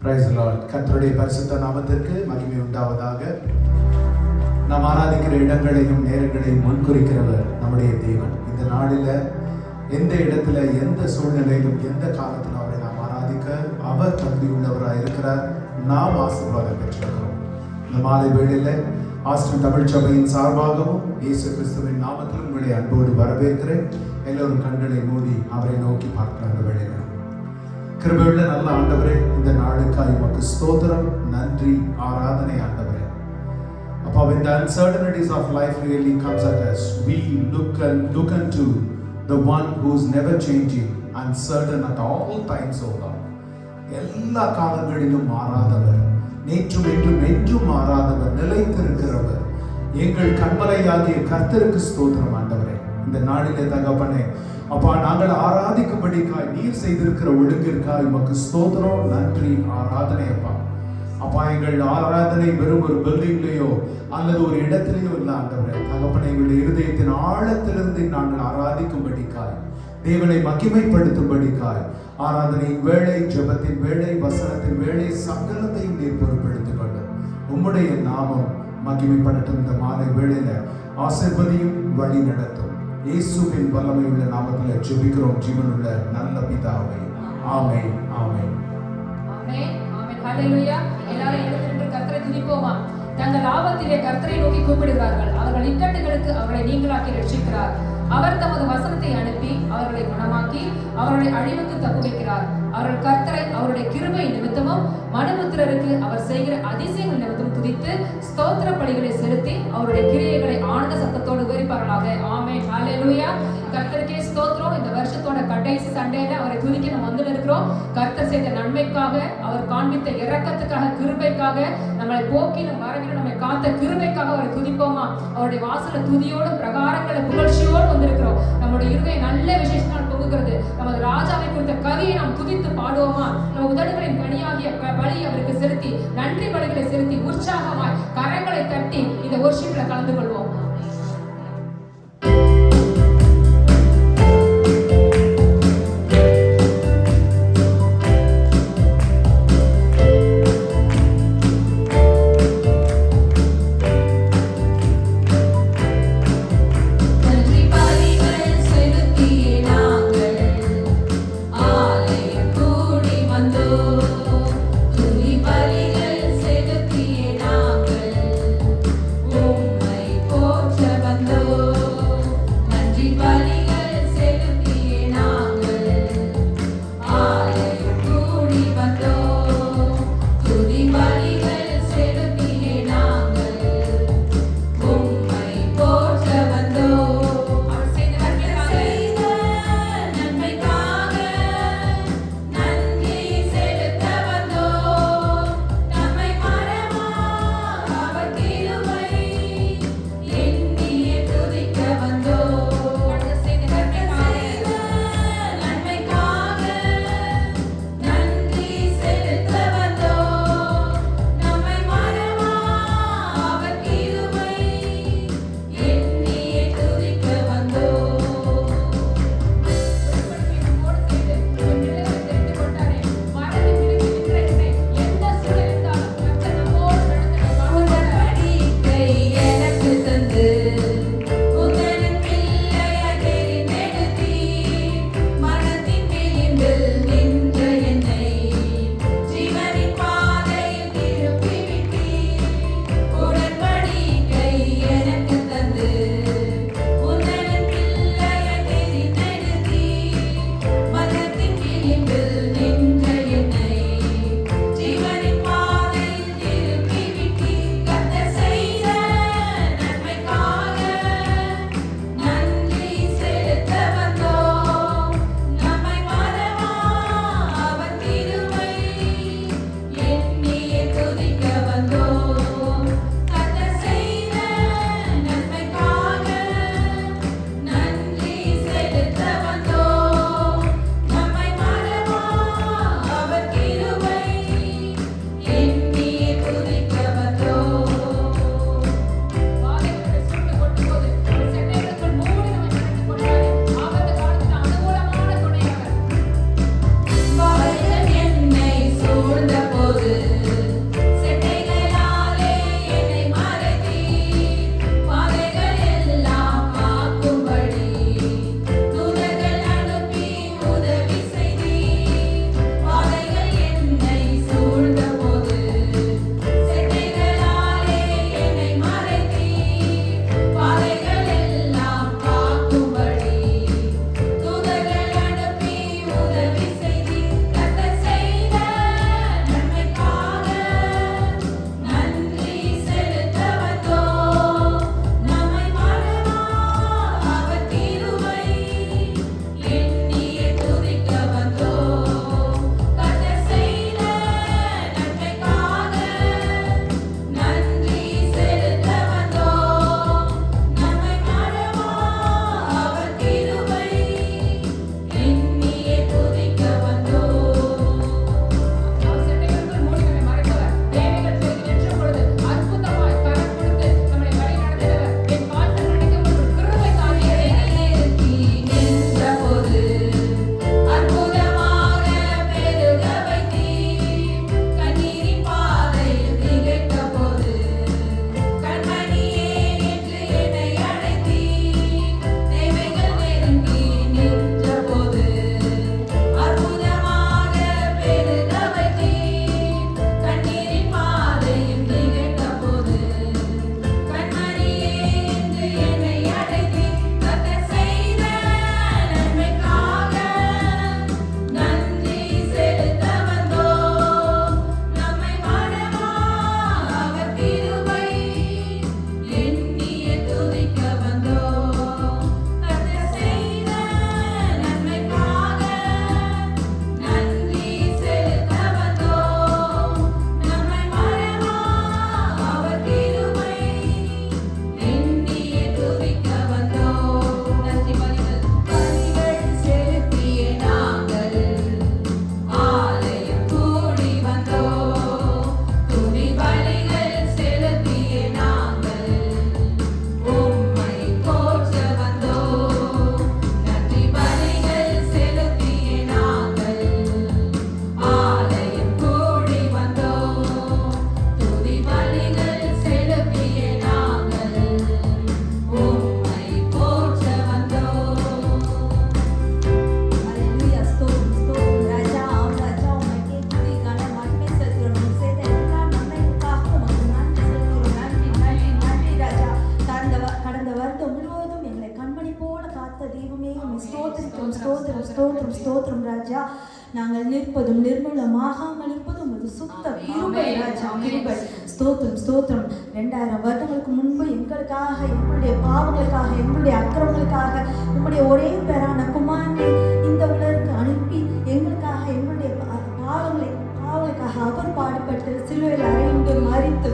Price the Lord. கர்த்தருடைய பரிசுத்த நாமத்திற்கு மகிமை உண்டாவதாக. நாம் ஆராதிக்கிற இடங்களையும் நேரங்களையும் முன்குறிக்கிறவர் நம்முடைய தேவன். இந்த நாளில் எந்த இடத்துல, எந்த சூழ்நிலையிலும், எந்த காலத்திலும் அவரை நாம் ஆராதிக்க அவர் தகுதி உள்ளவராக இருக்கிறார். நாம் ஆசீர்வாதம் பெற்றிருக்கிறோம். இந்த மாலை வேளையில் ஆஸ்டன் தமிழ் சபையின் சார்பாகவும் இயேசு கிறிஸ்துவின் நாமத்திலும் உங்களை அன்போடு வரவேற்கிறேன். எல்லோரும் கண்களை மூடி அவரை நோக்கி பார்க்கிற வேளையில், கிருபையுள்ள நல்ல ஆண்டவரே, இந்த நாளுக்காய் உமக்கு ஸ்தோத்திரம், நன்றி, ஆராதனை ஆண்டவரே. அப்பா, when the uncertainties of life really comes at us, we look unto the one who is never changing, uncertain at all times, O Lord. எல்லா காலங்களிலும் மாறாதவர், நேற்றும் என்றும் என்றும் மாறாதவர், நிலைத்திருக்கிறவர், எங்கள் கண்மலையாகிய கர்த்தருக்கு ஸ்தோத்திரம் ஆண்டவரே. இந்த நாளிலே தகப்பனே, அப்பா, நாங்கள் ஆராதிக்கும்படிக்காய் நீர் செய்திருக்கிற ஒழுங்கிற்காய் உமக்கு ஸ்தோத்திரம், நன்றி, ஆராதனை. அப்பா அப்பா, எங்கள் ஆராதனை வெறும் ஒரு பில்டிங்லேயோ அல்லது ஒரு இடத்திலேயோ இல்லை ஆண்டவரே. தகப்பனை, எங்களுடைய இருதயத்தின் ஆழத்திலிருந்து நாங்கள் ஆராதிக்கும்படிக்காய், தேவனை மகிமைப்படுத்தும்படிக்காய், ஆராதனையின் வேளை, ஜெபத்தின் வேளை, வசனத்தின் வேளை, சகலத்தையும் நீர் பொறுப்பெடுத்துக் கொண்டு உம்முடைய நாமம் மகிமைப்படட்டும். இந்த மாலை வேளையில ஆசீர்வதியும், வழி நடத்தும். இயேசுவின் வல்லமை உள்ள நாமத்தில் ஜெபிக்கிறோம் ஜீவனுள்ள நல்ல பிதாவே. ஆமென், ஆமென், ஆமென், ஆமென். ஹல்லேலூயா. எல்லாரும் எழுந்திருந்து கர்த்தரை துதிப்போமா. தங்கள் ஆபத்திலே கர்த்தரை நோக்கி கூப்பிடுகிறார்கள். அவர்கள் இக்கட்டுகளுக்கு அவர்களை நீங்களாக்கி ரட்சிக்கிறார். அவர் தமது வசனத்தை அனுப்பி அவர்களை குணமாக்கி அவர்களை அழிவுக்கு தப்புவிக்கிறார். அவர்கள் கர்த்தரை அவருடைய கிருபை நிமித்தமும் மனுபுத்திரருக்கு அவர் செய்கிற அதிசயங்கள் நிமித்தம் துதித்து ஸ்தோத்திர பலிகளை செலுத்தி அவருடைய கிரியைகளை ஆனந்த சத்தத்தோடு விவரிப்பார்களாக. ஆமென், ஹல்லேலூயா. கர்த்தருக்கே ஸ்தோத்திரம். இந்த வருஷத்தோட கடைசி சண்டேல அவரை துதிக்க நம்ம வந்து இருக்கிறோம். கர்த்தர் செய்த நன்மைக்காக, அவர் காண்பித்த இரக்கத்துக்காக, கிருபைக்காக, நம்மளை போக்கிலும் வரவிலும் நம்மை காத்த கிருபைக்காக அவரை துதிப்போமா. அவருடைய வாசல துதியோடும் பிரகாரங்களை புகழ்ச்சியோடு வந்திருக்கிறோம். நம்முடைய இருதயம் நல்ல விசேஷத்தால் பொங்குகிறது. நமது ராஜாவை குறித்த கவியை நாம் துதித்து பாடுவோமா. நம்ம உதடுகளின் பணியாகிய பலி அவருக்கு செலுத்தி, நன்றி பலிகளை செலுத்தி, உற்சாகமாய் கரங்களை தட்டி இந்த வொர்ஷிப்ல கலந்து கொள்வோம். Oh ஸ்தோத்திரம் ஸ்தோத்திரம் ஸ்தோத்திரம் ஸ்தோத்திரம் ராஜா. நாங்கள் நிற்பதும் நிர்மூலமாகாமல் இருப்பதும் அது சுத்த கிருபை ராஜா, கிருபை. ஸ்தோத்திரம் ஸ்தோத்திரம். 2000 வருடங்களுக்கு முன்பு எங்களுக்காக, எங்களுடைய பாவங்களுக்காக, எங்களுடைய அக்கிரமங்களுக்காக உங்களுடைய ஒரே பேரான குமாரனை இந்த உலகிற்கு அனுப்பி எங்களுக்காக, எங்களுடைய பாவங்களுக்காக அவர் பாடுபட்டு சிலுவையில் அறையுண்டு மரித்து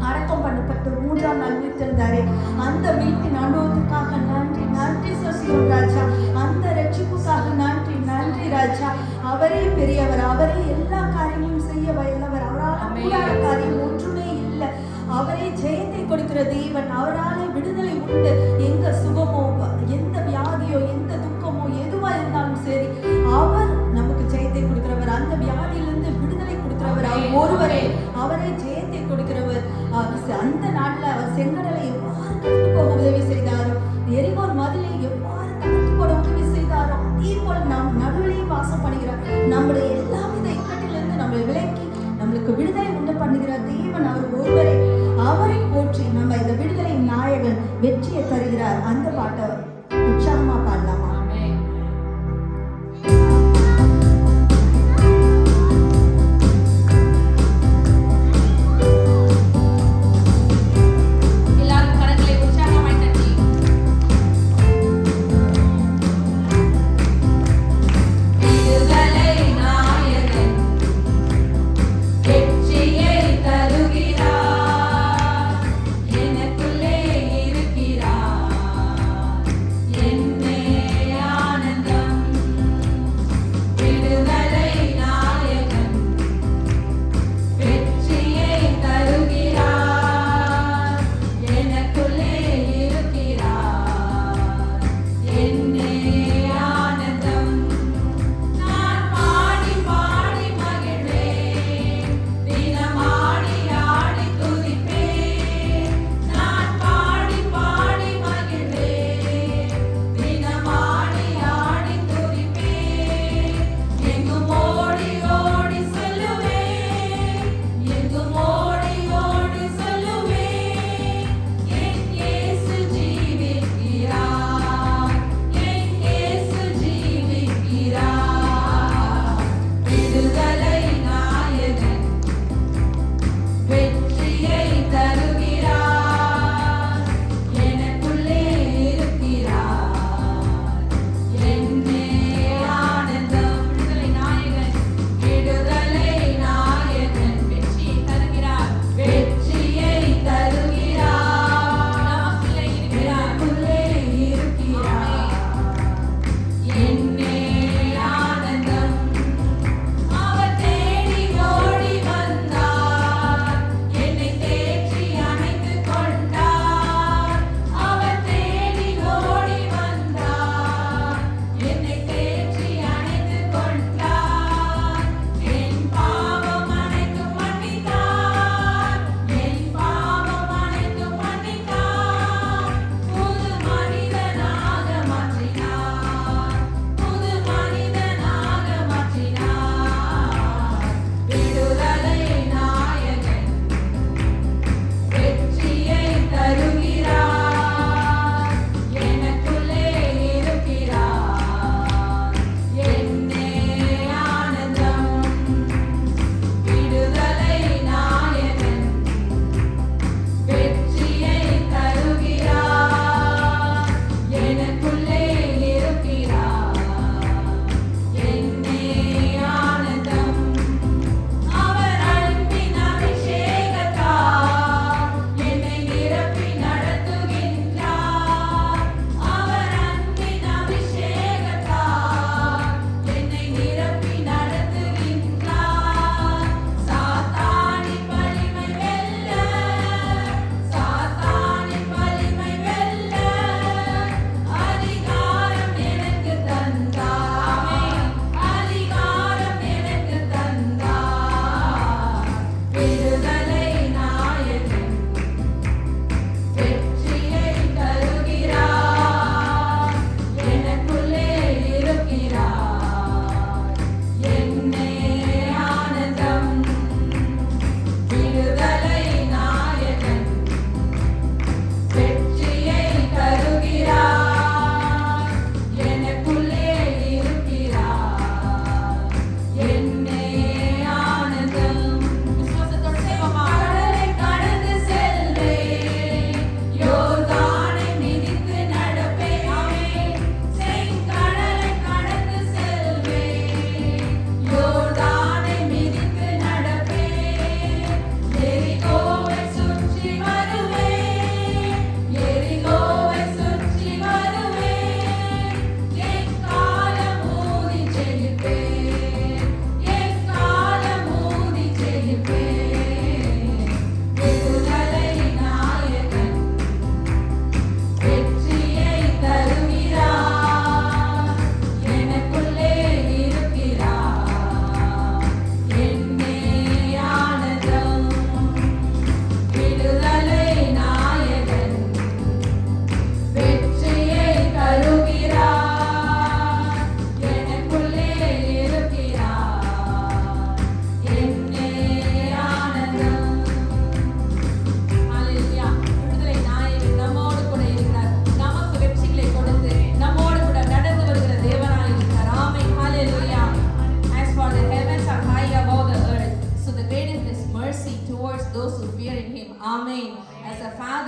அடக்கம் பண்ணப்பட்டு 3ஆம் நாள் உயிர்த்தெழுந்தாரே. அந்த மீட்பின் அனுபவத்துக்காக நன்றி நன்றி சொல்கிறோம் ராஜா. அந்த ரட்சிப்புக்காக நன்றி நன்றி ராஜா. அவரே பெரியவர், அவரே எல்லா காரியமும் செய்ய வல்லவர். அவரால் கூடாத காரியம் ஒன்றுமே இல்லை. அவரே ஜெயத்தை கொடுக்கிற தேவன். அவராலே விடுதலை உண்டு. எங்க சுகமோ, எந்த வியாதியோ, எந்த துக்கமோ எதுவா இருந்தாலும் சரி, அவர் நமக்கு ஜெயத்தை கொடுக்கிறவர். அந்த வியாதியிலிருந்து விடுதலை கொடுக்கிறவர் அவர் ஒருவரே. அவரே ஜெயத்தை கொடுக்கிறவர். அந்த நாட்டில் அவர் செங்கடலை எவ்வாறு கடந்து போக உதவி செய்தாரோ, எரிகோன் மதிலை எவ்வாறு தகர்த்து போட உதவி செய்தாரோ, அதே போல நாம் நடுவிலையும் வாசம் பண்ணுகிறார். நம்முடைய எல்லா வித இக்கட்டிலிருந்து நம்மளை விலக்கி நம்மளுக்கு விடுதலை உண்டு பண்ணுகிற தேவன் அவர் ஒருவரே. அவரை போற்றி நம்ம இந்த விடுதலை நாயகன் வெற்றியை தருகிறார். அந்த பாட்டை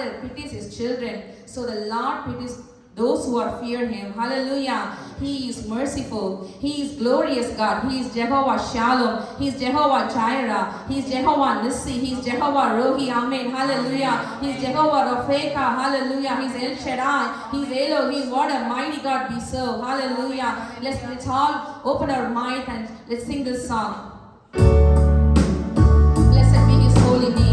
Father pities his children, so the Lord pities those who are fear him. Hallelujah. He is merciful. He is glorious God. He is Jehovah Shalom. He is Jehovah Jireh. He is Jehovah Nissi. He is Jehovah Rohi. Amen. Hallelujah. He is Jehovah Rafeka. Hallelujah. He is El Shaddai. He is Elohim. What a mighty God we serve. Hallelujah. Let's all open our mind and let's sing this song. Blessed be his holy name.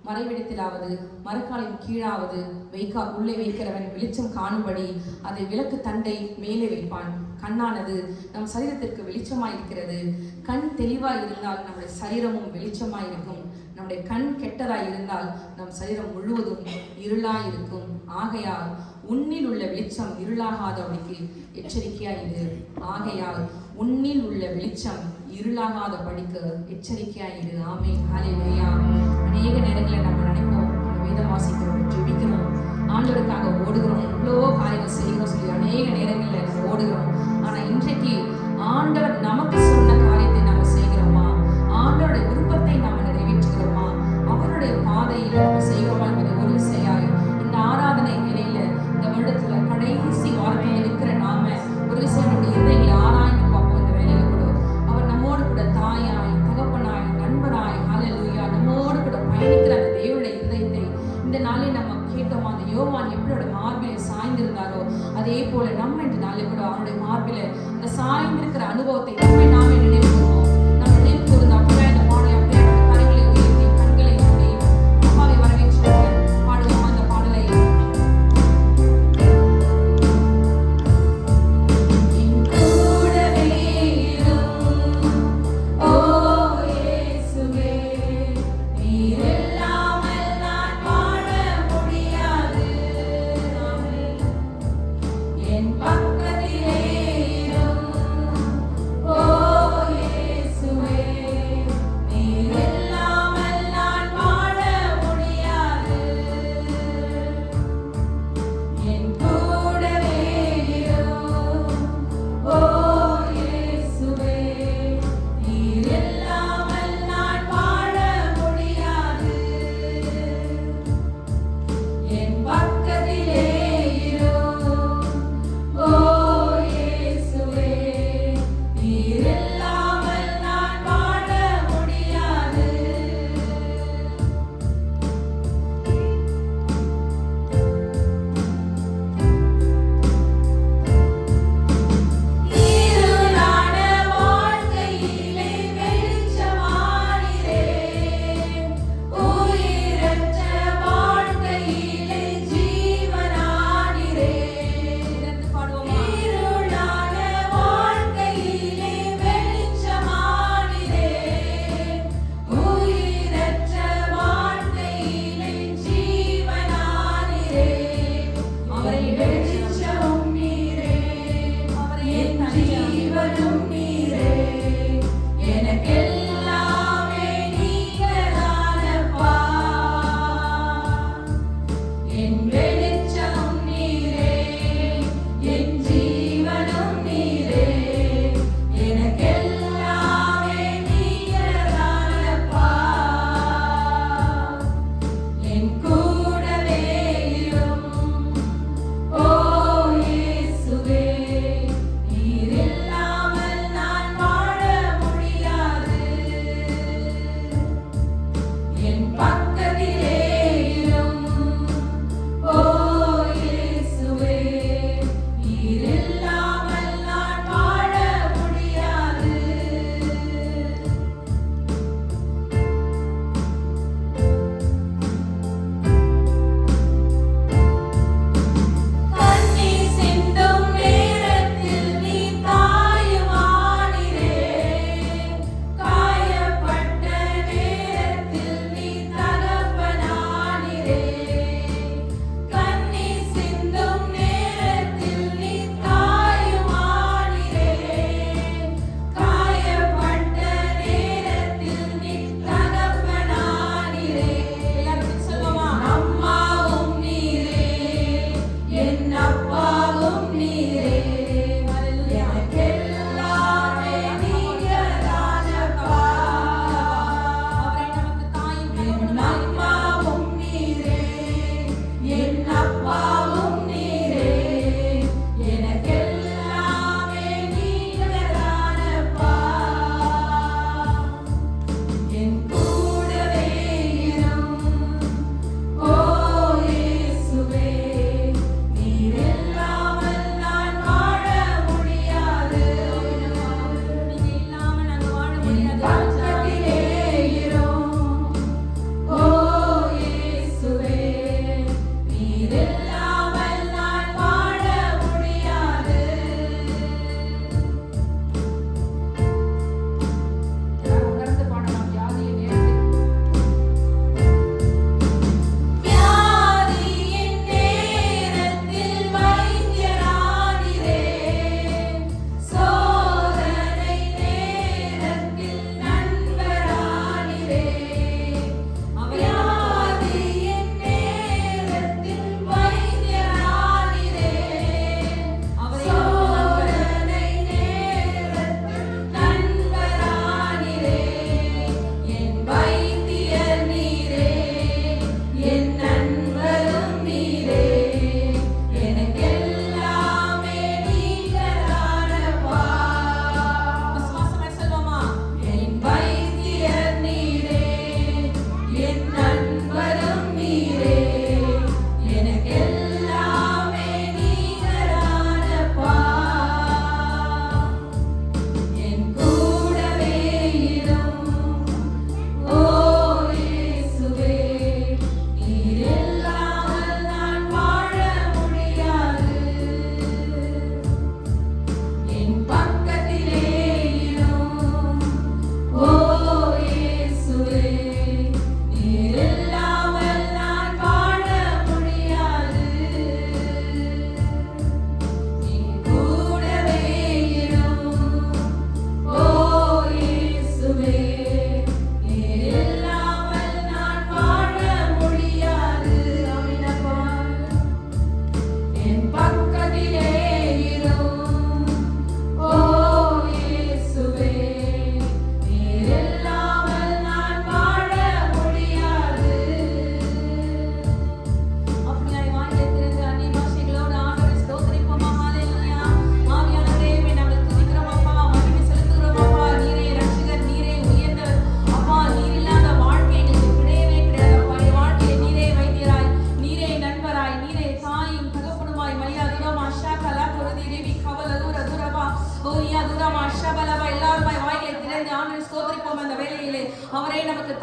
மறைவிடத்திலாவது மரக்காலின் கீழாவது உள்ளே வைக்கிறவன் வெளிச்சம் காணும்படி அதை விளக்கு தண்டை மேலே வைப்பான். கண்ணானது நம் சரீரத்திற்கு வெளிச்சமாய் இருக்கிறது. கண் தெளிவாய் இருந்தால் நம்முடைய சரீரமும் வெளிச்சமாய் இருக்கும். நம்முடைய கண் கெட்டதாய் இருந்தால் நம் சரீரம் முழுவதும் இருளாய் இருக்கும். ஆகையால் உன்னில் உள்ள வெளிச்சம் இருளாகாதபடிக்கு எச்சரிக்கையாய் இரு. ஆகையால் உன்னில் உள்ள வெளிச்சம் இருளாகாதபடிக்கு எச்சரிக்கையாய் இரு. ஆமென். ஹல்லேலூயா. அநேக நேரங்களில் நம்ம நினைப்போம், வேதம் வாசிக்கிறோம், ஜெபிக்கிறோம், ஆண்டவருக்காக ஓடுகிறோம், எவ்வளவோ காரியங்கள் செய்யணும் சொல்லி அநேக நேரங்களில் நம்ம ஓடுகிறோம். ஆனா இன்றைக்கு ஆண்டவர் நமக்கு சொன்ன காரியத்தை நாம செய்கிறோமா? ஆண்டவருடைய விருப்பத்தை நாம நிறைவேற்றுகிறோமா? அவருடைய பாதையில் நம்ம செய்கிறோமா என்பதை ஒரு விசையாய் இந்த ஆராதனை நிலையில இந்த வருடத்துல கடைசி வாரத்தில் இருக்கிற நாம ஒரு விஷயம் நம்முடைய இருதயங்களை ஆராய்ந்து பார்ப்போம். இந்த வேலையில கூட அவர் நம்மோடு கூட தாயாய், தகப்பனாய், நண்பராய், ஹல்லேலூயா, நம்மோடு கூட பயணிக்கிற அந்த தேவனுடைய இருதயத்தை இந்த நாளில் நம்ம கேட்டோம். அந்த யோவான் எப்படியோட மார்பிலே சாய்ந்திருந்தாரோ அதே போல நம்ம இந்த நாளில் கூட அவருடைய மார்பில அந்த சாய்ந்திருக்கிற அனுபவத்தை நம்மை நாமே நினைவுகிறோம். நம்ம நினைவு கூர்ந்து அப்படியே அந்த மாடலை அப்படியே கரைகளை உயர்த்தி கண்களை மூடி அப்பாவை வரவேற்று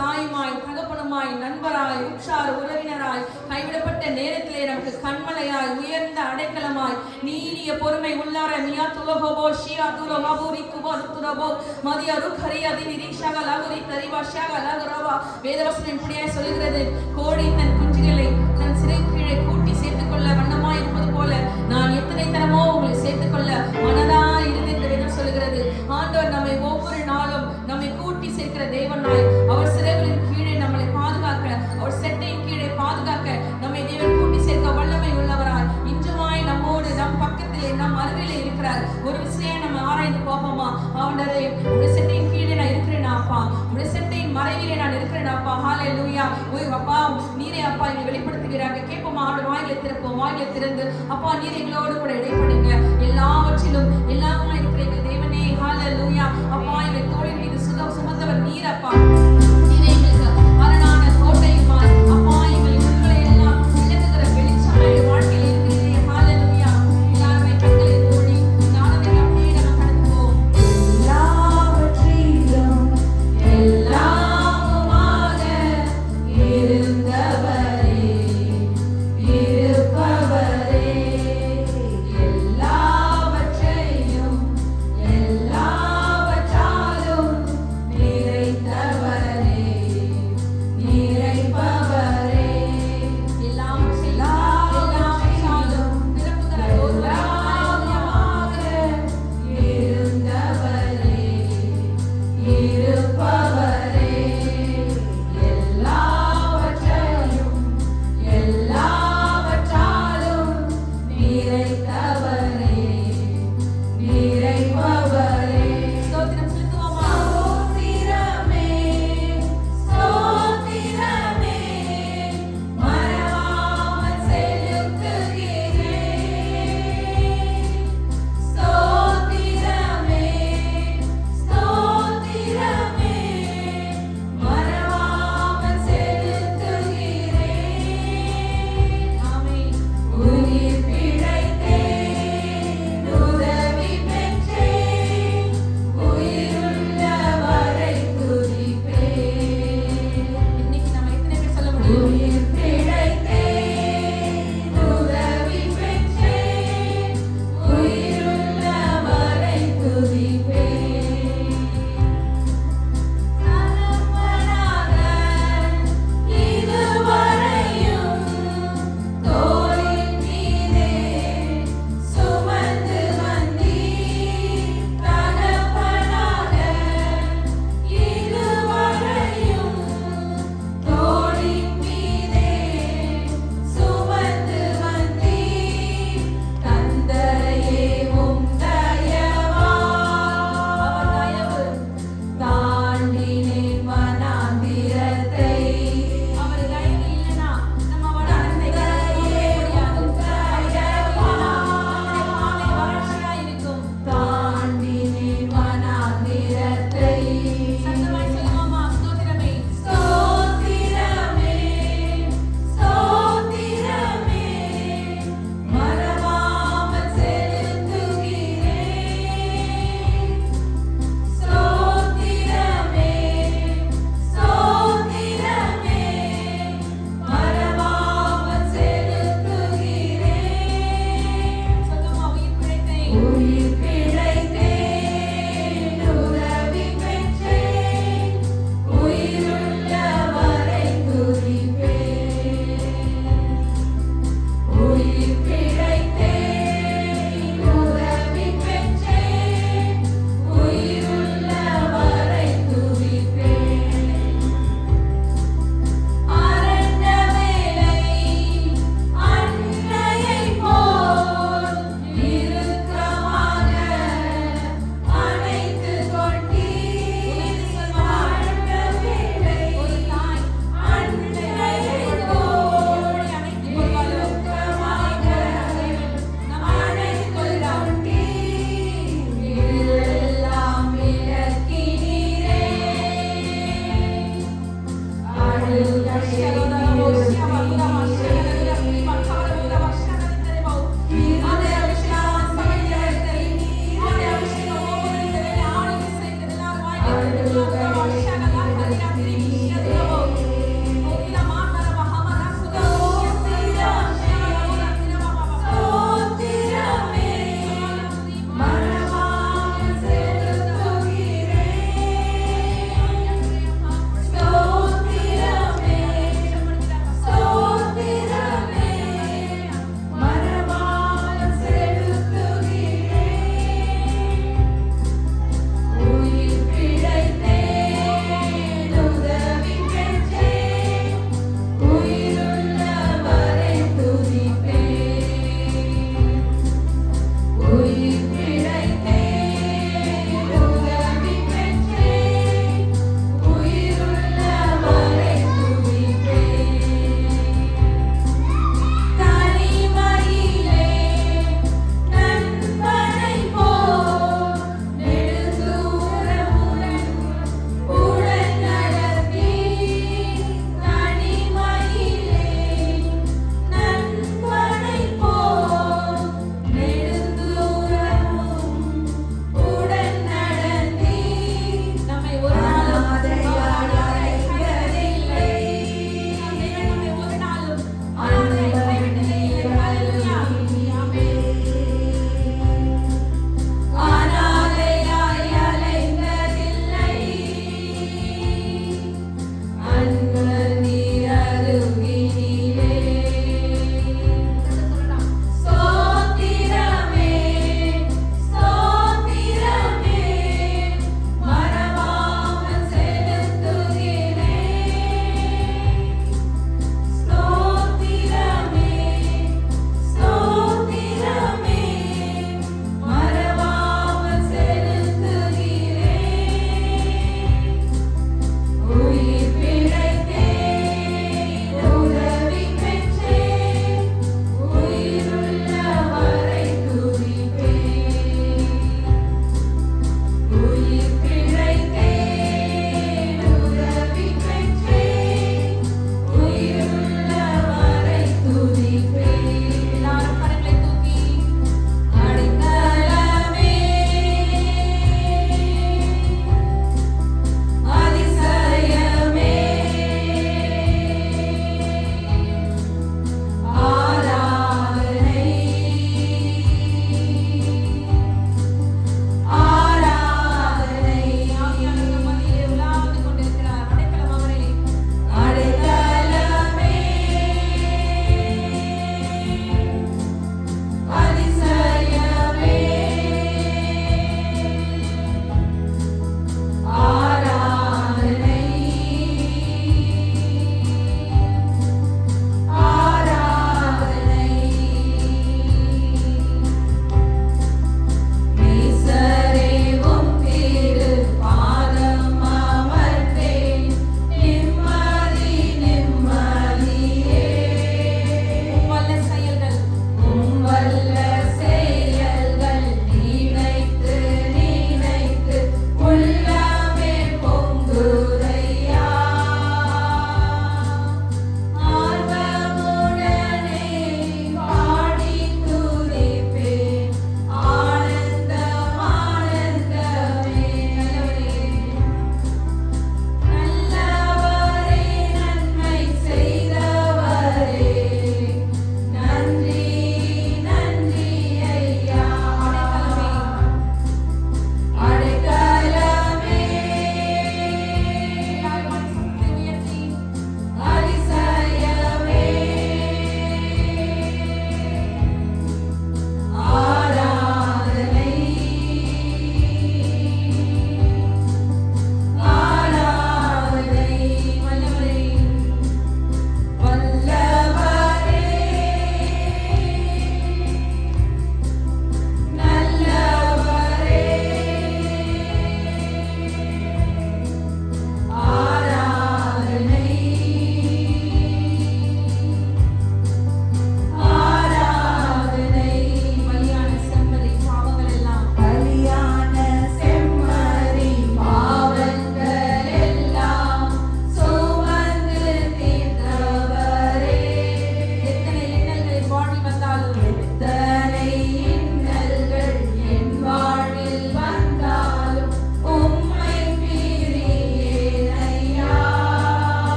தாயுமாய், தகப்பனுமாய், நண்பராய், உற்றார் உறவினராய், கைவிடப்பட்ட நேரத்திலே நமக்கு கண்மலையாய், உயர்ந்த அடைக்கலமாய், நீடிய பொறுமை உள்ளார மியா துலகோபோ ஷியா துலகபூரி குபர் துரபோ மதிய ருக்கரி அதிநிரீஷக லகுரி தரிவாஷக லகுரவா. வேதவசனம் இப்படியாய் சொல்கிறது, கோழி தன் குஞ்சுகளை தன் சிறை கீழே கூட்டி சேர்த்துக்கொள்ள வண்ணமாய் இருப்பது போல நான் எத்தனை தரமோ உங்களை சேர்த்துக்கொள்ள மனதாய் இருந்து இந்த வேதம் சொல்கிறது. ஆண்டவர் நம்மை ஒவ்வொரு நாளும் நம்மை கூட்டி சேர்க்கிற தேவனாய், அவர் சிறைகளின் கீழே நம்மளை பாதுகாக்க, அவர் செட்டையின் கீழே பாதுகாக்க நம்மை தேவன் கூட்டி சேர்க்க வல்லமை உள்ளவராய் இன்றுமாய் நம்மோடு நம் பக்கத்திலே நம் அருகிலே இருக்கிறார். ஒரு விஷயம் நம்ம ஆராய்ந்து போவோமா? ஆண்டவரே, உடைய செட்டையின் கீழே நான் இருக்கிறேன் அப்பா, உடைய செட்டையின் மறைவிலே நான் இருக்கிறேன் அப்பா. ஹல்லேலூயா. ஓய் அப்பா, நீரே அப்பா இதை வெளிப்படுத்துகிறாங்க. கேட்போமா? ஆண்டவர் வாயிலை திறப்போம். வாயிலை திறந்து அப்பா நீர் எங்களோடு கூட இடைப்படுங்க. எல்லாவற்றிலும் எல்லாமா இருக்கிற எங்கள் தேவனே. ஹல்லேலூயா. அப்பா எங்கள் தோளின் மீது சுமந்தவர் நீர் அப்பா. நீரே எங்களுக்கு அரணான கோட்டையுமாய் அப்பா எங்கள் இருள்களை எல்லாம் விளக்குகிற வெளிச்சமாய் வாழ்க்கையில் இருக்கிறீரே. ஹல்லேலூயா. எல்லாருமே கண்களை மூடி நானதை அப்படியே நம்ம கடந்துவோம். எல்லாவற்றிலும் எல்லாமுமாக இருந்தவரே, இருப்பவரே, எல்லாவற்றையும் எல்லாவற்றாலும் நிறைந்தவரே, நிறைப்பவரே, எல்லாவற்றாலும் நிரப்புகிற எல்லாமாக இருந்தவரே, இருப்பவரே, எல்லாவற்றையும் எல்லாவற்றாலும் நிறைந்தவரே, நிறைப்பவரே. ஸ்தோத்திரம் செலுத்துவோமா? ஸ்தோத்திரமே, ஸ்தோத்திரமே, மறவாமல் செலுத்துகிறேன். ஸ்தோத்திரமே, ஸ்தோத்திரமே, மறவாமல் செலுத்துகிறேன். ஆமென். உயிர் பிழைத்தேன், உதவி பெற்றேன், உயிருள்ளவரை துதிப்பேன். இன்னைக்கு நம்ம எத்தனை பேர் சொல்ல முடியும்? உயிர் பிழைத்தேன், உதவி பெற்றேன், உயிருள்ளவரை துதிப்பேன். தகப்பனாக இதுவரையும் தோளின் மீதே சுமந்து வந்தீர். தகப்பனாக இதுவரையும் தோளின் மீதே சுமந்து வந்தீர். தந்தையே உம் தயவால் தாண்டினேன் வனாந்திரத்தை. அவர் தயவு இல்லைனா நம்ம வனாந்திரத்தை கடக்கவே முடியாது. வறட்சியாய் இருக்கும். தாண்டினேன் வனாந்திரத்தை. சத்தமாய் சொல்லுவோமா? ஸ்தோத்திரமே. ஸ்தோத்திரமே, ஸ்தோத்திரமே, மறவாமல் செலுத்துகிறேன். ஸ்தோத்திரமே, ஸ்தோத்திரமே, மறவாமல் செலுத்துகிறேன். சொல்லுமா? உயிர் பிழைத்தேன். உயிர் பிழைத்தேன், உதவி பெற்றேன், உயிருள்ளவரை துதிப்பேன். உயிர் பிழைத்தேன், உதவி பெற்றேன், உயிருள்ளவரை துதிப்பேன். அரண்ட வேலை அன்னையைப் போல் இறுக்கமாக அணைத்துக் கொண்டீர். அரண்ட வேலை ஒரு தாய் அன்னையைப் போல் இறுக்கமாக அணைத்துக் கொண்டீர். எல்லாம் விலக்கினீரே. அழுகை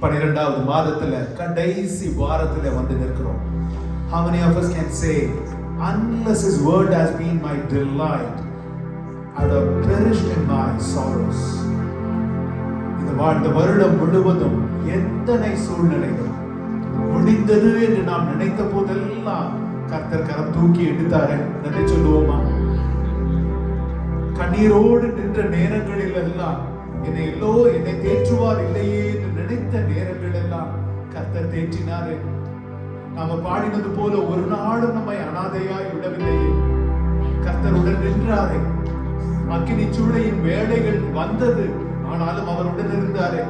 12வது மாதத்துல கடைசி வாரத்துல வந்து நிற்கிறோம். How many of us can say, unless His word has been my delight, I would have perished in my sorrows. இந்த வருடம் முழுவதும் எத்தனை சூழ்நிலைகள் முடிந்தது என்று நாம் நினைத்த போதெல்லாம் கர்த்தர் கரம் தூக்கி எடுத்தாரு. நன்றி சொல்லுவோமா? கண்ணீரோடு நின்ற நேரங்களில் எல்லாம் என்னை தேற்றுவார் இல்லையே என்று நினைத்த நேரங்கள் எல்லாம் கர்த்தர் தேற்றினாரு. நாம பாடினது போல ஒரு நாளும் நம்மை அனாதையாய் விடவில்லையே. கர்த்தர் உடன் நின்றாரே. அக்கினி சூளையின் வேளைகள் வந்தது, ஆனாலும் அவர் உடன் இருந்தாரே.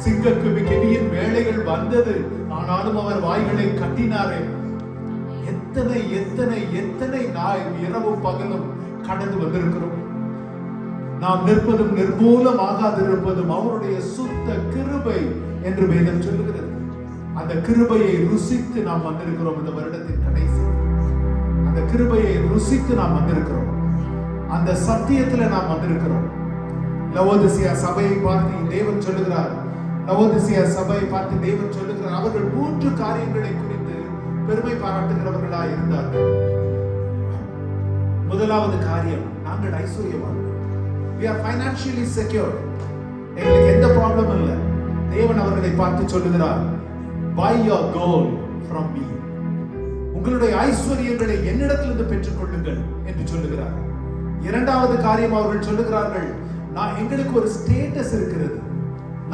சிங்கக்குவி கெவியின் வேளைகள் வந்தது, ஆனாலும் அவர் வாய்களை கட்டினாரே. எத்தனை எத்தனை எத்தனை நாள் இரவும் பகலும் கடந்து வந்திருக்கிறோம். நாம் நிற்பதும் நிர்மூலமாகாதிருப்பதும் அவருடைய சுத்த கிருபை என்று வேதம் சொல்லுகிறது. அந்த கிருபையை ருசித்து நாம் வந்திருக்கிறோம். இந்த வருடத்தின் கடைசி அந்த கிருபையை ருசித்து நாம் வந்திருக்கிறோம். அந்த சத்தியத்துல நாம் வந்திருக்கிறோம். லவோதிசியா சபையை பார்த்து தேவன் சொல்லுகிறார், அவர்கள் 3 காரியங்களை குறித்து பெருமை பாராட்டுகிறவர்களாய் இருந்தார்கள். முதலாவது காரியம், நாங்கள் ஐஸ்வர்யவான்கள். We are financially secure. எங்களுக்கு எந்த ப்ராப்ளம் இல்லை. தேவன் அவர்களை பார்த்து சொல்லுகிறார், buy your gold from me. உங்களுடைய ஐஸ்வர்யங்களை என்னிடத்திலிருந்து பெற்றுக் கொள்ளுங்கள் என்று சொல்லுகிறார். இரண்டாவது காரியம் அவர்கள் சொல்லுகிறார்கள், எங்களுக்கு ஒரு ஸ்டேட்டஸ் இருக்கிறது.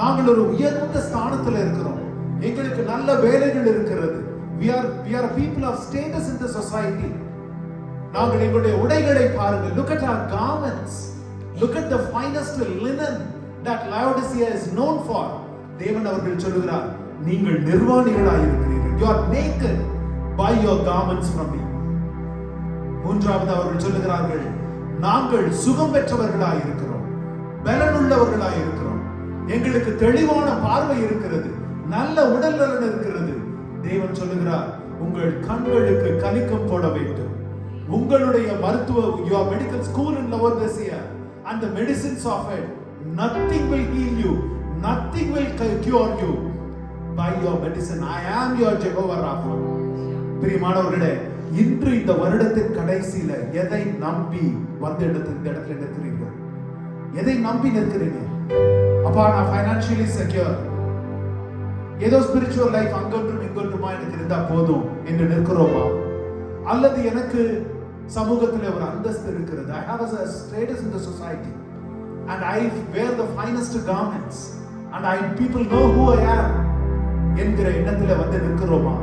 நாங்கள் ஒரு உயர்ந்த ஸ்தானத்தில் இருக்கிறோம். எங்களுக்கு நல்ல வேலைகள் இருக்கிறது. we are a people of status in the society. நாங்கள் எங்களுடைய உடைகளை பாருங்கள். look at our garments. Look at the finest linen that Laodicea is known for. தேவன் அவர்கள் சொல்லுகிறார், நீங்கள் நிர்வாணிகளாய் இருக்கிறீர்கள். You are naked. Buy your garments from me. மூன்றாவது அவர்கள் சொல்லுகிறார்கள், நாங்கள் சுகம் பெற்றவர்களாய் இருக்கிறோம், பலனுள்ளவர்களாய் இருக்கிறோம், எங்களுக்கு தெளிவான பார்வை இருக்கிறது, நல்ல உடல் நலன் இருக்கிறது. தேவன் சொல்லுகிறார், உங்கள் கண்களுக்கு கலிக்கம் போட வேண்டும். உங்களுடைய மருத்துவ your medical school in Laodicea and the medicines of it, nothing will heal you, nothing will cure you. By your medicine, I am your Jehovah Rapha. பிரியமானவர்களே, இன்று இந்த வருடத்தின் கடைசியில எதை நம்பி இந்த இடத்துல நிற்கிறீர்கள்? எதை நம்பி நிற்கிறீங்க? அப்பா, நான் ஃபைனான்சியலி செக்யூர், ஏதோ ஸ்பிரிச்சுவல் லைஃப் அங்கொன்றும் இங்கொன்றுமா எனக்கு இருந்தா போதும் என்று நிற்கிறோமா? அல்லது எனக்கு சமூகத்தில் ஒரு அந்தஸ்து இருக்கிறது, I have a status in the society and I wear the finest garments and people know who I am என்கிற எண்ணத்தில் வந்து நிற்கிறோமா?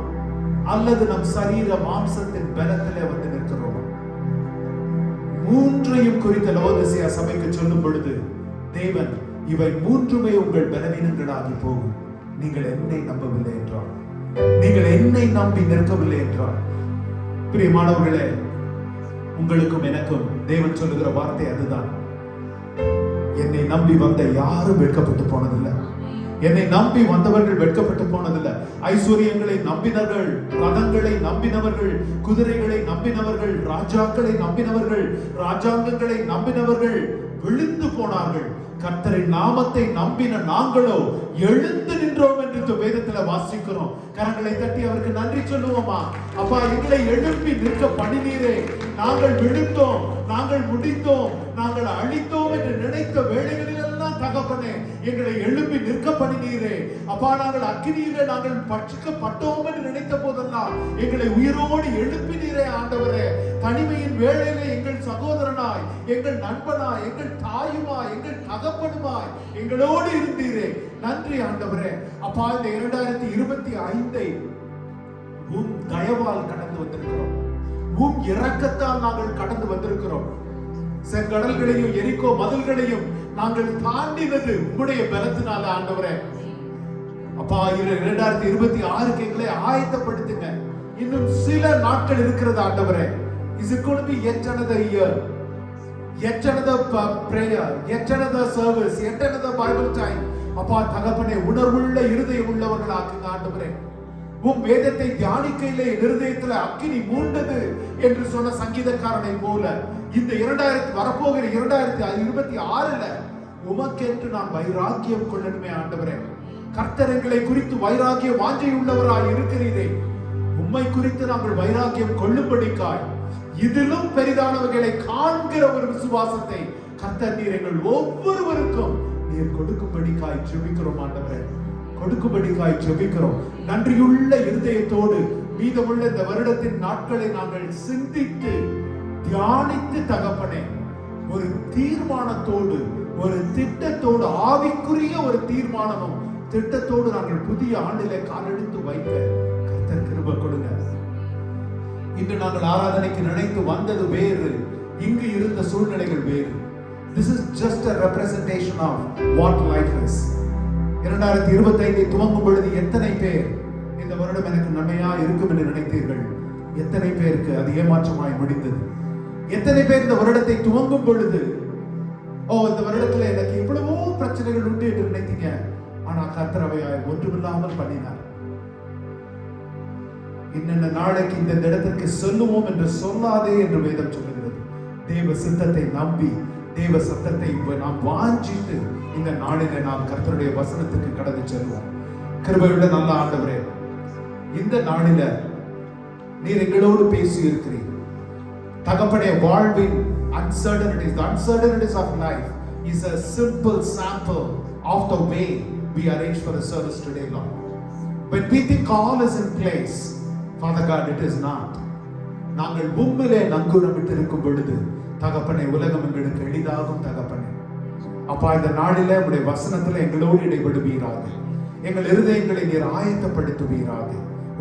அல்லது நம் சரீர மாம்சத்தின் பலத்திலே வந்து நிற்கிறோமா? மூன்றையும் குறித்த லவோதிசியா சபைக்கு சொல்லும் பொழுது தேவன், இவை மூன்றுமே உங்கள் பலவீனங்களாகி போகும். நீங்கள் என்னை நம்பவில்லை என்றால், நீங்கள் என்னை நம்பி நிற்கவில்லை என்றால். பிரியமானவர்களே, உங்களுக்கும் எனக்கும் தேவன் சொல்லுகிற வார்த்தை அதுதான். என்னை நம்பி வந்த யாரும் வெட்கப்பட்டு போனதில்லை. என்னை நம்பி வந்தவர்கள் வெட்கப்பட்டு போனதில்லை. ஐஸ்வர்யங்களை நம்பினவர்கள், ரதங்களை நம்பினவர்கள், குதிரைகளை நம்பினவர்கள், ராஜாக்களை நம்பினவர்கள், ராஜாங்கங்களை நம்பினவர்கள் விழுந்து போனார்கள். கர்த்தரின் நாமத்தை நம்பின நாங்களோ எழுந்து நின்றோம் என்று வேதத்தில் வாசிக்கிறோம். கரங்களை தட்டி அவருக்கு நன்றி சொல்லுவோமா? அப்பா, எங்களை எழுப்பி நிற்க பண்ணினீரே. நாங்கள் விழுந்தோம், நாங்கள் முடிந்தோம், நாங்கள் அழித்தோம் என்று நினைத்த வேளைகளில் எல்லாம் தகப்பனே எங்களை எழுப்பி நிற்க பண்ணினீரே. அப்பா, நாங்கள் அக்கினியிலே நாங்கள் பட்சிக்கப்பட்டோம் என்று நினைத்த போதெல்லாம் எங்களை உயிரோடு எழுப்பினீரே. ஆண்டவரே, தனிமையின் வேளையிலே எங்கள் சகோதரனாய், எங்கள் நண்பனாய், எங்கள் தாயுமாய், எங்கள் தகப்பனுமாய் எங்களோடு இருந்தீரே. நன்றி ஆண்டவரே. அப்பா, இந்த 2025 உம் தயவால் கடந்து வந்திருக்கிறோம். உம் இரக்கத்தால் நாங்கள் கடந்து வந்திருக்கிறோம். செங்கடல்களையும் எரிகோ மதில்களையும் நாங்கள் தாண்டினது உம்முடைய பலத்தினால ஆண்டவரே. அப்பா, 2026 எங்களை ஆயத்தப்படுத்துங்க. இன்னும் சில நாட்கள் இருக்கிறது ஆண்டவரே. Is it going to be yet another year, yet another prayer, yet another service, yet another Bible time? அப்பா தகப்பனே, உணர்வுள்ள இருதயம் உள்ளவர்களாக்குங்க ஆண்டவரே. உம் வேதத்தை தியானிக்கையிலே இருதயத்தில் அக்கினி மூண்டது என்று சொன்ன சங்கீதக்காரனை போல இந்த வரப்போகிற 2026 உமக்கென்று நாம் வைராக்கியம் கொள்ளணுமே ஆண்டவரே. கர்த்தர் எங்களை குறித்து வைராகிய வாஞ்சை உள்ளவராய் இருக்கிறீரே, உம்மை குறித்து நாங்கள் வைராகியம் கொள்ளும்படிக்காய் இதிலும் பெரிதானவர்களை காண்கிற ஒரு விசுவாசத்தை கர்த்தர் நீர் எங்கள் ஒவ்வொருவருக்கும் நீர் கொடுக்கும்படிக்காய் ஜெபிக்கிறோம் ஆண்டவரே, கொடுக்கும்படிக்காய் ஜெபிக்கிறோம். நன்றியுள்ள இருதயத்தோடு மீதமுள்ள இந்த வருடத்தின் நாட்களை நாங்கள் சிந்தித்து தியானித்து தகப்பனே, ஒரு தீர்மானத்தோடு ஒரு திட்டத்தோடு, ஆவிக்குரிய ஒரு தீர்மானமும் திட்டத்தோடு நாங்கள் புதிய ஆண்டிலே காலெடுத்து வைக்க கர்த்தர் கிருபை கொடுங்க. இன்று நாங்கள் ஆராதனைக்கு நினைத்து வந்தது வேறு, இங்கு இருந்த சூழ்நிலைகள் வேறு. This is just a representation of what life is. 2025 துவங்கும் பொழுது எத்தனை பேர் இந்த வருடம் எனக்கு நன்மையா இருக்கும் என்று நினைத்தீர்கள்? எத்தனை பேருக்கு அது ஏமாற்றமாய் முடிந்தது? எத்தனை பேர் இந்த வருடத்தை துவங்கும் பொழுது இந்த வருடத்துல எனக்கு இவ்வளவோ பிரச்சனைகள் உண்டு என்று நினைத்தீங்க, ஆனா கர்த்தர் அவையாய் ஒன்றுமில்லாமல் பண்ணினார். இன்னென்ன நாளைக்கு இந்த இடத்திற்கு சொல்லுவோம் என்று சொல்லாதே என்று வேதம் சொல்லுகிறது. தேவ சித்தத்தை நம்பி, தேவ சத்தத்தை நாம் வாஞ்சித்து இந்த நாளிலே நாம் கர்த்தருடைய வசனத்துக்கு கடந்து செல்வோம். கிருபையுள்ள நல்ல ஆண்டவரே, இந்த நாளில நீர் எங்களோடு பேசி இருக்கிறீர் தகப்பனே. வாழ்வின் uncertainties, the uncertainties of life is a simple sample of the way we arrange for the service today, Lord. When we think all is in place, Father God, it is not. நாங்கள் உம்மிலே நங்குரமிட்டு இருக்கும் பொழுது தகப்பனே, உலகம் எங்களுக்கு எளிதாகும் தகப்பனே. அப்பா, இந்த நாளிலே உம்முடைய வசனத்துல எங்களோடு இடைபடுவீராக, எங்கள் இருதயங்களை நீர் ஆயத்தப்படுத்துவீராக.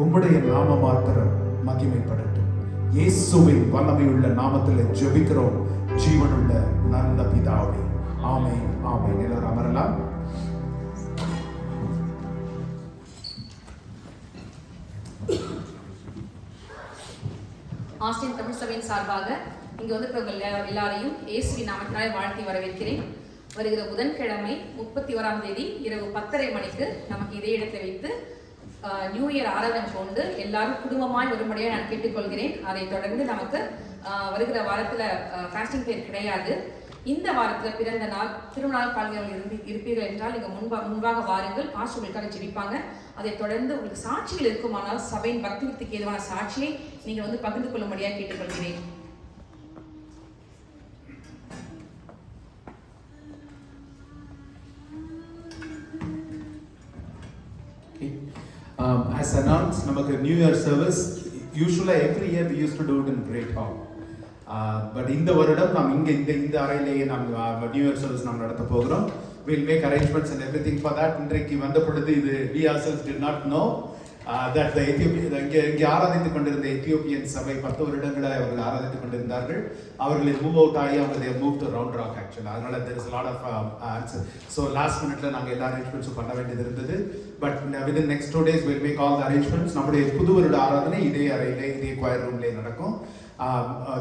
உம்முடைய நாம மாத்திரம் மகிமைப்படட்டும். இயேசுவின் வல்லமையுள்ள நாமத்தில் ஜெபிக்கிறோம் ஜீவனுள்ள நல்ல பிதாவே, ஆமென், ஆமென். எல்லாரும் அமரலாம். ஆஸ்டின் தமிழ் சபையின் சார்பாக இங்கு வந்து எல்லாரையும் இயேசுவின் நாமத்தினால் வாழ்த்தி வரவேற்கிறேன். வருகிற புதன்கிழமை 31ஆம் தேதி இரவு 10:30 மணிக்கு நமக்கு இதே இடத்தை வைத்து நியூ இயர் ஆராதனை கொண்டு எல்லாரும் குடும்பமாய் வரும்படியாக நான் கேட்டுக்கொள்கிறேன். அதை தொடர்ந்து நமக்கு வருகிற வாரத்தில் ஃபாஸ்டிங் பேர் கிடையாது. இந்த வாரத்தில் பிறந்த நாள், திருநாள் காலங்கள் இருப்பீர்கள் என்றால் நீங்கள் முன்பாக வாருங்கள். பாஸ்டர் உங்களுக்காக ஜெபிப்பாங்க. அதை தொடர்ந்து உங்களுக்கு சாட்சிகள் இருக்குமானால் சபையின் பக்தி வித்துக்கு ஏதுவான சாட்சியை நீங்கள் வந்து பகிர்ந்து கொள்ளும்படியாக கேட்டுக்கொள்கிறேன். As announced, நமக்கு New Year service usually every year we used to do it in Great Hall. But இந்த வருடம் நாம் இந்த அறையிலேயே நாம் New Year service நாம் நடத்த போகிறோம். We'll make arrangements and everything for that. இன்றைக்கு வந்த பொழுது இது we ourselves did not know that the Ethiopian இங்கே ஆராதித்துக் கொண்டிருந்த எத்தியோப்பியன் சபை 10 வருடங்களை அவர்கள் ஆராதித்துக் கொண்டிருந்தார்கள். அவர்களை மூவ் அவுட் ஆகி அவங்க they moved to Round Rock actually. அதனால there is a lot of answer. So last minuteல நாங்க எல்லா அரேஞ்ச்மெண்ட்ஸும் பண்ண வேண்டியது இருந்தது. But within next 2 days we'll make all the arrangements. நம்முடைய புது வருட ஆராதனை இதே அறையிலே இதே choir roomலே நடக்கும்.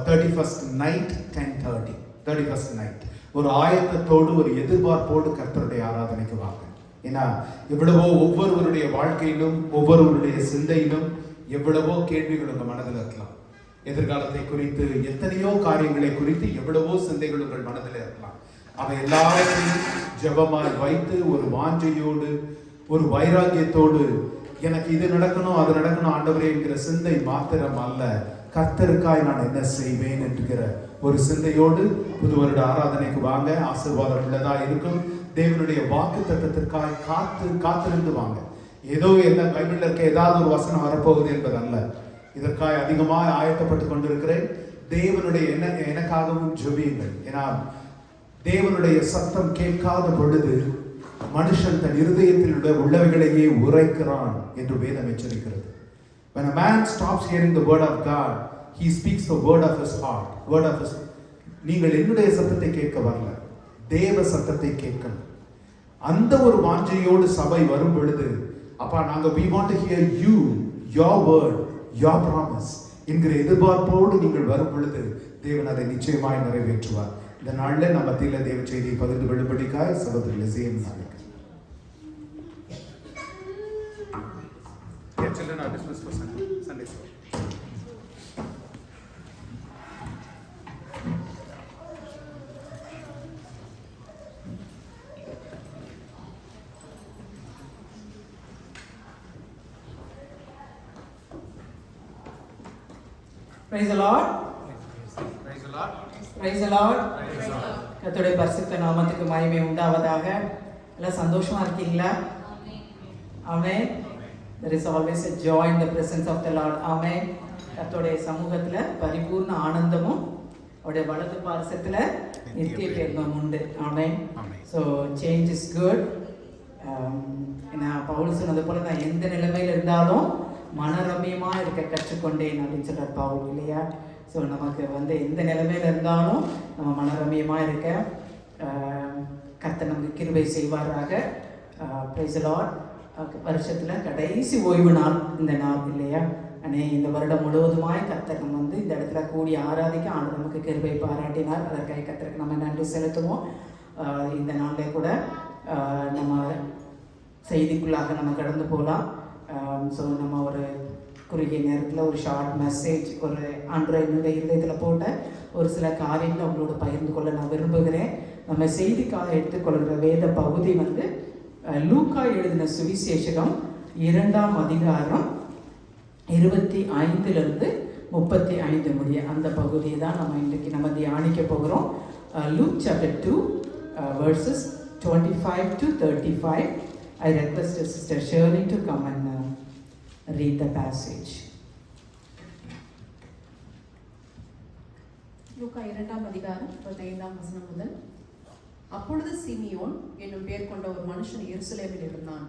31st night 10:30. 31st night ஒரு ஆயத்தத்தோடு ஒரு எதிர்பார்ப்போடு கர்த்தருடைய ஆராதனைக்கு வாங்க. ஏன்னா எவ்வளவோ ஒவ்வொருவருடைய வாழ்க்கையிலும் ஒவ்வொருவருடைய சிந்தையிலும் எவ்வளவோ கேள்விகள் உங்கள் மனதில் இருக்கலாம். எதிர்காலத்தை குறித்து எத்தனையோ காரியங்களை குறித்து எவ்வளவோ சிந்தைகள் உங்கள் மனதில் இருக்கலாம். அவை எல்லாவற்றையும் ஜெபமாய் வைத்து ஒரு வாஞ்சையோடு ஒரு வைராக்கியத்தோடு எனக்கு இது நடக்கணும் அது நடக்கணும் ஆண்டவரே என்கிற சிந்தை மாத்திரம் அல்ல, கர்த்தருக்காய் நான் என்ன செய்வேன் என்கிற ஒரு சிந்தையோடு புது வருட ஆராதனைக்கு வாங்க. ஆசீர்வாதம் உள்ளதா இருக்கும். தேவனுடைய வாக்கு தத்தத்திற்காய் காத்திருந்து வாங்க. ஏதோ என்ன பைபிள்ல இருக்க ஏதாவது ஒரு வசனம் வரப்போகுது என்பதல்ல. இதற்காய் அதிகமாக ஆயத்தப்பட்டு கொண்டிருக்கிறேன். தேவனுடைய எனக்காகவும் ஜெபியுங்கள். ஏன்னா தேவனுடைய சத்தம் கேட்காத பொழுது மனுஷன் தன் இருதயத்தில் உள்ளவைகளையே உரைக்கிறான் என்று வேதம் எச்சரிக்கிறது. When a man stops hearing the word of God, he speaks the word of his heart. Word of his. நீங்கள் என்னுடைய சத்தத்தை கேட்க வரல, தேவ சத்தத்தை கேட்கணும். அந்த ஒரு வாஞ்சையோடு சபை வரும் பொழுது அப்பா நாங்க we want to hear you, your word, your promise என்கிற எதிர்பார்ப்போடு நீங்கள் வரும் பொழுது தேவன் அதை நிச்சயமாய் நிறைவேற்றுவார். இந்த நாளில் நம்ம மத்தியில் தேவ செய்தியை பகிர்ந்து கொள்ளும்படிக்காய் சகோதரர்களை செய்ய children are dismissed for Sunday school. Praise the Lord. Praise the Lord. கர்த்தருடைய பரிசுத்த நாமத்துக்கு மகிமை உண்டாவதாக. எல்லாம் சந்தோஷமா இருக்கீங்களா? ஆமென். There is always a joy in the presence of the Lord. ஆமென். கர்த்தருடைய சமூகத்துல பரிபூர்ண ஆனந்தமும் அவருடைய வலது பாரசத்துல நித்திய பேர்மம் உண்டு. ஆமென். So change is good. நான் பவுல் சொன்னது போல நான் எந்த நிலைமையில் இருந்தாலும் மனரம்யமா இருக்க கற்றுக்கொண்டேன் அப்படின்னு சொல்றார் பவுல் இல்லையா? ஸோ நமக்கு எந்த நிலைமையில் இருந்தாலும் நம்ம மனரம்யமாக இருக்க கர்த்தர் நமக்கு கிருபை செய்வாராக. Price the Lord. வருஷத்தில் கடைசி ஓய்வு நாள் இந்த நாள் இல்லையா? இந்த வருடம் முழுவதுமாய் கர்த்தர் நம்ம இந்த இடத்துல கூடி ஆராதிக்க ஆண்டு நமக்கு கிருபை பாராட்டினார். அதற்காக கர்த்தருக்கு நம்ம நன்றி செலுத்துவோம். இந்த நாளில் கூட நம்ம செய்திக்குள்ளாக நம்ம கடந்து போகலாம். ஸோ நம்ம ஒரு குறுகிய நேரத்தில் ஒரு ஷார்ட் மெசேஜ் ஒரு என்னுடைய இருதயத்தில் போட்ட ஒரு சில காரியங்களை அவங்களோட பகிர்ந்து கொள்ள நான் விரும்புகிறேன். நம்ம செய்திக்காக எடுத்துக்கொள்கிற வேத பகுதி லூக்கா எழுதின சுவிசேஷகம் 2ஆம் அதிகாரம் 25 முடிய அந்த பகுதியை தான் நம்ம இன்றைக்கு நம்ம தியானிக்க போகிறோம். Luke chapter 2 verses 25 to 35. I request Sister Shirley to come and read the passage. லூக்கா 2ஆம் அதிகாரம் 35ஆம் வசனம் முதல். அப்பொழுது சிமியோன் என்னும் பெயர் கொண்ட ஒரு மனுஷன் எருசலேமில் இருந்தான்.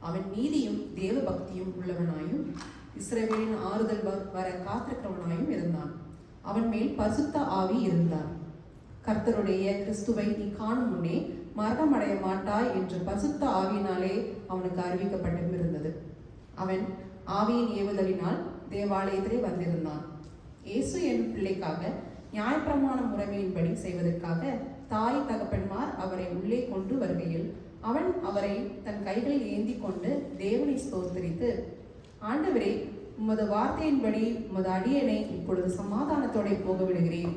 அவன் நீதியும் தேவ பக்தியும் உள்ளவனாயும் இஸ்ரவேலின் ஆறுதல் வர காத்திருக்கிறவனாயும் இருந்தான். அவன் மேல் பரிசுத்த ஆவி இருந்தார். கர்த்தருடைய கிறிஸ்துவை நீ காணும் முன்னே மரணம் அடைய மாட்டாய் என்று பரிசுத்த ஆவியினாலே அவனுக்கு அறிவிக்கப்பட்டிருந்தது. அவன் ஆவியின் ஏவுதலினால் தேவாலயத்திலே வந்திருந்தான். இயேசு என்னும் பிள்ளைக்காக நியாயப்பிரமாண முறைமையின்படி செய்வதற்காக தாய் தகப்பன்மார் அவரை உள்ளே கொண்டு வருகையில் அவன் அவரை தன் கைகளில் ஏந்தி கொண்டு தேவனை ஸ்தோத்திரித்து, ஆண்டவரே, உமது வார்த்தையின்படி உமது அடியனை இப்பொழுது சமாதானத்தோടെ போக விடுகிறேன்.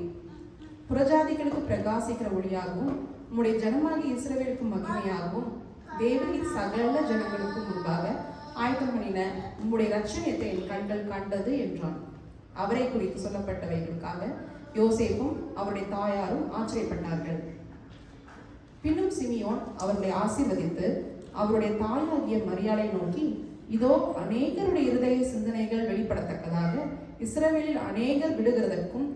புறஜாதிகளுக்கு பிரகாசிக்கிற ஒளியாகவும் உம்முடைய ஜனமாகி இஸ்ரவேலுக்கு மகிமையாகவும் தேவனின் சகல ஜனங்களுக்கு முன்பாக ஆயத்தம் பண்ணின உம்முடைய இரட்சணியத்தை என் கண்கள் கண்டது என்றான். அவரை குறித்து சொல்லப்பட்டவைகளுக்காக யோசேப்பும் அவருடைய தாயாரும் ஆச்சரியப்பட்டார்கள். பின்னும் சிமியோன் அவர்களை ஆசீர்வதித்து அவருடைய தாயாகிய மரியாளை நோக்கி, இதோ அநேகருடைய இருதய சிந்தனைகள் வெளிப்படத்தக்கதாக இஸ்ரவேலில் அநேகர் விடுகிறதற்கும்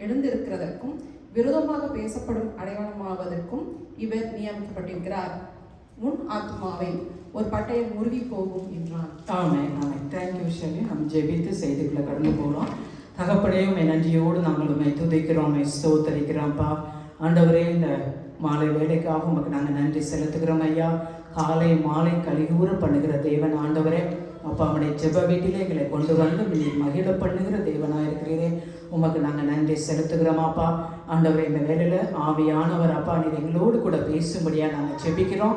எழுந்திருக்கிறதற்கும் விரோதமாக பேசப்படும் அடையாளமாவதற்கும் இவர் நியமிக்கப்பட்டிருக்கிறார். உன் ஆத்மாவை ஒரு பட்டயம் முருகி போகும் என்றான். Amen amen. Thank you Shelly. நம்ம ஜெபித்து செய்திக்குள்ள கடந்து போகலாம். தகப்பனையும் நன்றியோடு நாங்கள் உண்மை துதிக்கிறோம், ஸ்தோத்தரிக்கிறோம்ப்பா. ஆண்டவரே, இந்த மாலை வேலைக்காக உமக்கு நாங்கள் நன்றி செலுத்துகிறோம் ஐயா. காலை மாலை கலிகூற பண்ணுகிற தேவன் ஆண்டவரே, அப்பா அவனுடைய ஜெப வீட்டிலே எங்களை கொண்டு வந்து நீர் மகிழ பண்ணுகிற தேவனாக இருக்கிறீரே, உமக்கு நாங்கள் நன்றி செலுத்துகிறோமாப்பா. ஆண்டவரே, இந்த வேலையில் ஆவியானவர் அப்பா நீர் எங்களோடு கூட பேசும்படியாக நாங்கள் ஜெபிக்கிறோம்.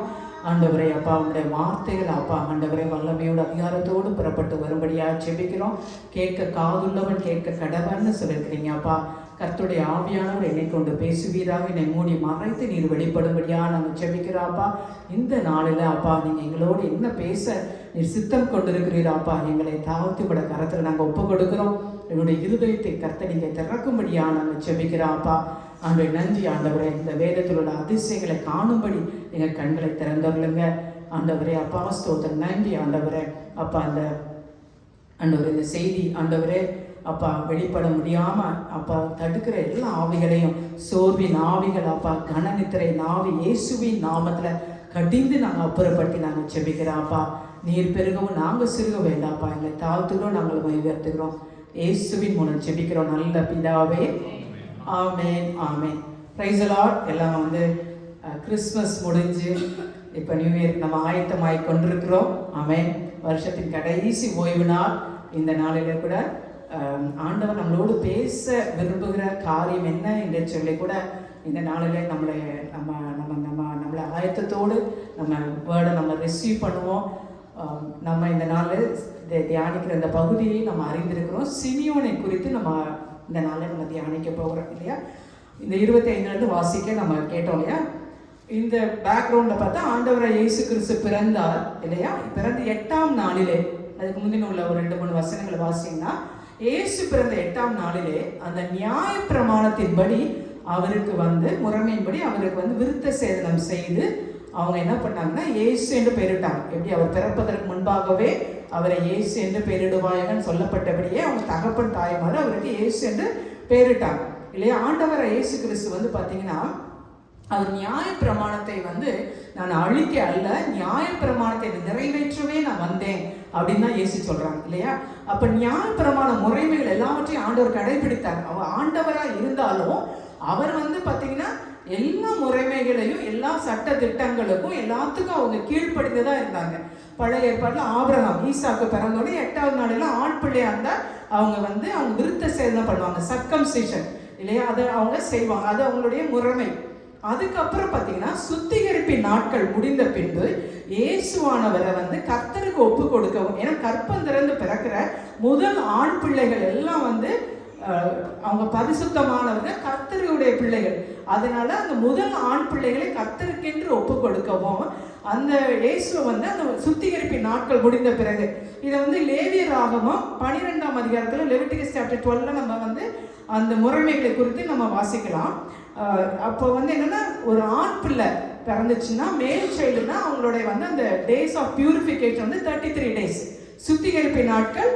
ஆண்டவரே அப்பா உங்களுடைய வார்த்தைகள் அப்பா ஆண்டவரே வல்லமையோடு அதிகாரத்தோடு புறப்பட்டு வரும்படியாக ஜெபிக்கிறோம். கேட்க காதுள்ளவன் கேட்க கடவன்னு சொல்லியிருக்கிறீங்க அப்பா. கர்த்தருடைய ஆவியானவர் என்னை கொண்டு பேசுவீராக, என்னை மூடி மறைத்து நீர் வெளிப்படும்படியாக நாங்கள் ஜெபிக்கிறோம்ப்பா. இந்த நாளில் அப்பா நீங்கள் எங்களோடு என்ன பேச நீர் சித்தம் கொண்டிருக்கிறீராப்பா, எங்களை தாழ்த்திப்பட கரத்தில் நாங்கள் ஒப்பு கொடுக்கிறோம். எங்களுடைய இருதயத்தை கர்த்தர் நீங்கள் திறக்கும்படியாக நாங்கள் ஜெபிக்கிறோம்ப்பா. ஆண்டவரே நன்றி ஆண்டவரே, இந்த வேதத்தில் உள்ள அதிசயங்களை காணும்படி எங்கள் கண்களை திறந்தவர்களுங்க ஆண்டவரே. அப்பா ஸ்தோத்திரம், நன்றி ஆண்டவரே. அப்பா அந்த ஆண்டவரே இந்த செய்தி ஆண்டவரே அப்பா வெளிப்பட முடியாமல் அப்பா தடுக்கிற எல்லா ஆவிகளையும், சோர்வின் ஆவிகள் அப்பா, கனநித்திரை நாவி இயேசுவின் நாமத்தில் கடிந்து நாங்கள் அப்புறப்பட்டு நாங்கள் ஜெபிக்கிறோம்ப்பா. நீர் பெருகவும் நாங்கள் சிறுக வேண்டாம்ப்பா. எங்களை தாழ்த்துக்கிறோம், நாங்கள் உயர்த்துக்கிறோம். இயேசுவின் மூலம் ஜெபிக்கிறோம் நல்ல பிதாவே. Amen amen. Praise the Lord. எல்லாம் கிறிஸ்மஸ் முடிஞ்சு இப்போ நியூ இயர் நம்ம ஆயத்தமாகி கொண்டிருக்கிறோம். ஆமென். வருஷத்தின் கடைசி ஓய்வு நாள் இந்த நாளில் கூட ஆண்டவர் நம்மளோடு பேச விரும்புகிற காரியம் என்ன என்று சொல்லி கூட இந்த நாளில் நம்மளை ஆயத்தத்தோடு நம்ம வேர்டை நம்ம ரிசீவ் பண்ணுவோம். நம்ம இந்த நாள் தியானிக்கிற இந்த பகுதியை நம்ம அறிந்திருக்கிறோம். சிமியோனை குறித்து நம்ம இந்த நாளில் நம்ம தியானிக்க போகிறோம் இல்லையா? இந்த 25 வாசிக்க நம்ம கேட்டோம் இல்லையா? இந்த பேக்ரவுண்டில் பார்த்தா ஆண்டவராக இயேசு கிறிஸ்து பிறந்தார் இல்லையா? பிறந்த 8ஆம் நாளிலே, அதுக்கு முந்தின உள்ள ஒரு 2-3 வசனங்களை வாசிங்கன்னா, இயேசு பிறந்த 8ஆம் நாளிலே அந்த நியாயப்பிரமாணத்தின்படி அவருக்கு வந்து முறைமையின்படி அவருக்கு வந்து விருத்த சேதனம் செய்து அவங்க என்ன பண்ணாங்கன்னா இயேசு என்று பெயரிட்டாங்க. எப்படி அவர் பிறப்பதற்கு முன்பாகவே அவரை இயேசு என்று பெயரிடுவாயகன்னு சொல்லப்பட்டபடியே அவங்க தகப்பன் தாய்மார் அவருக்கு இயேசு என்று பெயரிட்டாங்க இல்லையா. ஆண்டவர் இயேசு கிறிஸ்து வந்து பார்த்தீங்கன்னா அவர் நியாயப்பிரமாணத்தை வந்து நான் அழிக்க அல்ல, நியாயப்பிரமாணத்தை நிறைவேற்றவே நான் வந்தேன் அப்படின்னு தான் இயேசு சொல்றாங்க இல்லையா. அப்ப நியாயப்பிரமாண முறைமைகள் எல்லாவற்றையும் ஆண்டவர் கடைபிடித்தார். அவர் ஆண்டவராக இருந்தாலும் அவர் வந்து பார்த்தீங்கன்னா எல்லா முறைமைகளையும் எல்லா சட்ட திட்டங்களுக்கும் எல்லாத்துக்கும் அவங்க கீழ்ப்படிந்துதான் இருந்தாங்க. பழைய ஏற்பாட்டில் ஆபிரகாம் ஈசாக்கு பிறந்தோடனே 8ஆவது நாளில் ஆண் பிள்ளையா இருந்தால் அவங்க வந்து அவங்க விருத்த சேதனம் பண்ணுவாங்க, சர்க்கம்சிஷன் இல்லையா, அதை அவங்க செய்வாங்க, அது அவங்களுடைய முறைமை. அதுக்கப்புறம் பார்த்தீங்கன்னா சுத்திகரிப்பின் நாட்கள் முடிந்த பின்பு இயேசுவானவரை வந்து கர்த்தருக்கு ஒப்பு கொடுக்கவும், ஏன்னா கற்பம் திறந்து பிறக்கிற முதல் ஆண் பிள்ளைகள் எல்லாம் வந்து அவங்க பரிசுத்தமானவர்கள் கர்த்தருடைய பிள்ளைகள். அதனால அந்த முதல் ஆண் பிள்ளைகளை கர்த்தருக்கென்று ஒப்பு கொடுக்கவும் அந்த இயேசுவை வந்து அந்த சுத்திகரிப்பின் நாட்கள் முடிந்த பிறகு இதை வந்து லேவியராகமம் 12ஆம் அதிகாரத்தில் லெவிட்டிகஸ் சாப்டர் 12 நம்ம வந்து அந்த முறைமைகளை குறித்து நம்ம வாசிக்கலாம். அப்போ வந்து என்னன்னா ஒரு ஆண் பிள்ளை பிறந்துச்சுன்னா மேல் சைல்டுனா அவங்களுடைய வந்து அந்த டேஸ் ஆஃப் பியூரிஃபிகேஷன் வந்து 33 டேஸ், சுத்திகரிப்பின் நாட்கள்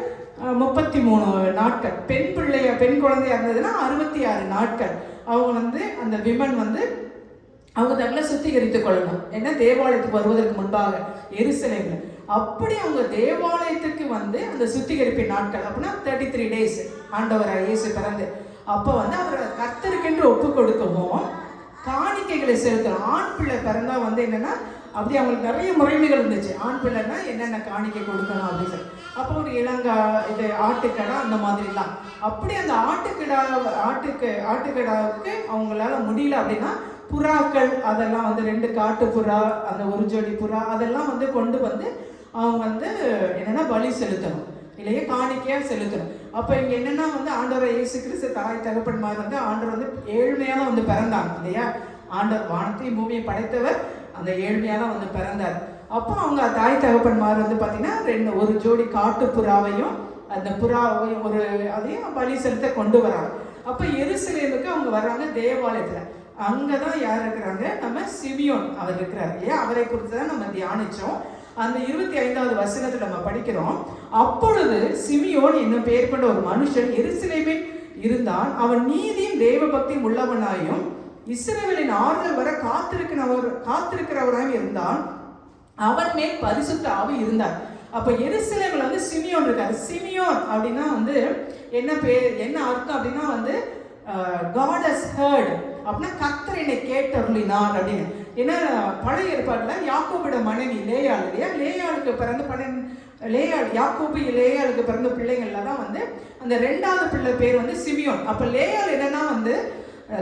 33 நாட்கள், பெண் குழந்தையா இருந்ததுன்னா 66 நாட்கள் அவங்க வந்து அந்த விமன் வந்து அவங்க தங்களை சுத்திகரித்துக் கொள்ளணும். ஏன்னா தேவாலயத்துக்கு வருவதற்கு முன்பாக எருசலேம்ல அப்படி அவங்க தேவாலயத்துக்கு வந்து அந்த சுத்திகரிப்பின் நாட்கள் அப்படின்னா 33 டேஸ் ஆண்டவராக இயேசு பிறந்து அப்போ வந்து அவர் கர்த்தருக்கென்று ஒப்பு கொடுக்கவும் காணிக்கைகளை செலுத்தணும். ஆண் பிள்ளை பிறந்தா வந்து என்னன்னா அப்படி அவங்களுக்கு நிறைய முறைமைகள் இருந்துச்சு. ஆண் பிள்ளைன்னா என்னென்ன காணிக்கை கொடுக்கணும் அப்படின்னு சொல்லி அப்போ ஒரு இளங்கா இது ஆட்டுக்கடா அந்த மாதிரிலாம் அப்படி அந்த ஆட்டுக்கடாவுக்கு அவங்களால முடியல அப்படின்னா புறாக்கள் அதெல்லாம் வந்து 2 காட்டு புறா அந்த 1 ஜோடி புறா அதெல்லாம் வந்து கொண்டு வந்து அவங்க வந்து என்னன்னா பலி செலுத்தணும் இல்லையா, காணிக்கையா செலுத்தணும். அப்போ இங்கே என்னன்னா வந்து ஆண்டவர் இயேசு கிறிஸ்து தாய் தகப்பன்மார் வந்து ஆண்டவர் வந்து ஏழ்மையாக வந்து பிறந்தாங்க இல்லையா. ஆண்டவர் வானத்தையும் பூமியை படைத்தவர் அந்த ஏழ்மையாக வந்து பிறந்தார். அப்போ அவங்க தாய் தகப்பன்மார் வந்து பார்த்தீங்கன்னா 1 ஜோடி காட்டு புறாவையும் அந்த புறாவையும் அதையும் பலி செலுத்த கொண்டு வராங்க. அப்போ எருசலேமுக்கு அவங்க வர்றாங்க தேவாலயத்தில். அங்கே தான் யார் இருக்கிறாங்க, நம்ம சிமியோன் அவர் இருக்கிறார் இல்லையா. அவரை குறித்து தான் நம்ம தியானித்தோம். அந்த 25வது வசனத்தில் நம்ம படிக்கிறோம். அப்பொழுது சிமியோன் என்னும் பெயர் கொண்ட ஒரு மனுஷன் எருசலேமில் இருந்தான். அவன் நீதியும் தேவ பக்தியும் உள்ளவனாயும் இஸ்ரவேலின் ஆறுதல் வர காத்திருக்கிறவராயும் இருந்தான். அவன் மேல் பரிசுத்த ஆவி இருந்தார். அப்ப எருசலேமில் வந்து சிமியோன் இருக்காரு. சிமியோன் அப்படின்னா வந்து என்ன பேர், என்ன அர்த்தம் அப்படின்னா வந்து God has heard அப்படின்னா கர்த்தர் என்னை கேட்டருளினார் அப்படின்னு. ஏன்னா பழைய ஏற்பாட்டில் யாக்கோபோட மனைவி லேயாள் இல்லையா, லேயாளுக்கு பிறந்த யாக்கோபு லேயாளுக்கு பிறந்த பிள்ளைகள்ல தான் வந்து அந்த 2வது பிள்ளை பேர் வந்து சிமியோன். அப்ப லேயாள் என்னன்னா வந்து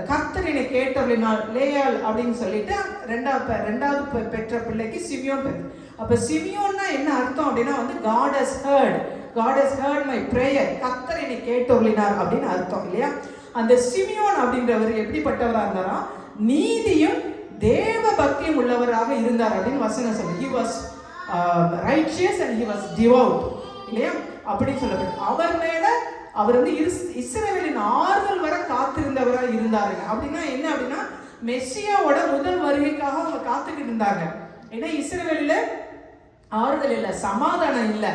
கர்த்தர் என்னை கேட்டருளினார் லேயாள் அப்படின்னு சொல்லிட்டு 2வது பெற்ற பிள்ளைக்கு சிமியோன் பேர். அப்ப சிமியோன்னா என்ன அர்த்தம் அப்படின்னா வந்து God has heard my prayer, கர்த்தர் என்னை கேட்டருளினார் அப்படின்னு அர்த்தம் இல்லையா. அந்த சிமியோன் அப்படின்றவர் எப்படிப்பட்டவராக இருந்தாரா, நீதியும் தேவ பக்தியும் உள்ளவராக இருந்தார் அப்படின்னு வசனம் சொல்லு. He was righteous and he was devout இல்லையா அப்படி சொல்லப்படும். அவர் மேல அவர் வந்து இஸ்ரவேலின் ஆறுதல் வர காத்திருந்தவராக இருந்தாருங்க. அப்படின்னா என்ன அப்படின்னா மெஸ்ஸியாவோட முதல் வருகைக்காக அவங்க காத்துக்கிட்டு இருந்தாங்க. ஏன்னா இஸ்ரவேலில் ஆறுதல் இல்லை, சமாதானம் இல்லை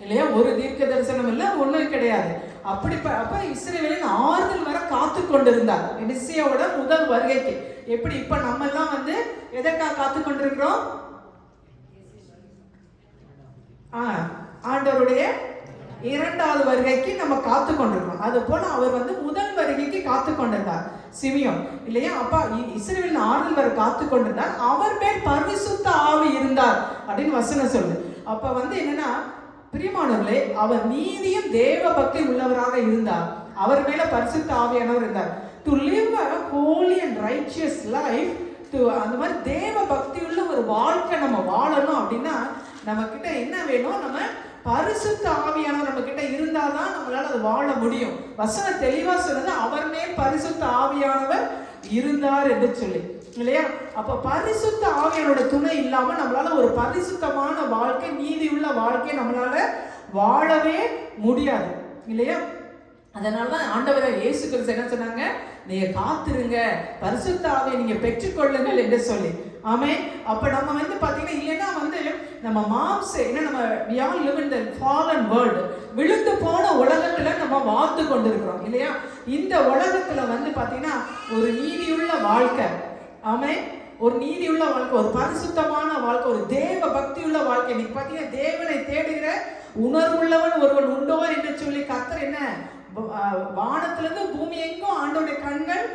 இல்லையா, ஒரு தீர்க்க தரிசனம் இல்லை, ஒன்றும் கிடையாது. அப்ப இஸ்ரவேலின் ஆறுதல் வர காத்து கொண்டிருந்தார் மெஸ்ஸியாவோட முதல் வருகைக்கு. எப்படி இப்ப நம்ம எல்லாம் வந்து எதற்காக காத்து கொண்டிருக்கிறோம், ஆண்டவருடைய 2வது வருகைக்கு நம்ம காத்து கொண்டிருக்கிறோம். அது போல அவர் வந்து முதல் வருகைக்கு காத்து கொண்டிருந்தார் சிமியோன் இல்லையா. அப்பா இஸ்ரவேலின் ஆறுதல் வர காத்து கொண்டிருந்தார், அவர் மேல் பரிசுத்த ஆவி இருந்தார் அப்படின்னு வசனம் சொல்லுது. அப்ப வந்து என்னன்னா பிரியமானவர்களே, அவர் நீதியும் தேவ பக்தி உள்ளவராக இருந்தார், அவர் மேல பரிசுத்த ஆவியானவர் இருந்தார். To live a holy and righteous life, அந்த மாதிரி தேவ பக்தி உள்ள ஒரு வாழ்க்கை நம்ம வாழணும் அப்படின்னா நம்ம கிட்ட என்ன வேணும், நம்ம பரிசுத்த ஆவியானவர் நம்ம கிட்ட இருந்தாதான் நம்மளால அது வாழ முடியும். வசனம் தெளிவா சொன்னது அவர் மேல் பரிசுத்த ஆவியானவர் இருந்தார் என்று சொல்லி இல்லையா. அப்ப பரிசுத்த ஆவியானோட துணை இல்லாம நம்மளால ஒரு பரிசுத்தமான வாழ்க்கை, நீதி உள்ள வாழ்க்கை நம்மளால வாழவே முடியாது இல்லையா. அதனாலதான் ஆண்டவரை இயேசு கிறிஸ்து என்ன சொன்னாங்க, நீங்க காத்திருங்க, பரிசுத்த ஆவியை நீங்க பெற்றுக்கொள்ளுங்கள் என்று சொல்லி. ஆமென். அப்ப நம்ம வந்து பாத்தீங்கன்னா இல்லைன்னா வந்து நம்ம நம்ம we all live in the fallen world, விழுந்து போன உலகத்துல நம்ம வாழ்ந்து கொண்டிருக்கிறோம் இல்லையா. இந்த உலகத்துல வந்து பாத்தீங்கன்னா ஒரு நீதியுள்ள வாழ்க்கை, ஆமென், ஒரு நீதியுள்ள வாழ்க்கை, ஒரு பரிசுத்தமான வாழ்க்கை, ஒரு தேவ பக்தியுள்ள வாழ்க்கை. இன்னைக்கு பாத்தீங்கன்னா தேவனை தேடுகிற உணர்வுள்ளவன் ஒருவன் உண்டோ என்று சொல்லி கர்த்தர் என்ன வானத்திலிருந்து பூமி எங்கும் ஆண்டவருடைய கண்கள்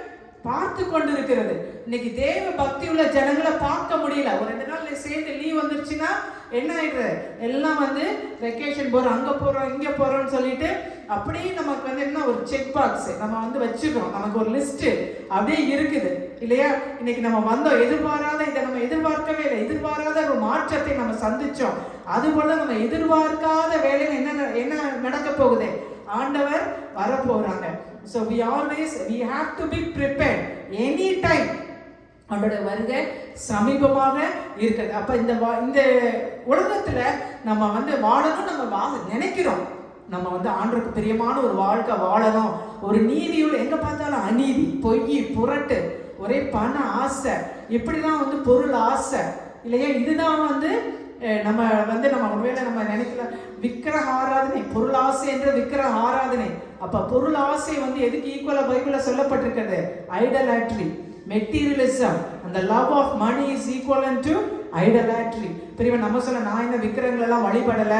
பார்த்து கொண்டிருக்கிறது. இன்னைக்கு தேவ பக்தி உள்ள ஜனங்களை பார்க்க முடியல. ஒரு 2 நாள் சேர்ந்து லீவ் வந்துருச்சுன்னா என்ன ஆயிடுது, எல்லாம் வந்து வெக்கேஷன் போறோம், அங்க போறோம், இங்க போறோம்னு சொல்லிட்டு அப்படியே நமக்கு வந்து என்ன ஒரு செக் பாக்ஸ் நம்ம வந்து வச்சுக்கிறோம், நமக்கு ஒரு லிஸ்ட் அப்படியே இருக்குது இல்லையா. இன்னைக்கு நம்ம வந்தோம், எதிர்பாராத இதை நம்ம எதிர்பார்க்கவே இல்லை, எதிர்பாராத ஒரு மாற்றத்தை நம்ம சந்திச்சோம். அது போல நம்ம எதிர்பார்க்காத வேலையில் என்ன நடக்க போகுது, ஆண்டவர் வரப்போறாங்க. So we have to be prepared anytime. அவருடைய வருகை சமீபமாக இருக்குது. அப்ப இந்த உலகத்துல நம்ம வந்து வாழணும், நம்ம நினைக்கிறோம், நம்ம வந்து ஆண்டவருக்கு பிரியமான ஒரு வாழ்க்கை வாழணும், ஒரு நீதியுள்ள, எங்க பார்த்தாலும் அநீதி, பொய், புரட்டு, ஒரே பண ஆசை, இப்படிதான் வந்து பொருள் ஆசை இல்லையா. இதுதான் வந்து நம்ம ஒருவேளை நம்ம நினைக்கல விக்கிரக ஆராதனை, பொருள் ஆசை என்ற விக்கிரக ஆராதனை. அப்ப பொருள் ஆசை வந்து எதுக்கு ஈக்குவலா பைபிள்ல சொல்லப்பட்டிருக்கிறது, ஐடலாட்ரி, மெட்டீரியலிசம். அந்த love of money is equivalent to idolatry. பிரிவன் நம்ம சொல்ல, நான் இந்த விக்கிரகங்கள் எல்லாம் வழிபடல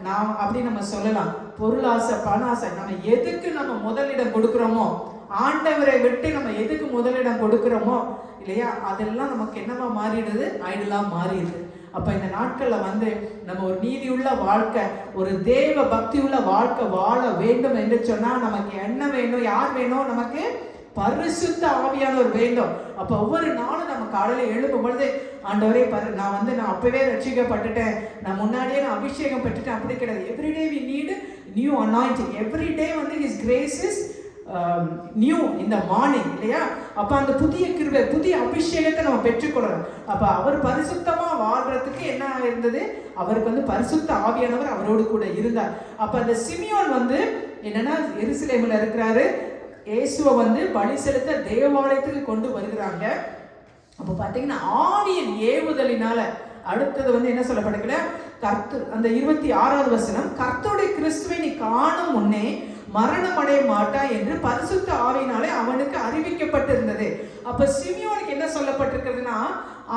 நான் அப்படி நம்ம சொல்லலாம். பொருள் ஆசை, பண ஆசை, நம்ம எதுக்கு நம்ம முதலிடம் கொடுக்கிறோமோ, ஆண்டவரை விட்டு நம்ம எதுக்கு முதலிடம் கொடுக்கிறோமோ இல்லையா, அதெல்லாம் நமக்கு என்னவா மாறிடுது, ஐடலா மாறிடுது. அப்ப இந்த நாட்கள்ல வந்து நம்ம ஒரு நீதியுள்ள வாழ்க்கை, ஒரு தேவ பக்தி உள்ள வாழ்க்கை வாழ வேண்டும் என்று சொன்னா நமக்கு என்ன வேணும், யார் வேணும், நமக்கு பரிசுத்த ஆவியானவர் வேண்டும். அப்ப ஒவ்வொரு நாளும் நம்ம காலையில எழுப்பும் பொழுது ஆண்டவரே நான் அப்பவே ரட்சிக்கப்பட்டுட்டேன், நான் முன்னாடியே நான் அபிஷேகம் பெற்றுட்டேன், அப்படி கிடையாது. Everyday we need new anointing. every day வந்து his grace is நியூ இந்த மார்னிங் இல்லையா. அப்ப அந்த புதிய கிருபை, புதிய அபிஷேகத்தை நம்ம பெற்றுக்கொள்ளணும். அப்ப அவர் பரிசுத்தமா வாழ்றதுக்கு என்ன இருந்தது, அவருக்கு வந்து பரிசுத்த ஆவியானவர் அவரோடு கூட இருந்தார். அப்ப அந்த சிமியோன் வந்து என்னன்னா எருசலேமில் இருக்கிறாரு, இயேசுவை வந்து பலி செலுத்த தேவாலயத்துக்கு கொண்டு வருகிறாங்க. அப்ப பாத்தீங்கன்னா ஆவியின் ஏவுதலினால அடுத்தது வந்து என்ன சொல்லப்படுகிற அந்த 26வது வசனம், கர்த்தருடைய கிறிஸ்துவை நீ காணும் முன்னே மரணம் அடைய மாட்டா என்று பரிசுத்த ஆவியினாலே அவனுக்கு அறிவிக்கப்பட்டிருந்தது. அப்ப சிமியோனுக்கு என்ன சொல்லப்பட்டிருக்கிறதுனா,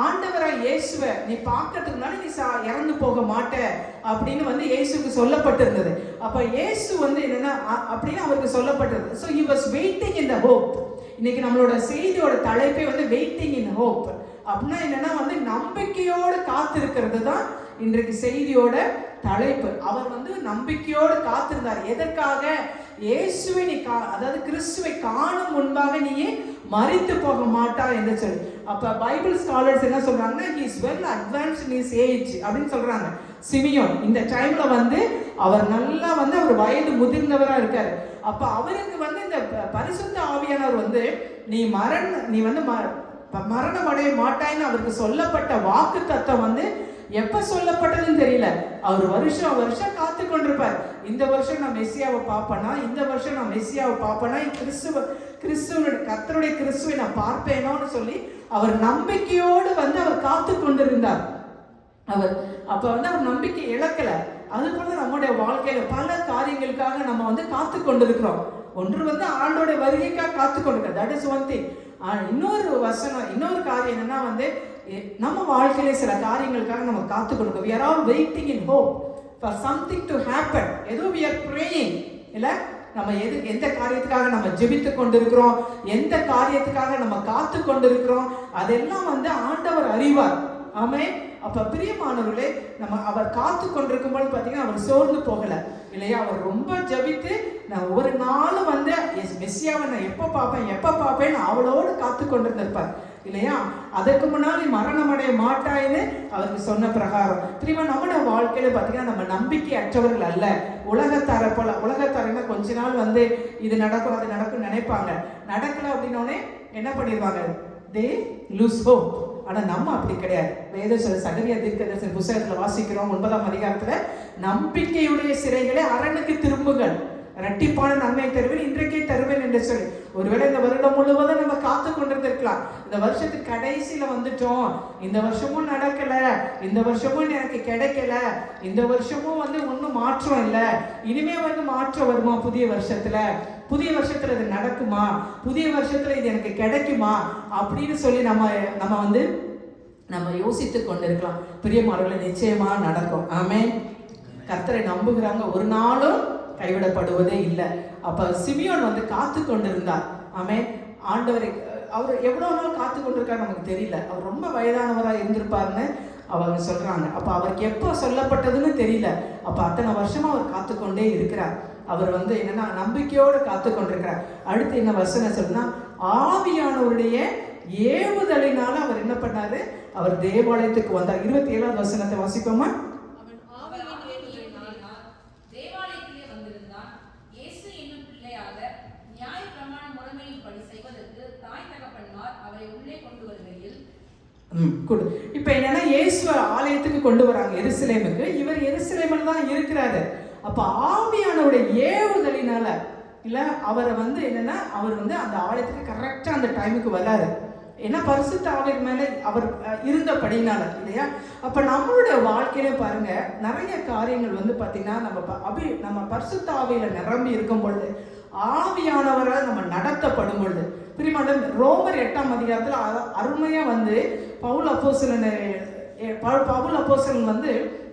ஆண்டவராய் இயேசுவை நீ பார்க்கறதுக்கு முன்னாடி நீ இறந்து போக மாட்ட அப்படின்னு வந்து இயேசுக்கு சொல்லப்பட்டிருந்தது. அப்ப இயேசு வந்து என்னன்னா அப்படின்னு அவருக்கு சொல்லப்பட்டது. So he was waiting in the hope. இன்னைக்கு நம்மளோட செய்தியோட தலைப்பே வந்து வெயிட்டிங் இன் ஹோப். அப்படின்னா என்னன்னா வந்து நம்பிக்கையோடு காத்திருக்கிறது தான் இன்றைக்கு செய்தியோட தலைப்பு. அவர் வந்து நம்பிக்கையோடு காத்திருந்தார். எதற்காக? இயேசுவை நீ அதாவது கிறிஸ்துவை காணும் முன்பாக நீயே மரித்து போக மாட்டா என்று சொல்லி. அப்ப பைபிள் ஸ்காலர்ஸ் என்ன சொல்றாங்கன்னா, he is well advanced in his age அப்படின்னு சொல்றாங்க. சிமியோன் இந்த டைம்ல வந்து அவர் நல்லா வந்து அவர் வயது முதிர்ந்தவரா இருக்காரு. அப்ப அவருக்கு வந்து இந்த பரிசுத்த ஆவியானவர் வந்து நீ வந்து மரணம் அடைய மாட்டாய்ன்னு அவருக்கு சொல்லப்பட்ட வாக்கு தத்தம் வந்து எப்ப சொல்லப்பட்டதுன்னு தெரியல. அவர் வருஷம் காத்து கொண்டிருப்பார். இந்த வருஷம் நான் மெஸ்ஸியாவை பார்ப்பேனா, இந்த வருஷம் நான் மெஸ்ஸியாவை பார்ப்பேனா, கர்த்தருடைய கிறிஸ்துவை நான் பார்ப்பேனோன்னு சொல்லி அவர் நம்பிக்கையோடு வந்து அவர் காத்து கொண்டிருந்தார். அவர் அப்ப வந்து அவர் நம்பிக்கை இழக்கல. அது போல நம்முடைய வாழ்க்கையில பல காரியங்களுக்காக நம்ம வந்து காத்து கொண்டிருக்கிறோம். ஒன்று வந்து ஆண்டோட வருகைக்காக காத்து கொண்டிருக்கிறோம், தட் இஸ் ஒன் திங். இன்னொரு காரியம் என்னன்னா வந்து நம்ம வாழ்க்கையில சில காரியங்களுக்காக நம்ம காத்து கொண்டிருக்கோம். we are all waiting in hope for something to happen. ஏதோ we are praying இல்ல, நம்ம எந்த காரியத்துக்காக நம்ம ஜெபித்து கொண்டிருக்கிறோம், எந்த காரியத்துக்காக நம்ம காத்து கொண்டிருக்கிறோம், அதெல்லாம் வந்து ஆண்டவர் அறிவார். ஆமென். அப்ப பிரியமானவர்களே, நம்ம அவர் காத்து கொண்டிருக்கும் போது பாத்தீங்கன்னா அவர் சோர்ந்து போகல இல்லையா. அவர் ரொம்ப ஜபித்து நான் ஒவ்வொரு நாளும் வந்து மெஸ்ஸியாவை நான் எப்ப பார்ப்பேன்னு அவளோடு காத்து கொண்டிருந்திருப்பார் இல்லையா. அதற்கு முன்னாடி மரணம் அடைய மாட்டாயின்னு அவருக்கு சொன்ன பிரகாரம் திரும்ப நம்மளோட வாழ்க்கையில பாத்தீங்கன்னா நம்ம நம்பிக்கை அற்றவர்கள் அல்ல. உலகத்தாரன்னா கொஞ்ச நாள் வந்து இது நடக்கும் அது நடக்கும் நினைப்பாங்க. நடக்கல அப்படின்னோடனே என்ன பண்ணிடுவாங்க, தே லூஸ் ஹோப். ஆனா நம்ம அப்படி கிடையாது. வேத சகரியா தீர்க்கதரிசன புத்தகத்துல வாசிக்கிறோம் 9ஆம் அதிகாரத்துல, நம்பிக்கையுடைய சிறைகளை அரணுக்கு திரும்புங்கள். இரட்டிப்பான நன்மை தருவேன், இன்றைக்கே தருவேன் என்று சொல்லி. ஒருவேளை இந்த வருடம் முழுவதும் நம்ம காத்து கொண்டிருந்திருக்கலாம். இந்த வருஷத்துக்கு கடைசியில வந்துட்டோம், இந்த வருஷமும் நடக்கல, இந்த வருஷமும் எனக்கு கிடைக்கல, இந்த வருஷமும் ஒன்றும் மாற்றம் இல்லை, இனிமே மாற்றம் வருமா புதிய வருஷத்துல, புதிய வருஷத்துல இது நடக்குமா, புதிய வருஷத்துல இது எனக்கு கிடைக்குமா அப்படின்னு சொல்லி நம்ம யோசித்து கொண்டிருக்கலாம். பிரியமானவர்களே, நிச்சயமா நடக்கும். ஆமென். கர்த்தரை நம்புகிறாங்க ஒரு நாளும் கைவிடப்படுவதே இல்லை. அப்ப சிமியோன் காத்து கொண்டிருந்தார். ஆமென். ஆண்டவரை அவர் எவ்வளவு நாள் காத்து கொண்டிருக்காரு நமக்கு தெரியல. அவர் ரொம்ப வயதானவராக இருந்திருப்பாருன்னு அவங்க சொல்றாங்க. அப்ப அவருக்கு எப்போ சொல்லப்பட்டதுன்னு தெரியல. அப்ப அத்தனை வருஷமா அவர் காத்து கொண்டே இருக்கிறார். அவர் என்னன்னா நம்பிக்கையோடு காத்து கொண்டிருக்கிறார். அடுத்து என்ன வசனம் சொல்லுன்னா, ஆவியானவருடைய ஏவுதலினால அவர் என்ன பண்ணாரு, அவர் தேவாலயத்துக்கு வந்தார். 27வது வசனத்தை வாசிப்போமா? தேவாலயத்திலே வந்திருந்தான். இயேசு என்னும் பிள்ளையாக நியாயப்பிரமாண முறைமையின்படி செய்வதற்கு தாய் தகப்பன்மார் அவரை உள்ளே கொண்டு வருகையில் இப்ப என்னன்னா இயேசு ஆலயத்துக்கு கொண்டு வராங்க, எருசலேமுக்கு. இவர் எருசலேமில் தான் இருக்கிறாரு. அப்ப ஆவியானவருடைய ஏவுதலினால இல்ல அவரை என்னன்னா அவர் அந்த ஆலயத்துக்கு கரெக்டா அந்த டைமுக்கு வராரு. ஏன்னா பரிசுத்த ஆவியின் மேல அவர் இருந்தபடினால இல்லையா. அப்ப நம்மளுடைய வாழ்க்கையில பாருங்க, நிறைய காரியங்கள் பாத்தீங்கன்னா நம்ம பரிசுத்த ஆவியில நிரம்பி இருக்கும் பொழுது, ஆவியானவரால் நம்ம நடத்தப்படும் பொழுது, பிரியமான ரோமர் 8ஆம் அதிகாரத்துல அருமையா பவுல் அப்போஸ்தலன்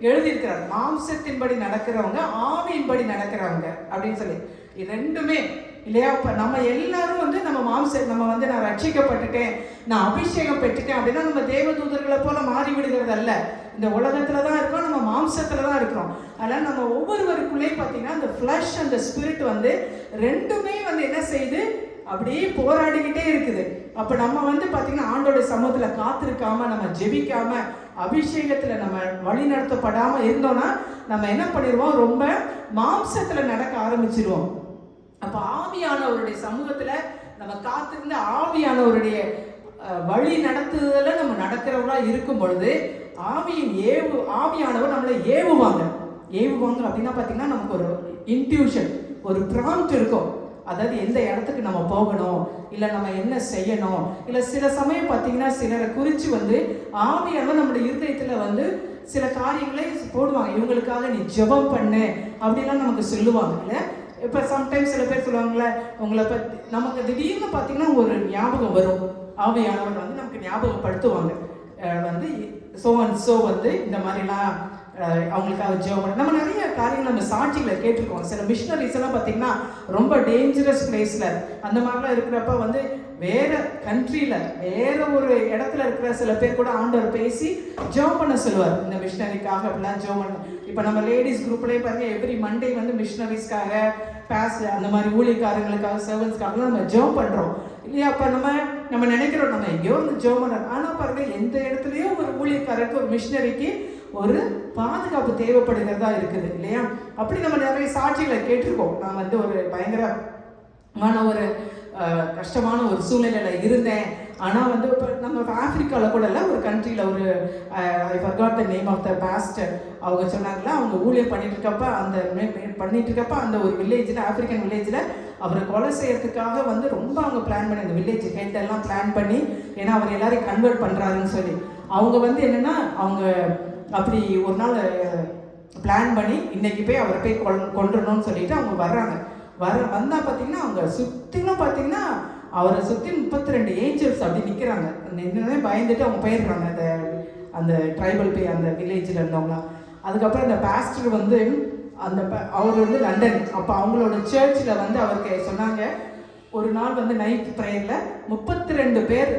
எழுதியிருக்கிறார். மாம்சத்தின்படி நடக்கிறவங்க, ஆவியின்படி நடக்கிறவங்க அப்படின்னு சொல்லி. இது ரெண்டுமே இல்லையா. இப்ப நம்ம எல்லாரும் நம்ம நான் ரட்சிக்கப்பட்டுட்டேன், நான் அபிஷேகம் பெற்றுட்டேன் அப்படின்னா நம்ம தேவதூதர்களை போல மாறி விடுகிறது அல்ல. இந்த உலகத்துலதான் இருக்கோம், நம்ம மாம்சத்துலதான் இருக்கிறோம். அதனால நம்ம ஒவ்வொருவருக்குள்ளே பாத்தீங்கன்னா அந்த ஃபிளஷ் அந்த ஸ்பிரிட் ரெண்டுமே என்ன செய்யுது, அப்படியே போராடிக்கிட்டே இருக்குது. அப்ப நம்ம பாத்தீங்கன்னா ஆண்டோட சமூகத்துல காத்திருக்காம, நம்ம ஜெபிக்காம, அபிஷேகத்துல நம்ம வழி நடத்தப்படாம இருந்தோம்னா நம்ம என்ன பண்ணிடுவோம், ரொம்ப மாம்சத்துல நடக்க ஆரம்பிச்சிருவோம். அப்ப ஆவியானவருடைய சமூகத்துல நம்ம காத்திருந்த ஆவியானவருடைய வழி நடத்துதல நம்ம நடக்கிறவங்களா இருக்கும் பொழுது, ஆவியானவர் நம்மளை ஏவுவாங்க அப்படின்னா பாத்தீங்கன்னா நமக்கு ஒரு இன்ட்யூஷன், ஒரு ப்ராம்ப்ட் இருக்கும். அதாவது எந்த இடத்துக்கு நம்ம போகணும், இல்லை நம்ம என்ன செய்யணும், இல்லை சில சமயம் பார்த்தீங்கன்னா சிலரை குறித்து ஆவியானவர் நம்முடைய இருதயத்தில் சில காரியங்களை போடுவாங்க. இவங்களுக்காக நீ ஜெபம் பண்ணு அப்படிலாம் நமக்கு சொல்லுவாங்க இல்லை. இப்போ சம்டைம்ஸ் சில பேர் சொல்லுவாங்களே, உங்களை பற்றி நமக்கு திடீர்னு பார்த்தீங்கன்னா ஒரு ஞாபகம் வரும். ஆவியானவர் நமக்கு ஞாபகப்படுத்துவாங்க, சோ அண்ட் சோ இந்த மாதிரிலாம் அவங்களுக்காக ஜெபம் பண்ண. நம்ம நிறைய காரியங்கள் நம்ம சாட்சிகளை கேட்டிருக்கோம். சில மிஷனரிஸ் எல்லாம் பார்த்தீங்கன்னா ரொம்ப டேஞ்சரஸ் பிளேஸ்ல அந்த மாதிரிலாம் இருக்கிறப்ப வேற கண்ட்ரியில வேற ஒரு இடத்துல இருக்கிற சில பேர் கூட ஆண்டவர் பேசி ஜெபம் பண்ண சொல்லுவார். இந்த மிஷனரிக்காக அப்படிலாம் ஜெபம் பண்ண. இப்போ நம்ம லேடிஸ் குரூப்லேயே பாருங்க, எவ்ரி மண்டே மிஷனரிஸ்க்காக, அந்த மாதிரி ஊழியக்காரங்களுக்காக, சர்வன்ஸ்க்காக நம்ம ஜெபம் பண்றோம் இல்லையா. அப்ப நம்ம நினைக்கிறோம் நம்ம எங்கேயோ ஜெபம் பண்றோம். ஆனா பாருங்க, எந்த இடத்துலயோ ஒரு ஊழியக்காரருக்கு, ஒரு மிஷனரிக்கு ஒரு பாதுகாப்பு தேவைப்படுகிறதா இருக்குது இல்லையா. அப்படி நம்ம நிறைய சாட்சிகளை கேட்டிருக்கோம். நான் ஒரு பயங்கரமான ஒரு கஷ்டமான ஒரு சூழ்நிலையில இருந்தேன். ஆனால் இப்போ நம்ம ஆப்பிரிக்காவில் கூட இல்லை, ஒரு கண்ட்ரியில் ஒரு I forgot the name of the pastor. அவங்க சொன்னாங்களா, அவங்க ஊழியர் பண்ணிட்டு இருக்கப்ப அந்த ஒரு வில்லேஜில், ஆப்பிரிக்கன் வில்லேஜில் அவரை கொலை செய்யறதுக்காக ரொம்ப அவங்க பிளான் பண்ணி, அந்த வில்லேஜ் ஹெட் எல்லாம் பிளான் பண்ணி, ஏன்னா அவர் எல்லாரையும் கன்வெர்ட் பண்ணுறாருன்னு சொல்லி அவங்க என்னென்னா அவங்க அப்படி ஒரு நாள் பிளான் பண்ணி இன்னைக்கு போய் அவரை போய் கொண்டுடணும்னு சொல்லிட்டு அவங்க வந்தால் பார்த்தீங்கன்னா அவங்க சுற்றிலும் பார்த்தீங்கன்னா அவரை சுற்றி 32 ஏஞ்சல்ஸ் அப்படி நிற்கிறாங்க. என்னன்னே பயந்துட்டு அவங்க போயிடுறாங்க அந்த ட்ரைபல் போய் அந்த வில்லேஜில் இருந்தவங்களாம். அதுக்கப்புறம் அந்த பாஸ்டர் அவர் லண்டன். அப்போ அவங்களோட சர்ச்சில் அவருக்கு சொன்னாங்க, ஒரு நாள் நைட் ப்ரேயரில் 32 பேர்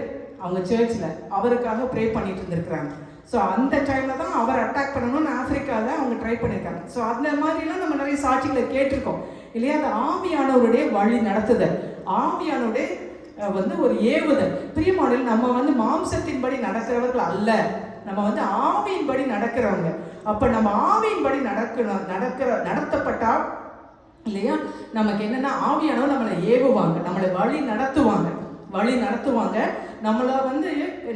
அவங்க சர்ச்சில் அவருக்காக ப்ரே பண்ணிட்டு இருந்திருக்கிறாங்க. ஸோ அந்த டைமில் தான் அவர் அட்டாக் பண்ணணும்னு ஆப்பிரிக்காவில் அவங்க ட்ரை பண்ணியிருக்காங்க. ஸோ அந்த மாதிரிலாம் நம்ம நிறைய சாட்சிகளை கேட்டிருக்கோம் இல்லையா. அந்த ஆவியானவருடைய வழி நடத்துதல், ஆவியானவருடைய ஒரு ஏவுதல். பிரியமானவர்களே, நம்ம மாம்சத்தின்படி நடக்கிறவர்கள் அல்ல, நம்ம ஆவியின்படி நடக்கிறவங்க. அப்போ நம்ம ஆவியின்படி நடத்தப்பட்டா இல்லையா, நமக்கு என்னென்னா ஆவியானவர் நம்மளை ஏவுவாங்க, நம்மளை வழி நடத்துவாங்க, நம்மளை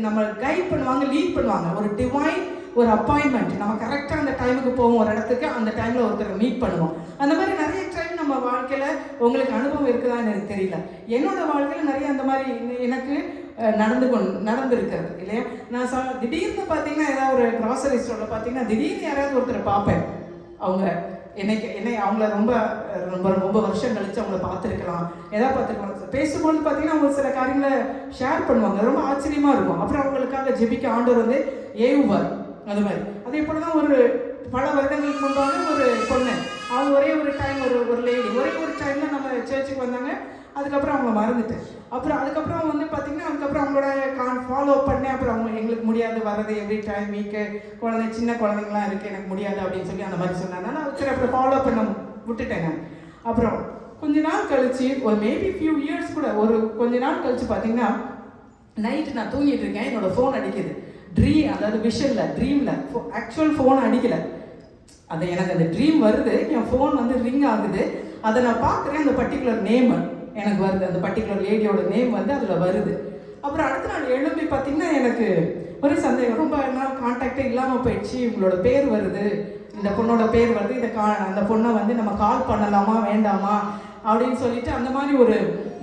நம்ம கைட் பண்ணுவாங்க, லீட் பண்ணுவாங்க. ஒரு டிவைன் ஒரு அப்பாயின்மெண்ட், நம்ம கரெக்டாக அந்த டைமுக்கு போவோம் ஒரு இடத்துக்கு, அந்த டைமில் ஒருத்தரை மீட் பண்ணுவோம். அந்த மாதிரி நிறைய டைம் நம்ம வாழ்க்கையில உங்களுக்கு அனுபவம் இருக்குதான்னு எனக்கு தெரியல. என்னோட வாழ்க்கையில நிறைய அந்த மாதிரி எனக்கு நடந்திருக்கிறது இல்லையா. நான் திடீர்னு பார்த்தீங்கன்னா ஏதாவது ஒரு கிராசரி ஸ்டோரில் பார்த்தீங்கன்னா திடீர்னு யாராவது ஒருத்தரை பார்ப்பேன். அவங்க என்னை அவங்கள ரொம்ப ரொம்ப ரொம்ப வருஷம் கழிச்சு அவங்கள பார்த்துருக்கலாம், ஏதாவது பார்த்துருக்கலாம். பேசும்போது பார்த்தீங்கன்னா அவங்க சில காரியங்களை ஷேர் பண்ணுவாங்க, ரொம்ப ஆச்சரியமாக இருக்கும். அப்புறம் அவங்களுக்காக ஜெபிக்க ஆண்டவர் வந்து ஏவுவார். அது மாதிரி அதே போல தான் ஒரு பல வருடங்களுக்கு முன்பாக ஒரு பொண்ணு, அவங்க ஒரே ஒரு டைம் ஒரு லேடி ஒரே ஒரு டைம்ல நம்ம சர்ச்சுக்கு வந்தாங்க. அதுக்கப்புறம் அவங்க மறந்துட்டேன். அதுக்கப்புறம் வந்து பார்த்தீங்கன்னா அதுக்கப்புறம் அவங்களோட ஃபாலோ பண்ணேன். அப்புறம் அவங்க எங்களுக்கு முடியாது வர்றது, எவ்ரி டைம் வீக்கு சின்ன குழந்தைங்களாம் இருக்குது, எனக்கு முடியாது அப்படின்னு சொல்லி அந்த மாதிரி சொன்னாங்க. நான் சரி அப்புறம் ஃபாலோ பண்ண விட்டுட்டேங்க. அப்புறம் கொஞ்ச நாள் கழிச்சு ஒரு மேபி ஃபியூ இயர்ஸ் கூட கொஞ்ச நாள் கழிச்சு பார்த்தீங்கன்னா நைட்டு நான் தூங்கிட்டு இருக்கேன், என்னோட ஃபோன் அடிக்குது. அதாவது விஷனில் ட்ரீமில் ஆக்சுவல் ஃபோன் அடிக்கலை, அது எனக்கு அந்த ட்ரீம் வருது, என் ஃபோன் வந்து ரிங் ஆகுது. அதை நான் பார்க்குறேன், அந்த பர்டிகுலர் நேம் எனக்கு வருது, அந்த பர்டிகுலர் லேடியோட நேம் வந்து அதில் வருது. அப்புறம் அடுத்த நாள் எழுப்பி பார்த்தீங்கன்னா எனக்கு ஒரு சந்தேகம், ரொம்ப நாள் கான்டாக்டே இல்லாமல் போயிடுச்சு. இவங்களோட பேர் வருது, இந்த பொண்ணோட பேர் வருது, அந்த பொண்ணை வந்து நம்ம கால் பண்ணலாமா வேண்டாமா அப்படின்னு சொல்லிட்டு அந்த மாதிரி ஒரு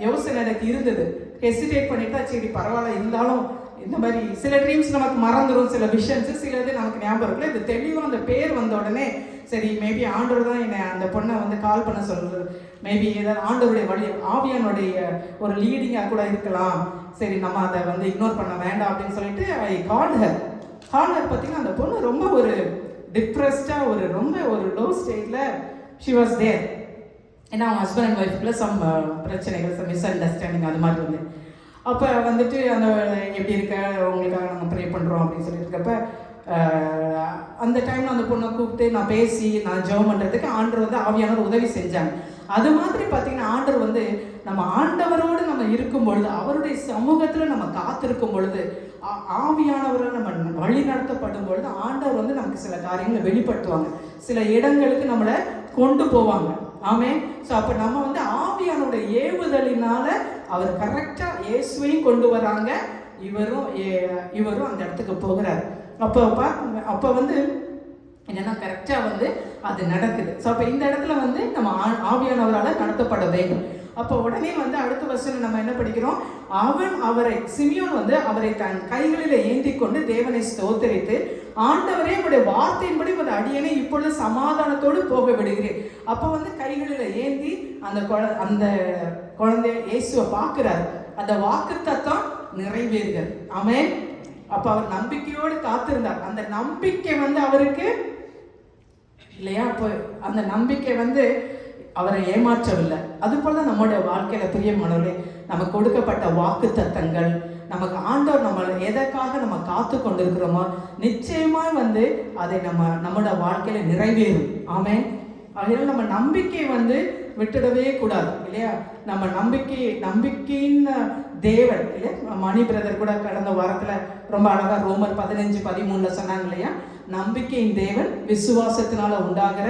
யோசனை எனக்கு இருந்தது. ஹெசிடேட் பண்ணிட்டா சரி பரவாயில்ல, இருந்தாலும் இந்த மாதிரி சில ட்ரீம்ஸ் நமக்கு மறந்துடும், சில விஷன்ஸு சிலது நமக்கு ஞாபகம் இருக்குல்ல. இது தெளிவாக அந்த பேர் வந்த உடனே சரி மேபி ஆண்டவர் தான் என்னை அந்த பொண்ணை வந்து கால் பண்ண சொல்கிறது, மேபி ஏதாவது ஆண்டவருடைய வழி ஆவியானுடைய ஒரு லீடிங்காக கூட இருக்கலாம், சரி நம்ம அதை வந்து இக்னோர் பண்ண வேண்டாம் அப்படின்னு சொல்லிட்டு ஐ கால் ஹர் பார்த்தீங்கன்னா அந்த பொண்ணு ரொம்ப ஒரு டிப்ரெஸ்டாக ரொம்ப ஒரு லோ ஸ்டேட்டில் ஷி வாஸ் தேர். ஏன்னா அவங்க ஹஸ்பண்ட் அண்ட் ஒய்ஃப்குள்ள சம் பிரச்சனைகள், சம் மிஸ் அண்டர்ஸ்டாண்டிங் அது மாதிரி வந்து. அப்போ வந்துட்டு அந்த எப்படி இருக்க உங்களுக்காக நாங்கள் ப்ரே பண்ணுறோம் அப்படின்னு சொல்லிட்டு இருக்கப்ப அந்த டைமில் அந்த பொண்ணை கூப்பிட்டு நான் பேசி நான் ஜெபம் பண்ணுறதுக்கு ஆண்டவர் வந்து ஆவியானவர் உதவி செஞ்சாங்க. அது மாதிரி பார்த்தீங்கன்னா ஆண்டவர் வந்து நம்ம ஆண்டவரோடு நம்ம இருக்கும் பொழுது, அவருடைய சமூகத்தில் நம்ம காத்திருக்கும் பொழுது, ஆவியானவரை நம்ம வழி நடத்தப்படும் பொழுது ஆண்டவர் வந்து நமக்கு சில காரியங்களை வெளிப்படுத்துவாங்க, சில இடங்களுக்கு நம்மளை கொண்டு போவாங்க. ஆமே. ஸோ அப்போ நம்ம வந்து ஆவியானுடைய ஏவுதலினால அவர் கரெக்டாக இயேசுவையும் கொண்டு வராங்க, இவரும் அந்த இடத்துக்கு போகிறார். அப்போ வந்து என்னன்னா கரெக்டாக வந்து அது நடக்குது. ஸோ அப்போ இந்த இடத்துல வந்து நம்ம ஆவியானவரால் நடத்தப்பட வேண்டும். அப்போ உடனே வந்து அடுத்த வருஷம் நம்ம என்ன படிக்கிறோம், சிமியோன் வந்து அவரை தன் கைகளில் ஏந்தி கொண்டு தேவனை ஸ்தோத்தரித்து, ஆண்டவரே உடைய வார்த்தையின்படி ஒரு அடியனை இப்பொழுது சமாதானத்தோடு போக விடுகிறேன். அப்போ வந்து கைகளில் ஏந்தி அந்த குழந்தை இயேசுவை பார்க்கிறார். அந்த வாக்குத்தத்தம் நிறைவேறுகிறது. ஆமென். அப்போ அவர் நம்பிக்கையோடு காத்திருந்தார். அந்த நம்பிக்கை வந்து அவருக்கு இல்லையா, அப்போ அந்த நம்பிக்கை வந்து அவரை ஏமாற்றவில்லை. அதுபோல நம்மளுடைய வாழ்க்கையில பிரியமானவர்களே, நமக்கு கொடுக்கப்பட்ட வாக்கு தத்தங்கள், நமக்கு ஆண்டவர் நம்மளை எதற்காக நம்ம காத்து கொண்டிருக்கிறோமோ நிச்சயமாய் வந்து அதை நம்மளோட வாழ்க்கையில நிறைவேறும். ஆமென். அதனால நம்ம நம்பிக்கை வந்து விட்டுடவே கூடாது இல்லையா. நம்ம நம்பிக்கையின் தேவன் இல்லையா. மணி பிரதர் கூட கடந்த வாரத்துல ரொம்ப அழகா ரோமர் 15:13 சொன்னாங்க இல்லையா, நம்பிக்கையின் தேவன் விசுவாசத்தினால உண்டாகிற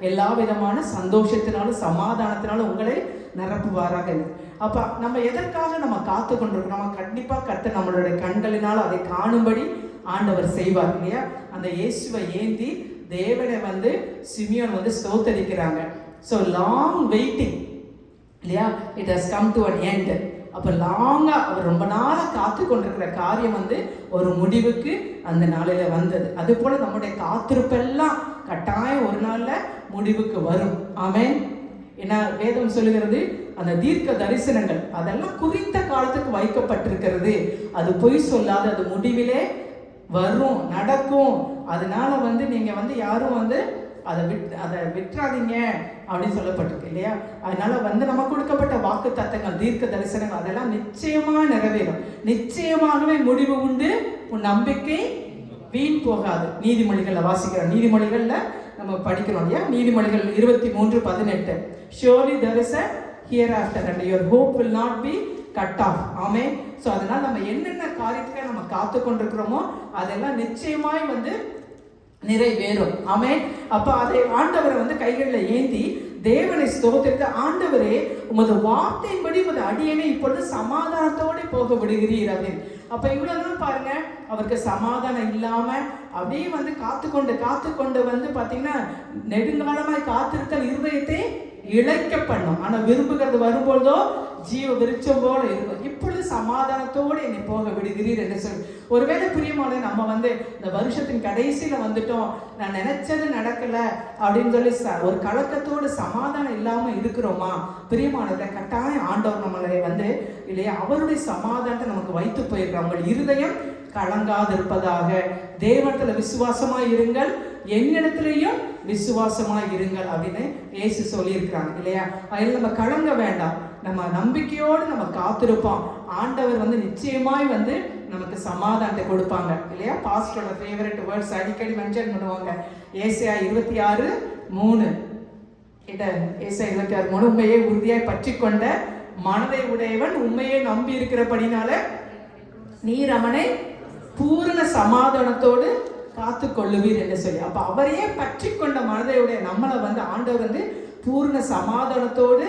எல்லா விதமான சந்தோஷத்தினாலும் சமாதானத்தினாலும் உங்களை நிரப்புவாராக. அப்ப நம்ம எதற்காக நம்ம காத்து கொண்டிருக்கோம், நம்ம கண்டிப்பா கர்த்தர் நம்மளுடைய கண்களினால் அதை காணும்படி ஆண்டவர் செய்வார் இல்லையா. அந்த இயேசுவை ஏந்தி தேவனை வந்து சிமியோன் வந்து ஸ்தோத்தரிக்கிறாங்க. ஸோ லாங் வெயிட்டிங் இல்லையா, it has come to an end. அப்போ லாங்காக அவர் ரொம்ப நாளாக காத்து கொண்டிருக்கிற காரியம் வந்து ஒரு முடிவுக்கு அந்த நாளில் வந்தது. அது போல் நம்முடைய காத்திருப்பெல்லாம் கட்டாயம் ஒரு நாளில் முடிவுக்கு வரும். ஆமென். ஏன்னா வேதம் சொல்லுகிறது அந்த தீர்க்க தரிசனங்கள் அதெல்லாம் குறித்த காலத்துக்கு வைக்கப்பட்டிருக்கிறது, அது பொய் சொல்லாது, அது முடிவிலே வரும், நடக்கும். அதனால வந்து நீங்கள் வந்து யாரும் வந்து அதை விட்டுறாதீங்க அப்படின்னு சொல்லப்பட்டிருக்கு இல்லையா. அதனால வந்து நம்ம கொடுக்கப்பட்ட வாக்கு தத்தங்கள், தீர்க்க தரிசனங்கள் அதெல்லாம் நிச்சயமா நிறைவேறும். நிச்சயமாகவே முடிவு உண்டு, உன் நம்பிக்கை வீண் போகாது. நீதிமொழிகள்ல வாசிக்கிறோம், நீதிமொழிகள்ல நம்ம படிக்கிறோம் இல்லையா. நீதிமொழிகள் 23:18 surely there is a hereafter and your hope will not be cut off. Amen. So அதனால நம்ம என்னென்ன காரியத்துக்காக நம்ம காத்து கொண்டிருக்கிறோமோ அதெல்லாம் நிச்சயமாய் வந்து நிறைவேறும். ஆமென். அப்ப அதை ஆண்டவரை வந்து கைகளில் ஏந்தி தேவனை ஸ்தோத்திரித்து, ஆண்டவரே உமது வார்த்தையின்படி உமது அடியனை இப்பொழுது சமாதானத்தோடு போக விடுகிறீர் அப்படின்னு. அப்ப இவ்வளவுதான் பாருங்க, அவருக்கு சமாதானம் இல்லாம அப்படியே வந்து காத்து கொண்டு வந்து பாத்தீங்கன்னா நெடுங்காலமாய் காத்திருத்தல் இருதயத்தை இழைக்க பண்ணும். ஆனா விரும்புகிறது வரும்போதோ ஜீவ விருட்சம் போல இருக்கும். இப்பொழுது சமாதானத்தோடு என்னை போக விடுகிறீர் என்று சொல்லி, ஒருவேளை பிரியமான நம்ம இந்த வருஷத்தின் கடைசியில வந்துட்டோம், நான் நினைச்சது நடக்கல அப்படின்னு சொல்லி ஒரு கலக்கத்தோடு சமாதானம் இல்லாம இருக்கிறோமா? பிரியமானதை கட்டாயம் ஆண்டவர் நம்மளை இல்லையா அவருடைய சமாதானத்தை நமக்கு வைத்து போயிருக்கிறோம். உங்கள் இருதயம் கலங்காது இருப்பதாக. தேவனத்துல விசுவாசமாய் இருங்கள், என்னிடத்திலையும் விசுவாசமாய் இருங்கள் அப்படின்னு இயேசு சொல்லி இருக்கிறாங்க இல்லையா? அதில் நம்ம கலங்க வேண்டாம், நம்ம நம்பிக்கையோடு நம்ம காத்திருப்போம். ஆண்டவர் நிச்சயமாய் நமக்கு சமாதானத்தை கொடுப்பாங்க இல்லையா? பாஸ்டரோட ஃபேவரட் வேர்ட்ஸ் அடிக்கடி மென்ஷன் பண்ணுவாங்க. ஏசாயா 26:3 ஏசாயா 26:3 உண்மையை உறுதியாய் பற்றி கொண்ட மனதை உடையவன் உண்மையை நம்பி இருக்கிறபடினால நீர் அவனை பூரண சமாதானத்தோடு காத்து கொள்ளுவீர் என்று சொல்லி, அப்ப அவரையே பற்றி கொண்ட மனதையுடைய நம்மளை ஆண்டவர் பூர்ண சமாதானத்தோடு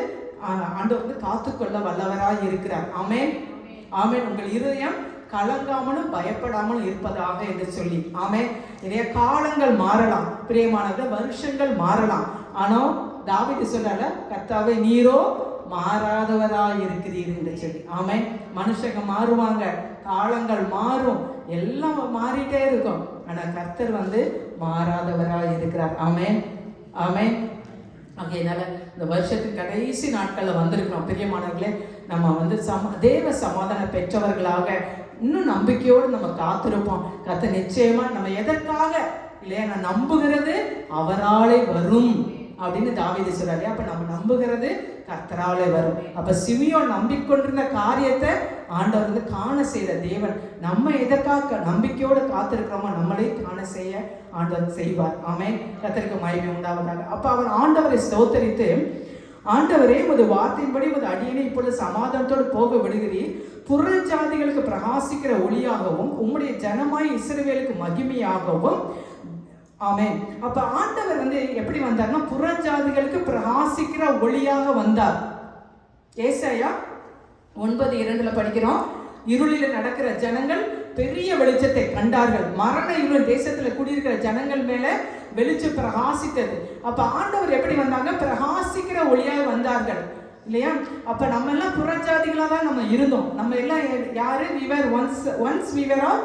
ஆண்டவர் காத்துக்கொள்ள வல்லவராய் இருக்கிறார். ஆமென், ஆமென். உங்கள் இருதயம் கலங்காமலும் பயப்படாமலும் இருப்பதாக என்று சொல்லி, ஆமென். நிறைய காலங்கள் மாறலாம் பிரியமானது, வருஷங்கள் மாறலாம். ஆனா தாவீது சொல்றால, கர்த்தாவே நீரோ மாறாதவராய் இருக்கிறீர் என்று சொல்லி, ஆமென். மனுஷங்க மாறுவாங்க, காலங்கள் மாறும், எல்லாம் மாறிட்டே இருக்கும். ஆனா கர்த்தர் மாறாதவராய் இருக்கிறார். ஆமென், ஆமென். அதனால இந்த வருஷத்துக்கு கடைசி நாட்கள்ல வந்திருக்கிறோம் பிரியமானவர்களே. நம்ம தேவ சமாதானம் பெற்றவர்களாக இன்னும் நம்பிக்கையோடு நம்ம காத்திருப்போம். கர்த்தர் நிச்சயமா நம்ம எதற்காக இல்லையா, நான் நம்புகிறது அவராலே வரும் அப்படின்னு தாவீது சொல்றாரு. அப்ப நம்ம நம்புகிறது கர்த்தராலே வரும். அப்ப சிமியோன் நம்பிக்கொண்டிருந்த காரியத்தை ஆண்டவர் காண செய்த தேவன். நம்ம எதற்காக நம்பிக்கையோடு காத்திருக்கிறோமோ நம்மளே காண செய்ய ஆண்டவர் செய்வார். ஆமென். கர்த்தருக்கு மகிமை உண்டாவதாக. அப்ப அவர் ஆண்டவரை ஸ்தோத்தரித்து, ஆண்டவரே உமது வார்த்தையின்படி உமது அடியனை இப்பொழுது சமாதானத்தோடு போக விடுகிறீர், புற ஜாதிகளுக்கு பிரகாசிக்கிற ஒளியாகவும் உம்முடைய ஜனமாய் இஸ்ரவேலுக்கு மகிமையாகவும். ஆமென். அப்ப ஆண்டவர் எப்படி வந்தார்னா, புறஜாதிகளுக்கு பிரகாசிக்கிற ஒளியாக வந்தார். ஏசாயா 9:2 படிக்கிறோம், இருளில நடக்கிற ஜனங்கள் பெரிய வெளிச்சத்தை கண்டார்கள், மரண இருள் தேசத்துல குடியிருக்கிற ஜனங்கள் மேல வெளிச்சம் பிரகாசித்தது. அப்ப ஆண்டவர் எப்படி வந்தாங்க? பிரகாசிக்கிற ஒளியாக வந்தார்கள் இல்லையா? அப்ப நம்ம எல்லாம் புறஜாதிகளா தான் நம்ம இருந்தோம். நம்ம எல்லாம் யாரு? once we were all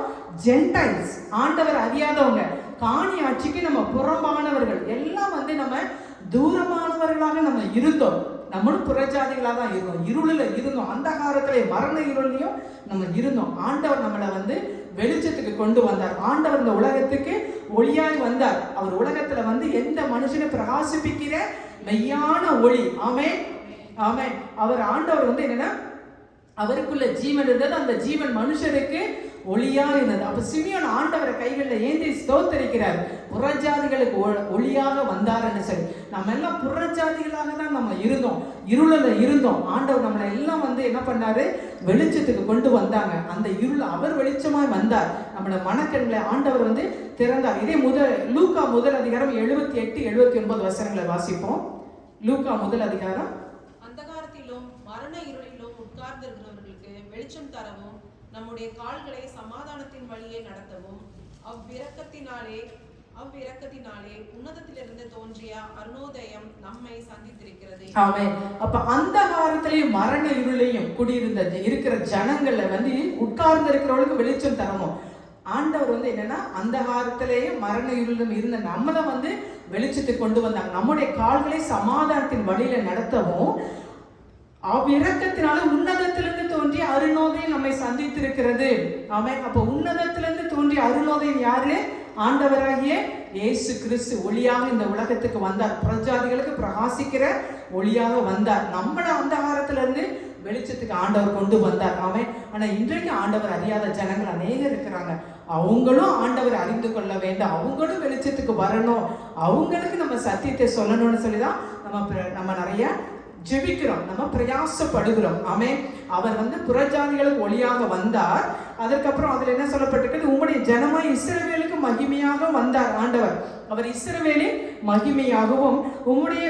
Gentiles. ஆண்டவர் அறியாதவங்க, காணி ஆட்சிக்கு நம்ம புறம்பானவர்கள், எல்லாம் நம்ம தூரமானவர்களாக நம்ம இருந்தோம். நம்மளும் புறஜாதிகளாக தான் இருந்தோம், இருளில் இருந்தோம், அந்தகாரத்திலே மரண இருளையும் நம்ம இருந்தோம். ஆண்டவர் நம்மளை வெளிச்சத்துக்கு கொண்டு வந்தார். ஆண்டவர் இந்த உலகத்துக்கு ஒளியாய் வந்தார். அவர் உலகத்துல எந்த மனுஷனை பிரகாசிப்பிக்கிற மெய்யான ஒளி. ஆமென், ஆமென். அவர் ஆண்டவர் என்னன்னா, அவருக்குள்ள ஜீவன் இருந்தது, அந்த ஜீவன் மனுஷருக்கு ஒளியா இருந்தது. அப்ப சிமியோன் ஆண்டவரை கைகளில் ஏந்தி ஸ்தோத்தரிக்கிறார், புறஜாதிகளுக்கு ஒளியாக வந்தார்ன்னு சொல்லி. நம்ம எல்லாம் புறஜாதிகளாக தான் நம்ம இருந்தோம், இருளில் இருந்தோம். ஆண்டவர் நம்மளை எல்லாம் என்ன பண்ணாரு? வெளிச்சத்துக்கு கொண்டு வந்தாங்க. அந்த இருள் அவர் வெளிச்சமாய் வந்தார். நம்மளோட மனக்கண்களை ஆண்டவர் திறந்தார். இதே லூக்கா 1 78-79 வசனங்களை வாசிப்போம். லூக்கா 1 அந்தகாரத்திலும் மரண இருளிலும் உட்கார்ந்திருக்கிறவர்களுக்கு வெளிச்சம் தரவும், நம்முடைய கால்களை சமாதானத்தின் வழியே நடத்தவும், அவ்விரக்கத்தினாலே உன்னதத்திலிருந்து தோன்றிய அருணோதயம் நம்மை சந்தித்திருக்கிறது. ஆமென். அப்ப அந்தகாரத்திலையும் மரண இருளையும் குடியிருந்த இருக்கிற ஜனங்கள்ல உட்கார்ந்து இருக்கிறவங்களுக்கு வெளிச்சம் தரணும். ஆண்டவர் என்னன்னா, அந்தகாரத்திலேயும் மரண இருளும் இருந்த நம்மளை வெளிச்சத்துக்கு கொண்டு வந்தாங்க. நம்முடைய கால்களை சமாதானத்தின் வழியில நடத்தவும், அவ்விரக்கத்தினால உன்னதத்திலிருந்து தோன்றிய அருணோதயம் நம்மை சந்தித்திருக்கிறது. ஆமென். அப்ப உன்னதத்திலிருந்து தோன்றிய அருணோதயம் யாரு? ஆண்டவராகிய இயேசு கிறிஸ்து ஒளியாக இந்த உலகத்துக்கு வந்தார். பிரஜாதிகளுக்கு பிரகாசிக்கிற ஒளியாக வந்தார். நம்மள அந்தகாரத்திலிருந்து வெளிச்சத்துக்கு ஆண்டவர் கொண்டு வந்தார். ஆமென். ஆனா இன்றைக்கு ஆண்டவர் அறியாத ஜனங்கள் அநேகர் இருக்கிறாங்க. அவங்களும் ஆண்டவர் அறிந்து கொள்ள வேண்டும், அவங்களும் வெளிச்சத்துக்கு வரணும், அவங்களுக்கு நம்ம சத்தியத்தை சொல்லணும்னு சொல்லிதான் நம்ம நிறைய ஜெபிக்கிறோம், நம்ம பிரயாசப்படுகிறோம். ஆமென். அவர் புறஜாதிகளுக்கு ஒளியாக வந்தார். அதற்கப்புறம் அதுல என்ன சொல்லப்பட்டிருக்கு? உம்முடைய ஜனமாய் இஸ்ரவேலுக்கு மகிமையாக வந்தார் ஆண்டவர். அவர் இஸ்ரவேலின் மகிமையாகவும் உம்முடைய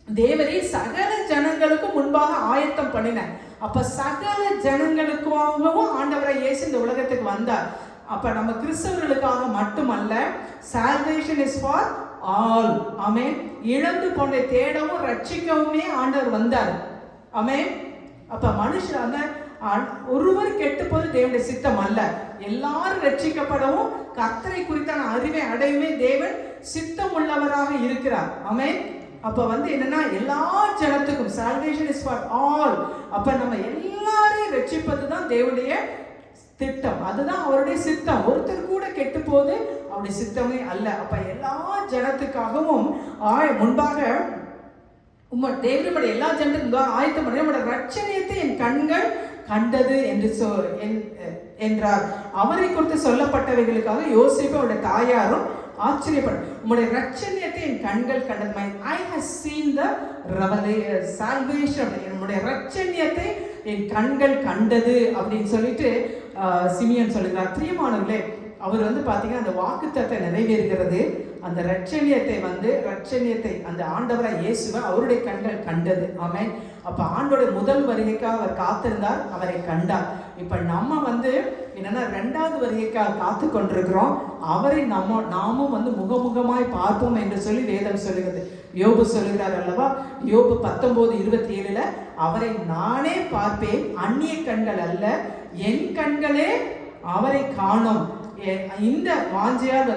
தேவரை சகல ஜனங்களுக்கு முன்பாக ஆயத்தம் பண்ணினார். அப்ப சகல ஜனங்களுக்காகவும் ஆண்டவரை இயேசு இந்த உலகத்துக்கு வந்தார். அப்ப நம்ம கிறிஸ்தவர்களுக்காக மட்டுமல்ல, salvation is for ஆல். ஆமென். இழந்து போன தேடவும் ரட்சிக்கவுமே ஆண்டவர் வந்தார். ஆமென். அப்ப மனுஷன் அந்த ஒருவர் கெட்டு போது தேவனுடைய சித்தம் அல்ல, எல்லாரும் ரட்சிக்கப்படவும் கர்த்தரை குறித்தான அறிவை அடையுமே தேவன் சித்தம் உள்ளவராக இருக்கிறார். ஆமென். அப்ப என்னன்னா எல்லா ஜனத்துக்கும் சால்வேஷன் இஸ் ஃபார் ஆல். அப்ப நம்ம எல்லாரையும் ரட்சிப்பது தான் தேவனுடைய திட்டம், அதுதான் அவருடைய சித்தம். ஒருத்தர் கூட கெட்டு போது அவருடைய சித்தமே அல்ல. அப்ப எல்லா ஜனத்துக்காகவும் முன்பாக தேவனுடைய எல்லா ஜனத்துக்கும் ஆயத்தம் பண்ண உங்களுடைய ரட்சணியத்தை என் கண்கள் கண்டது என்று என்றார். அவரை குறித்து சொல்லப்பட்டவைகளுக்காக யோசேப்பு அவருடைய தாயாரும் ஆச்சரியப்படும். உங்களுடைய ரட்சணியத்தை என் கண்கள் கண்டது. I have seen the salvation. என்னுடைய ரட்சணியத்தை என் கண்கள் கண்டது அப்படின்னு சொல்லிட்டு சிமியோன் சொல்லுகிறார். பிரியமானவர்களே, அவர் பாத்தீங்கன்னா அந்த வாக்குத்தத்தத்தை நிறைவேறுகிறது. அந்த ரட்சணியத்தை அந்த ஆண்டவராய் இயேசுவை அவருடைய கண்கள் கண்டது. ஆமென். அப்ப ஆண்டோடைய முதல் வருகைக்காக அவர் காத்திருந்தார், அவரை கண்டார். இப்ப நம்ம என்னன்னா இரண்டாவது வருகைக்காக காத்து கொண்டிருக்கிறோம். அவரை நாமும் முகமுகமாய் பார்ப்போம் என்று சொல்லி வேதம் சொல்லுகிறது. யோபு சொல்லுகிறார் அல்லவா, யோபு 19:27 அவரை நானே பார்ப்பேன், அந்நிய கண்கள் அல்ல, என் கண்களே அவரை காணும். இந்த வாஞ்சையால்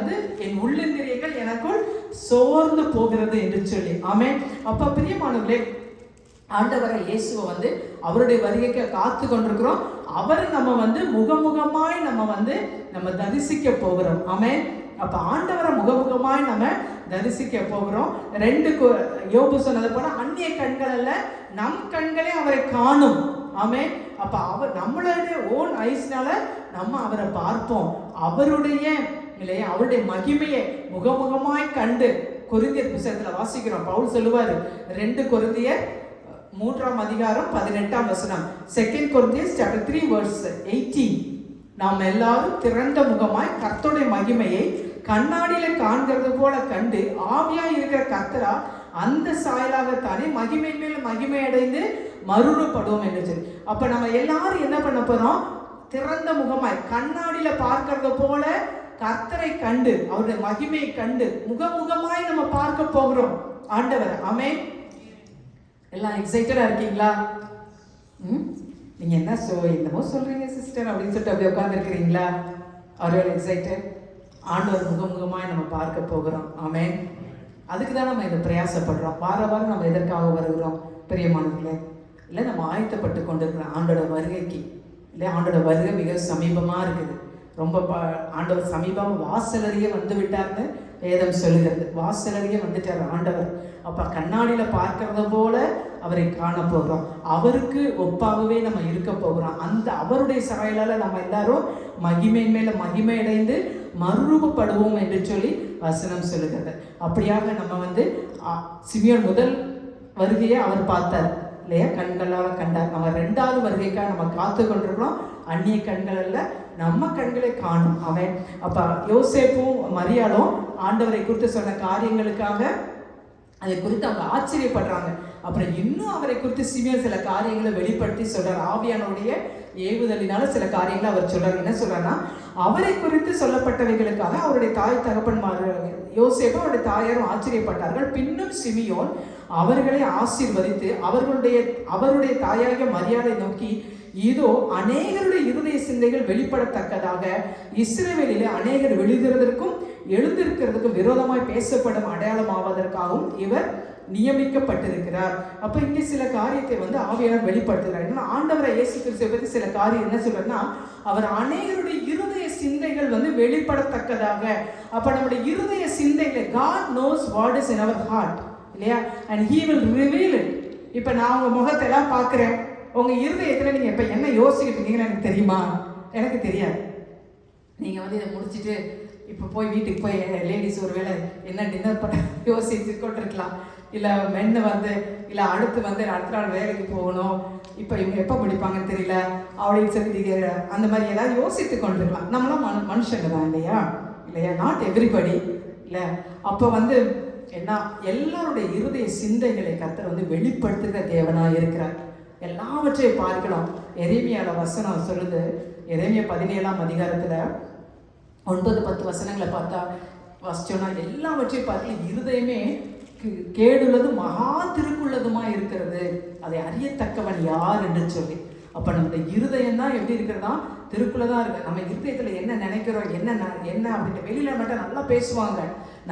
என் உள்ளிந்திரியங்கள் எனக்குள் சோர்ந்து போகிறது என்று சொல்லி. ஆமென். அப்ப பிரியமானவர்களே, ஆண்டவரை இயேசுவை அவருடைய வருகைக்கு காத்து கொண்டிருக்கிறோம். அவரை நம்ம முகமுகமாய் நம்ம தரிசிக்க போகிறோம். ஆமென். அப்ப ஆண்டவரை முகமுகமாய் நம்ம தரிசிக்க போகிறோம். யோபு சொன்னது போல அந்நிய கண்கள் அல்ல, நம் கண்களே அவரை காணும். ஆமென். அப்ப அவர் நம்மளுடைய ஓன் ஐஸ்னால நம்ம அவரை பார்ப்போம். அவருடைய மகிமையை முகமுகமாய் கண்டு கொரிந்தியர் புத்தகத்துல வாசிக்கிறோம். பவுல் சொல்லுவாரு, 2 கொரிந்தியர் 3:18 2 Corinthians chapter 3 verse 18 நாம் எல்லாரும் திறந்த முகமாய் கர்த்தருடைய மகிமையை கண்ணாடியில காண்கிறது போல கண்டு ஆவியாய் இருக்கிற கர்த்தரா அந்த சாயலாகத்தானே மகிமை மேல மகிமை அடைந்து மறுரூபப்படுவோம் என்று சொல்லி. அப்ப நம்ம எல்லாரும் என்ன பண்ண போறோம்? திறந்த முகமாய் கண்ணாடியில பார்க்கறது போல கர்த்தரை கண்டு அவருடைய மகிமையை கண்டு முகமுகமாய் நம்ம பார்க்க போகிறோம் ஆண்டவர். ஆமென். எல்லாம் எக்ஸைட்டடா இருக்கீங்களா? நீங்க என்ன என்னமோ சொல்றீங்க சிஸ்டர் அப்படின்னு சொல்லிட்டு அப்படியே உட்கார்ந்து இருக்கிறீங்களா? R excited? ஆண்டவர் முகமுகமாய் நம்ம பார்க்க போகிறோம். ஆமென். அதுக்கு தான் நம்ம இதை பிரயாசப்படுறோம். வாரம் நம்ம எதற்காக வருகிறோம்? பிரியமானவர்களே, இல்லை நம்ம ஆயத்தப்பட்டு கொண்டிருக்கிறோம் ஆண்டோட வருகைக்கு. இல்லை, ஆண்டோட வருகை மிக சமீபமாக இருக்குது. ரொம்ப ஆண்டவர் சமீபம் வாசலறிய வந்து விட்டார்னு வேதம் சொல்லுகிறது. வாசலறிய வந்துட்டார் ஆண்டவர். அப்போ கண்ணாடியில் பார்க்கறத போல அவரை காண போகிறோம். அவருக்கு ஒப்பாகவே நம்ம இருக்க போகிறோம். அந்த அவருடைய சாயலால் நம்ம எல்லாரும் மகிமை மேல மகிமை அடைந்து மறுரூபப்படுவோம் என்று சொல்லி வசனம் சொல்லுகிறது. அப்படியாக நம்ம சிமியோன் முதல் வருகையை அவர் பார்த்தார் இல்லையா, கண்களால் கண்டார். நம்ம 2வது வருகைக்காக நம்ம காத்து கொண்டிருக்கிறோம். அந்நிய கண்கள் அல்ல, நம்ம கண்களை காணும். அவன் அப்ப யோசேப்பும் மரியாளும் ஆண்டவரை குறித்து சொன்ன காரியங்களுக்காக அதை குறித்து அவங்க ஆச்சரியப்படுறாங்க. அப்புறம் இன்னும் அவரை குறித்து சிமியோன் சில காரியங்களை வெளிப்படுத்தி சொல்றார். ஆவியானுடைய ஏவுதலினால சில காரியங்களை அவர் சொல்றாரு. என்ன சொல்றாருன்னா, அவரை குறித்து சொல்லப்பட்டவைகளுக்காக அவருடைய தாய் தகப்பன்மார் யோசேப்பு அவருடைய தாயாரும் ஆச்சரியப்பட்டார்கள். பின்னும் சிமியோன் அவர்களை ஆசீர்வதித்து அவருடைய தாயாகிய மரியாதை நோக்கி, இதோ அநேகருடைய இருதய சிந்தைகள் வெளிப்படத்தக்கதாக இஸ்ரவேலிலே அநேகர் விழுகிறதற்கும் எழுந்திருக்கிறதுக்கும் விரோதமாய் பேசப்படும் அடையாளமாவதற்காகவும் இவர் நியமிக்கப்பட்டிருக்கிறார். அப்ப இங்க சில காரியத்தை ஆவியானவர் வெளிப்படுத்துகிறார். ஆண்டவரை இயேசு கிறிஸ்துவை பற்றி சில காரியம் என்ன சொல்றதுன்னா, அவர் அநேகருடைய இருதய சிந்தைகள் வெளிப்படத்தக்கதாக. அப்ப நம்முடைய இருதய சிந்தைகளை God knows what is in our heart இல்லையா, and he will reveal it. இப்ப நான் உங்க முகத்தை எல்லாம் பார்க்கிறேன், உங்க இருதயத்துல நீங்க இப்ப என்ன யோசிக்கிட்டு இருக்கீங்கன்னு எனக்கு தெரியுமா? எனக்கு தெரியாது. நீங்க இதை முடிச்சுட்டு இப்போ போய் வீட்டுக்கு போய் லேடிஸ் ஒருவேளை என்ன டின்னர் பண்ண யோசிச்சு கொண்டிருக்கலாம். இல்லை மென்னு இல்லை அடுத்த நாள் வேலைக்கு போகணும், இப்போ இவங்க எப்போ படிப்பாங்கன்னு தெரியல அப்படின்னு சொல்லி அந்த மாதிரி ஏதாவது யோசித்து கொண்டிருக்கலாம். நம்மளாம் மனுஷங்க தான் இல்லையா, நாட் எவ்ரிபடி இல்லை. அப்போ என்ன, எல்லாருடைய இருதய சிந்தைகளை கர்த்தர் வெளிப்படுத்துகிற தேவனாக இருக்கிறார். எல்லாவற்றையும் பார்க்கலாம். எரேமியால வசனம் சொல்லுது. எரேமியா 17ஆம் அதிகாரத்தில் 9-10 வசனங்களை பார்த்தா, வாசிச்சோன்னா எல்லாவற்றையும் பார்த்து இருதயமே கேடுள்ளது மகா திருக்குள்ளதுமா இருக்கிறது, அதை அறியத்தக்கவன் யார் என்று சொல்லி. அப்போ நம்ம இருதயம் தான் எப்படி இருக்கிறதா, திருக்குள்ளதான் இருக்கு. நம்ம இருதயத்தில் என்ன நினைக்கிறோம், என்ன அப்படின்ட்டு வெளியில மட்டும் நல்லா பேசுவாங்க,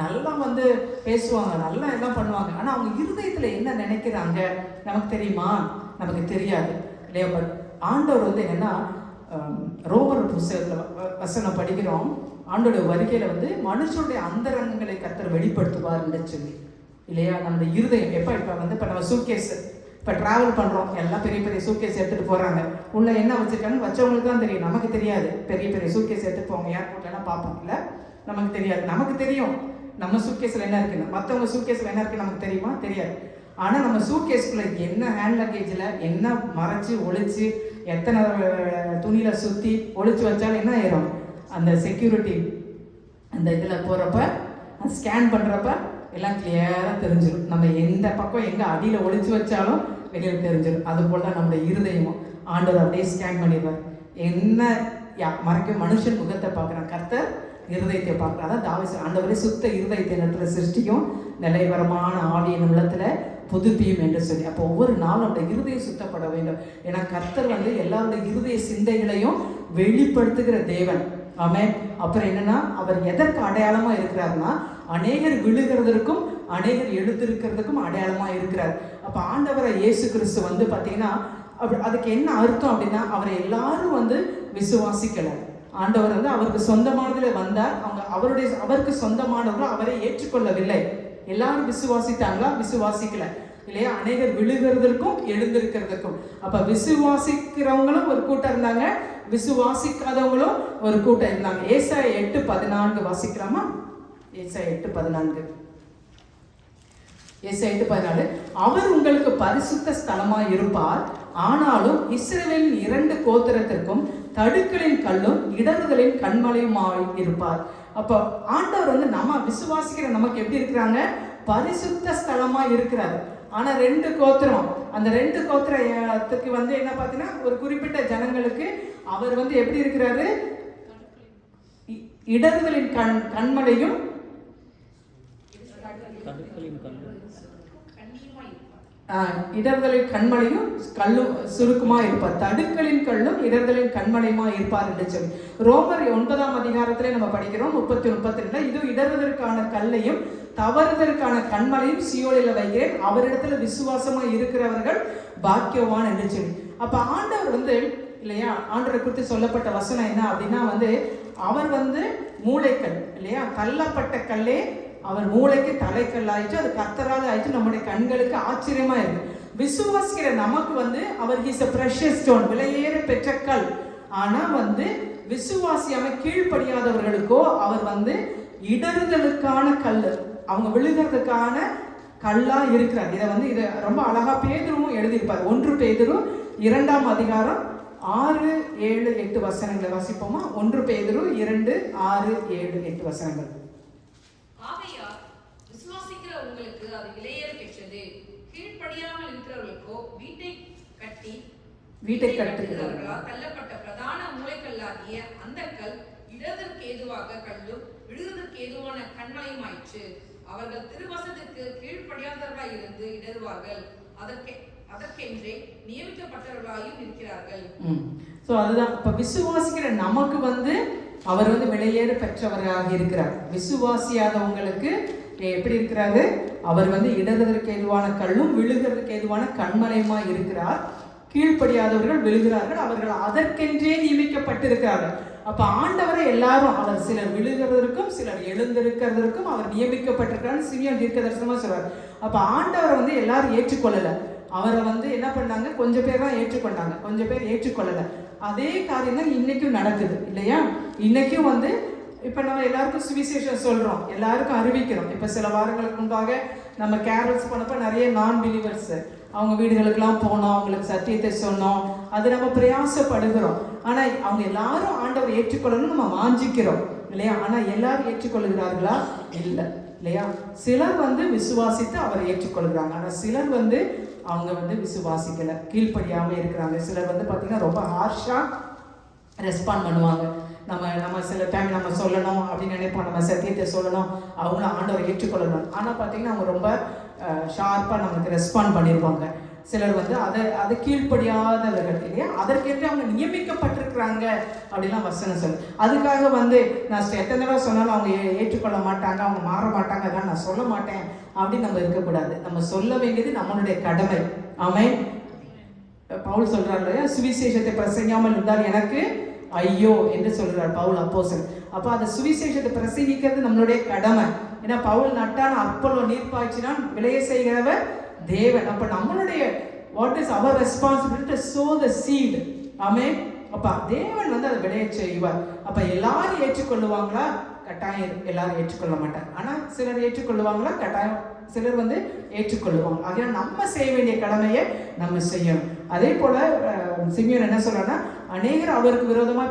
நல்லா வந்து பேசுவாங்க, நல்லா எல்லாம் பண்ணுவாங்க. ஆனால் அவங்க இருதயத்தில் என்ன நினைக்கிறாங்க நமக்கு தெரியுமா? நமக்கு தெரியாது இல்லையா? பட் ஆண்டவர் வந்து என்னன்னா, ரோமர் புஸ்தகத்தில் வசனம் படிக்கிறோம், ஆண்டோடைய வருகையில் வந்து மனுஷனுடைய அந்தரங்கங்களை கர்த்தர் வெளிப்படுத்துவார்ன்னு சொல்லி இல்லையா? நம்ம இருதயம் இப்போ நம்ம சூட்கேஸ் இப்போ ட்ராவல் பண்ணுறோம், எல்லாம் பெரிய பெரிய சூட்கேஸ் எடுத்துகிட்டு போகிறாங்க, உள்ள என்ன வச்சுருக்காங்கன்னு வச்சவங்களுக்கு தான் தெரியும், நமக்கு தெரியாது. பெரிய பெரிய சூட்கேஸ் எடுத்துகிட்டு போவாங்க, ஏர்போர்ட்லாம் பார்ப்போம் இல்லை, நமக்கு தெரியாது. நமக்கு தெரியும் நம்ம சூட்கேஸில் என்ன இருக்குன்னு, மற்றவங்க சூட்கேஸில் என்ன இருக்குன்னு நமக்கு தெரியுமா? தெரியாது. ஆனால் நம்ம சூட்கேஸ்குள்ளே என்ன ஹேண்ட் லக்கேஜில் என்ன மறைச்சி ஒழிச்சு எத்தனை துணியில் சுற்றி ஒழிச்சு வச்சாலும் என்ன ஆயிரும், அந்த செக்யூரிட்டி அந்த இதில் போகிறப்ப ஸ்கேன் பண்ணுறப்ப எல்லாம் கிளியராக தெரிஞ்சிடும். நம்ம எந்த பக்கம் எங்கே அடியில் ஒழிச்சு வச்சாலும் வெளியில் தெரிஞ்சிடும். அதுபோல் தான் நம்முடைய இருதயமும் ஆண்டவர் அப்படியே ஸ்கேன் பண்ணிடுவார். என்ன மறைக்க மனுஷன் முகத்தை பார்க்குறான், கர்த்தர் இருதயத்தை பார்க்குறான். அதான் தாவீது ஆண்டவரே சுத்த இருதயத்தை இடத்துல சிருஷ்டியும் நிலைவரமான ஆவியின் உள்ளத்தில் புதுப்பியும் என்று சொல்லி. அப்போ ஒவ்வொரு நாளும் நம்முடைய இருதயம் சுத்தப்பட வேண்டும். ஏன்னா கர்த்தர் வந்து எல்லாருடைய இருதய சிந்தைகளையும் வெளிப்படுத்துகிற தேவன். ஆமென். அப்புறம் என்னன்னா, அவர் எதற்கு அடையாளமா இருக்கிறாருன்னா, அநேகர் விழுகிறதற்கும் அநேகர் எழுந்திருக்கிறதுக்கும் அடையாளமா இருக்கிறார். அப்ப ஆண்டவரை இயேசு கிறிஸ்து வந்து பாத்தீங்கன்னா, அதுக்கு என்ன அர்த்தம் அப்படின்னா, அவரை எல்லாரும் வந்து விசுவாசிக்கல. ஆண்டவர் வந்து அவருக்கு சொந்தமானதுல வந்தார். அவருக்கு சொந்தமானவர்கள் அவரை ஏற்றுக்கொள்ளவில்லை. எல்லாரும் விசுவாசித்தாங்களா? விசுவாசிக்கல இல்லையா? அநேகர் விழுகிறதற்கும் எழுந்திருக்கிறதுக்கும். அப்ப விசுவாசிக்கிறவங்களும் ஒரு கூட்டம் இருந்தாங்க, விசுவாசிக்காதவங்களும் ஒரு கூட்டம் இருந்தாங்க. ஏசாயா 8:14 வாசிக்கலாமா? ஏசாயா 8:14. ஏசாயா 8:14. அவர் உங்களுக்கு பரிசுத்த ஸ்தலமாய் இருப்பார், ஆனாலும் இஸ்ரவேலின் 2 கோத்திரத்திற்கும் தடுக்களின் கல்லும் இடறுதலின் கண்மலையுமாய் இருப்பார். அப்போ ஆண்டவர் வந்து நம்ம விசுவாசிக்கிற நமக்கு எப்படி இருக்கிறாங்க? பரிசுத்த ஸ்தலமா இருக்கிறார். ஆனா 2 கோத்திரம், அந்த 2 கோத்திரத்துக்கு வந்து என்ன பார்த்தீங்கன்னா, ஒரு குறிப்பிட்ட ஜனங்களுக்கு அவர் வந்து எப்படி இருக்கிறாரு? இடறுதலின் கண்மலையும் இடர்தலின் கண்மலையும் கல்லும் சுருக்குமா இருப்பார், தடுக்களின் கல்லும் இடர்தலின் கண்மலையுமா இருப்பார் என்று சொல்லி ரோமர் 9ஆம் அதிகாரத்திலே நம்ம படிக்கிறோம் 30-32. இது இடறுதற்கான கல்லையும் தவறுதற்கான கண்மலையும் சியோலில் வைக்கிறேன், அவரிடத்துல விசுவாசமா இருக்கிறவர்கள் பாக்கியவான் என்று சொல்லி. அப்ப ஆண்டவர் வந்து இல்லையா, ஆண்டவரை குறித்து சொல்லப்பட்ட வசனம் என்ன அப்படின்னா வந்து, அவர் வந்து மூளைக்கல் இல்லையா, தள்ளப்பட்ட கல்லே அவர் மூளைக்கு தலைக்கல் ஆயிடுச்சு, அது கர்த்தரால் ஆயிடுச்சு. நம்முடைய கண்களுக்கு ஆச்சரியமா இருக்கு. விசுவாசிக்கிற நமக்கு வந்து அவர் இஸ் a precious stone, விலையேற பெற்ற கல். ஆனா வந்து விசுவாசியாம கீழ்ப்படியாதவர்களுக்கோ அவர் வந்து இடறுதலுக்கான கல், அவங்க விழுகிறதுக்கான கல்லா இருக்கிறார். இதை ரொம்ப அழகா பேதுருவும் எழுதியிருப்பார். 1 பேதுரு 2ஆம் அதிகாரம் 6, 7, 8 வசனங்களை வாசிப்போமா? 1 பேதுரு 2, 6, 7, 8 வசனங்கள். ஆகையால் விசுவாசிக்கிற உங்களுக்கு அது விலையேற பெற்றது, கீழ்ப்படியாமல் இருக்கிறவர்களுக்கோ வீட்டை கட்டுகிறவர்களால் தள்ளப்பட்ட பிரதான மூளைக்கல்லாகிய அந்த கல் இடதற்கு ஏதுவாக கல்லும் விழுவதற்கு ஏதுவான கண்மலையுமாயிற்று. அவர்கள் திருவசனத்திற்கு கீழ்ப்படியாதவர்களாய் இருந்து இடறுவார்கள், அதற்கென்றே நியமிக்கப்பட்டவர்களாயும் இருக்கிறார்கள். ஸோ அதுதான் இப்போ விசுவாசிக்கிற நமக்கு வந்து அவர் வந்து விலையேற பெற்றவராக இருக்கிறார். விசுவாசியாதவங்களுக்கு எப்படி இருக்கிறாரு? அவர் வந்து இடறுவதற்கு ஏதுவான கல்லும் விழுகிறதுக்கு ஏதுவான கண்மலையுமா இருக்கிறார். கீழ்ப்படியாதவர்கள் விழுகிறார்கள், அவர்கள் அதற்கென்றே நியமிக்கப்பட்டிருக்கிறார்கள். அப்ப ஆண்டவரை எல்லாரும், அவர் சிலர் விழுகிறதற்கும் சிலர் எழுந்திருக்கிறதற்கும் அவர் நியமிக்கப்பட்டிருக்கிறார். சிமியோன் தீர்க்கதரிசனமா சொல்றார். அப்ப ஆண்டவரை வந்து எல்லாரும் ஏற்றுக்கொள்ளல. அவரை வந்து என்ன பண்ணாங்க? கொஞ்சம் பேர் தான் ஏற்றுக்கொண்டாங்க, கொஞ்சம் பேர் ஏற்றுக்கொள்ளல. அதே காரியம் தான் இன்னைக்கும் நடக்குது இல்லையா? இன்னைக்கும் வந்து இப்ப நம்ம எல்லாருக்கும் சுவிசேஷம் சொல்றோம், எல்லாருக்கும் அறிவிக்கிறோம். இப்ப சில வாரங்களுக்கு முன்பாக நம்ம கேரல்ஸ் போனப்ப நிறைய நான் பிலீவர்ஸ் அவங்க வீடுகளுக்கெல்லாம் போனோம், அவங்களுக்கு சத்தியத்தை சொன்னோம், அது நம்ம பிரயாசப்படுகிறோம். ஆனா அவங்க எல்லாரும் ஆண்டவர் ஏற்றுக்கொள்ளணும்னு நம்ம வாஞ்சிக்கிறோம் இல்லையா? ஆனா எல்லாரும் ஏற்றுக்கொள்கிறார்களா? இல்லை இல்லையா? சிலர் வந்து விசுவாசித்து அவரை ஏற்றுக்கொள்கிறாங்க, ஆனா சிலர் வந்து அவங்க வந்து விசுவாசிக்கல, கீழ்ப்படியாம இருக்கிறாங்க. சிலர் வந்து பாத்தீங்கன்னா ரொம்ப ஹார்ஷா ரெஸ்பாண்ட் பண்ணுவாங்க. நம்ம சில டைம் நம்ம சொல்லணும் அப்படின்னு நினைப்போம், நம்ம சத்தியத்தை சொல்லணும், அவங்கள ஆண்டவரை ஏற்றுக்கொள்ளணும். ஆனால் பார்த்தீங்கன்னா அவங்க ரொம்ப ஷார்ப்பாக நமக்கு ரெஸ்பாண்ட் பண்ணிடுவாங்க. சிலர் வந்து அதை கீழ்ப்படியாதவர்கள் இல்லையா, அதற்கேற்ற அவங்க நியமிக்கப்பட்டிருக்கிறாங்க அப்படிலாம் வசனம் சொல்லு. அதுக்காக வந்து நான் எத்தனை தடவை சொன்னாலும் அவங்க ஏற்றுக்கொள்ள மாட்டாங்க, அவங்க மாற மாட்டாங்க, அதான் நான் சொல்ல மாட்டேன் அப்படின்னு நம்ம இருக்கக்கூடாது. நம்ம சொல்ல வேண்டியது நம்மளுடைய கடமை. ஆமென். பவுல் சொல்றாரு இல்லையா, சுவிசேஷத்தை பிரசங்கியாமல் இருந்தால் எனக்கு ஐயோ என்று சொல்றார் பவுல் அப்போஸ்தலன். அப்போ அந்த சுவிசேஷத்தை பிரசங்கிக்கிறது நம்மளுடைய கடமை. ஏன்னா பவுல் நட்டான், அப்போலோ நீர் பாய்ச்சினான், விளைய செய்கிறவர் தேவன். அப்ப நம்மளுடைய what is our responsibility to sow the seed. ஆமென். அப்ப தேவன் வந்து அதை விளைய செய்வார். அப்ப எல்லாரும் ஏற்றுக்கொள்ளுவாங்களா? கட்டாயம் எல்லாரும் ஏற்றுக்கொள்ள மாட்டாங்க. ஆனா சிலர் ஏற்றுக்கொள்ளுவாங்களா? கட்டாயம் சிலர் வந்து ஏற்றுக்கொள்ளுவாங்க. அதனால நம்ம செய்ய வேண்டிய கடமையை நம்ம செய்யணும். அதே போல சிமியோன் என்ன சொல்றாருன்னா, அநேகர் அவருக்கு விரோதமா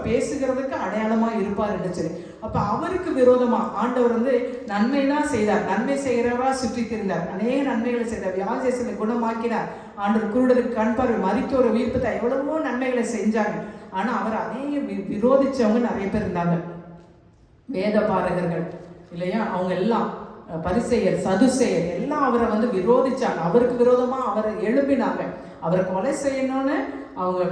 பேசுகிறதுக்கு அடையாளமா இருப்பார் என்று சொல்லி. அப்ப அவருக்கு விரோதமா ஆண்டவர் வந்து நன்மை தான் செய்தார், நன்மை செய்கிறவரா சுற்றி திரிந்தார், அநேக நன்மைகளை செய்தார், வியாதியை குணமாக்கினார், ஆண்டவர் குருடருக்கு கண் பார்வை, மரித்தோரை உயிர்ப்பித்தார், எவ்வளவோ நன்மைகளை செஞ்சாங்க. ஆனா அவர் அநேக விரோதிச்சவங்க நிறைய பேர் இருந்தாங்க. வேத பாரகர்கள் இல்லையா, அவங்க எல்லாம் பரிசேயர் சதுசேயர் எல்லாம் அவரை வந்து விரோதிச்சாங்க. அவருக்கு விரோதமா அவரை எழுப்பினாங்க, அவரை கொலை செய்யணும்னு அவங்க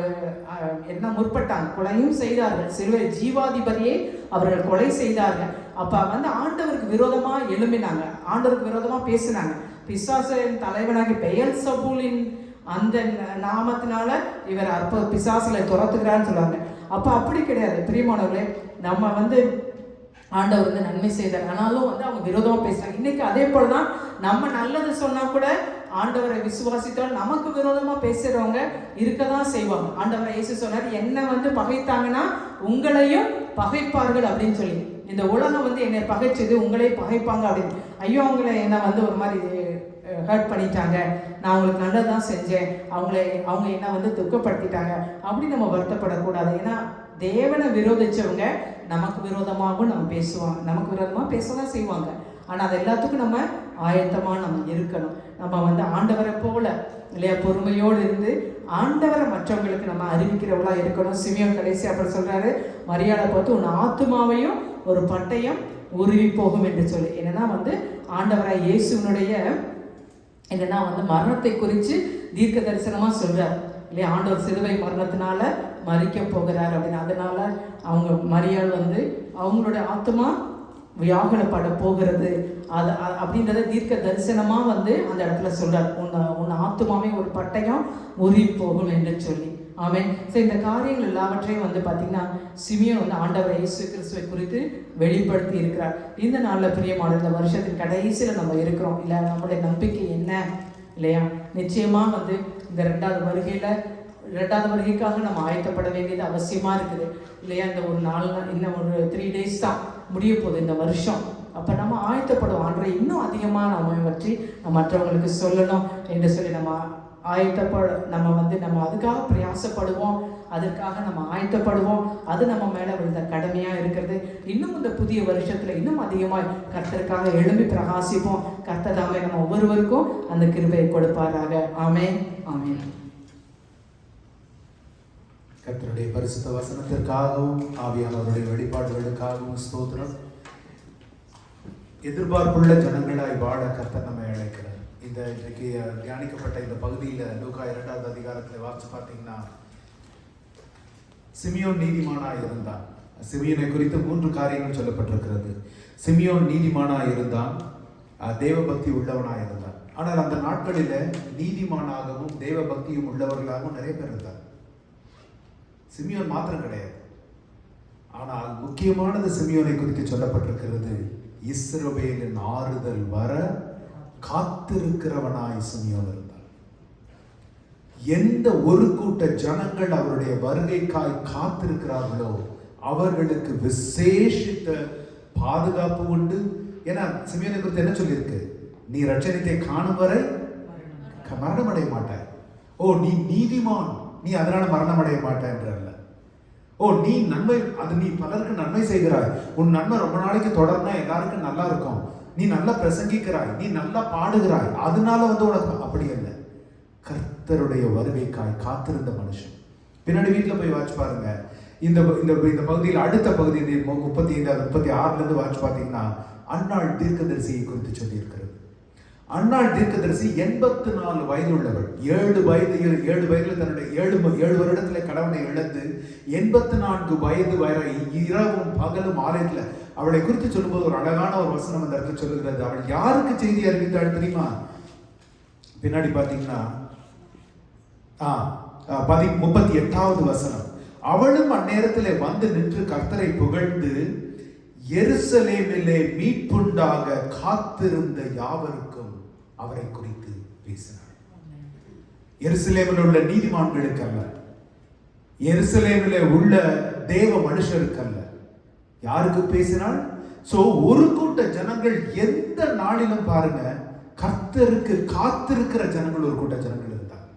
என்ன முற்பட்டாங்க, கொலையும் செய்தார்கள். சிலுவை ஜீவாதிபதியை அவர்கள் கொலை செய்தார்கள். அப்ப வந்து ஆண்டவருக்கு விரோதமா எழும்பினாங்க, ஆண்டவருக்கு விரோதமா பேசினாங்க. பிசாசின் தலைவனாகி பெயல்சபூலின் அந்த நாமத்தினால இவர் பிசாசுகளை துரத்துக்கிறான்னு சொல்லுவாங்க. அப்ப அப்படி கிடையாது பிரியமானவர்களே. நம்ம வந்து ஆண்டவர் வந்து நன்மை செய்தார், ஆனாலும் வந்து அவங்க விரோதமாக பேசுறாங்க. இன்னைக்கு அதே போலதான் நம்ம நல்லது சொன்னா கூட ஆண்டவரை விசுவாசித்தால் நமக்கு விரோதமா பேசுறவங்க இருக்கதான் செய்வாங்க. ஆண்டவரை இயேசு சொன்னார், என்ன வந்து பகைத்தாங்கன்னா உங்களையும் பகைப்பார்கள் அப்படின்னு சொல்லி. இந்த உலகம் வந்து என்னை பகைச்சது, உங்களையும் பகைப்பாங்க அப்படின்னு. ஐயோ அவங்களை என்ன வந்து ஒரு மாதிரி ஹர்ட் பண்ணிட்டாங்க, நான் அவங்களுக்கு நல்லதான் செஞ்சேன், அவங்க என்ன வந்து துக்கப்படுத்திட்டாங்க அப்படின்னு நம்ம வருத்தப்படக்கூடாது. ஏன்னா தேவனை விரோதிச்சவங்க நமக்கு விரோதமாகவும் நம்ம பேசுவாங்க, நமக்கு விரோதமாக பேசதான் செய்வாங்க. ஆனால் அது எல்லாத்துக்கும் நம்ம ஆயத்தமாக நம்ம இருக்கணும். நம்ம வந்து ஆண்டவரை போல இல்லையா பொறுமையோடு இருந்து ஆண்டவரை மற்றவங்களுக்கு நம்ம அறிவிக்கிறவங்களா இருக்கணும். சிமியோன் கடைசி அப்புறம் சொல்றாரு, மரியாதை பார்த்து உன் ஆத்துமாவையும் ஒரு பட்டயம் உருவி போகும் என்று சொல்லி. என்னன்னா வந்து ஆண்டவராய் இயேசுனுடைய என்னன்னா வந்து மரணத்தை குறித்து தீர்க்க தரிசனமா சொல்றார் இல்லையா. ஆண்டவர் சிலுவை மரணத்தினால மரிக்க போகிறார் அப்படின்னு. அதனால அவங்க மரியாள் வந்து அவங்களுடைய ஆத்மா வியாகுலப்பட போகிறது அது அப்படின்றத தீர்க்க தரிசனமா வந்து அந்த இடத்துல சொல்றார், உன் ஆத்மாவே ஒரு பட்டயம் உரி போகும் என்று சொல்லி. ஆமென். ஸோ இந்த காரியங்கள் எல்லாவற்றையும் வந்து பார்த்தீங்கன்னா சிமியோன் வந்து ஆண்டவர் இயேசு கிறிஸ்துவை குறித்து வெளிப்படுத்தி இருக்கிறார். இந்த நாளில் பிரியமான இந்த வருஷத்தின் கடைசியில் நம்ம இருக்கிறோம் இல்லை. நம்மளுடைய நம்பிக்கை என்ன இல்லையா? நிச்சயமாக வந்து இந்த ரெண்டாவது வருகைக்காக நம்ம ஆயத்தப்பட வேண்டியது அவசியமாக இருக்குது இல்லையா. இந்த ஒரு இன்னும் ஒரு 3 days தான் முடிய போகுது இந்த வருஷம். அப்போ நம்ம ஆயத்தப்படுவோம், ஆண்டவரை இன்னும் அதிகமாக நம்ம பற்றி மற்றவங்களுக்கு சொல்லணும் என்று சொல்லி நம்ம அதுக்காக பிரயாசப்படுவோம், அதற்காக நம்ம ஆயத்தப்படுவோம். அது நம்ம மேலே விழுந்த கடமையாக இருக்கிறது. இன்னும் இந்த புதிய வருஷத்தில் இன்னும் அதிகமாக கர்த்தருக்காக எழும்பி பிரகாசிப்போம். கர்த்தர் தாமே நம்ம ஒவ்வொருவருக்கும் அந்த கிருபையை கொடுப்பாராக. ஆமென், ஆமென். கர்த்தருடைய பரிசுத்த வசனத்திற்காகவும் ஆவியானவருடைய வெளிப்பாடுகளுக்காகவும் ஸ்தோத்திரம். எதிர்பார்ப்புள்ள ஜனங்களாய் வாழ கர்த்தர் நம்மை அழைக்கிறார். இன்றைக்கு தியானிக்கப்பட்ட இந்த பகுதியில் லூக்கா 2வது அதிகாரத்தில் வாசிச்சு பார்த்தீங்கன்னா சிமியோன் நீதிமானாய் இருந்தான். சிமியோனை குறித்து 3 காரியங்கள் சொல்லப்பட்டிருக்கிறது. சிமியோன் நீதிமானாய் இருந்தான், தேவபக்தி உள்ளவனாய் இருந்தான். ஆனால் அந்த நாட்களில் நீதிமானாகவும் தேவபக்தியும் உள்ளவர்களாகவும் நிறைய பேர் இருந்தார். சிமியோன் மாத்திரம் கிடையாது. ஆனால் முக்கியமானது சிமியோனை குறித்து சொல்லப்பட்டிருக்கிறது, இஸ்ரவேலின் ஆறுதல் வர காத்திருக்கிறவனாய் சிமியோன் இருந்தார். எந்த ஒரு கூட்ட ஜனங்கள் அவருடைய வருகைக்காய் காத்திருக்கிறார்களோ அவர்களுக்கு விசேஷித்த பாதுகாப்பு உண்டு. ஏன்னா சிமியோனை குறித்து என்ன சொல்லியிருக்கு? நீ ரட்சணித்தை காணும் வரை மரணமடைய மாட்டாய். ஓ நீ நீதிமான், நீ அதனால மரணமடைய மாட்டேன்றல்ல. ஓ நீ நன்மை, அது நீ பலருக்கு நன்மை செய்கிறாய், உன் நன்மை ரொம்ப நாளைக்கு தொடர்னா எல்லாருக்கும் நல்லா இருக்கும், நீ நல்லா பிரசங்கிக்கிறாய், நீ நல்லா பாடுகிறாய், அதனால வந்து உனக்கு அப்படி இல்லை. கர்த்தருடைய வருகைக்காய் காத்திருந்த மனுஷன். பின்னாடி வீட்டில் போய் வாட்சி பாருங்க, இந்த இந்த இந்த பகுதியில் அடுத்த பகுதி 35 36 வாட்சி பார்த்தீங்கன்னா அன்னாள் தீர்க்கதரிசியை குறித்து சொல்லியிருக்கிறது. அன்னாள் தீர்க்கதரிசி 84 வயது உள்ளவள். 7 வயதில் தன்னுடைய 7 வருடத்துல கணவனை இழந்து 84 வயது வரை இரவும் பகலும் ஆலயத்தில் அவளை குறித்து சொல்லும்போது ஒரு அழகான ஒரு வசனம் அந்த இடத்துல சொல்லுகிறது. அவள் யாருக்கு செய்தி அறிவித்தாள் தெரியுமா? பின்னாடி பார்த்தீங்கன்னா 38வது வசனம். அவளும் அந்நேரத்திலே வந்து நின்று கர்த்தரை புகழ்ந்து எருசலேமிலே மீட்புண்டாக காத்திருந்த யாவருக்கும் அவரை குறித்து பேசினார். எருசலேமில் உள்ள நீதிமான்களுக்கு அல்ல, எருசலேமிலே உள்ள தேவ மனுஷருக்கு அல்ல. யாருக்கு பேசினாள்? சோ ஒரு கூட்ட ஜனங்கள் எந்த நாளிலும் பாருங்க, கர்த்தருக்கு காத்திருக்கிற ஜனங்கள் ஒரு கூட்ட ஜனங்கள் இருந்தாங்க.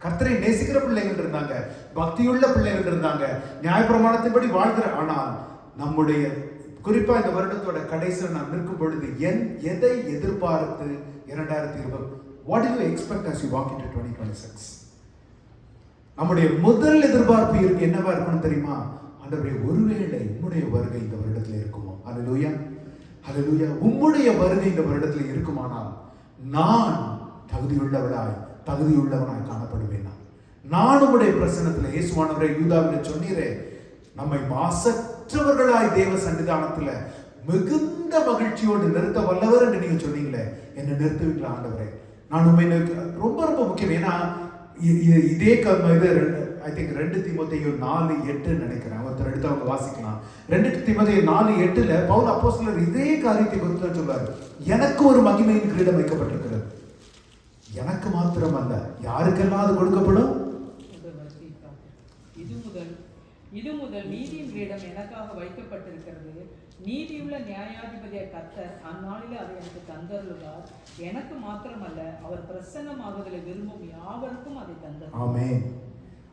கர்த்தரை நேசிக்கிற பிள்ளைகள் இருந்தாங்க, பக்தியுள்ள பிள்ளைகள் இருந்தாங்க, நியாயப்பிரமாணத்தின்படி வாழ்கிற. ஆனால் நம்முடைய குறிப்பா இந்த வருடத்தோட கடைசியில் நாம் நிற்கும் பொழுது எதை எதிர்பார்த்து 2020 what do you expect as you walk into 2026? நம்முடைய முதல் எதிர்பார்ப்பு என்னவா இருக்கணும் தெரியுமா? ஆண்டவரே, ஒருவேளை உம்முடைய வருகை இந்த வருடத்தில் இருக்குமோ? ஹல்லேலூயா, ஹல்லேலூயா. உம்முடைய வருகை இந்த வருடத்தில் இருக்குமானால் நான் தகுதியுள்ளவனாய் காணப்படுவேன். நான் உம்முடைய பிரசன்னத்தில் இயேசுவானவரே யூதாவில் சொன்னீரே, நம்மை மாசற்றவர்களாய் தேவ சன்னிதானத்துல மிகுந்த மகிழ்ச்சியோடு நிறுத்த வல்லவர் என்று நீங்க சொன்னீங்களே, என்ன நிறுத்துவீங்களா ஆண்டவரே? நான் உண்மை ரொம்ப ரொம்ப முக்கியம். ஏன்னா இதே இது ஐ திங்க் 2 தீமோத்தேயு 4:8 நினைக்கிறேன். ஒருத்தர் எடுத்து அவங்க வாசிக்கலாம். 2 தீமோத்தேயு 4:8 பவுல் அப்போஸ்தலர் இதே காரியத்தை குறித்து சொல்றாரு. எனக்கு ஒரு மகிமையின் கிரீடம் வைக்கப்பட்டிருக்கிறது. எனக்கு மாத்திரம் அல்ல, யாருக்கெல்லாம் அது கொடுக்கப்படும்? இது முதல் நீதியின் கிரீடம் எனக்காக வைக்கப்பட்டிருக்கிறது. நீதியுள்ள நியாயாதிபதிய கர்த்தர் அந்நாளில் அதை எனக்கு தந்தருளுவார். எனக்கு மாத்திரமல்ல, அவர் பிரசன்னமாகுதலை விரும்பும் யாவருக்கும் அதை தந்தார். ஆமென்.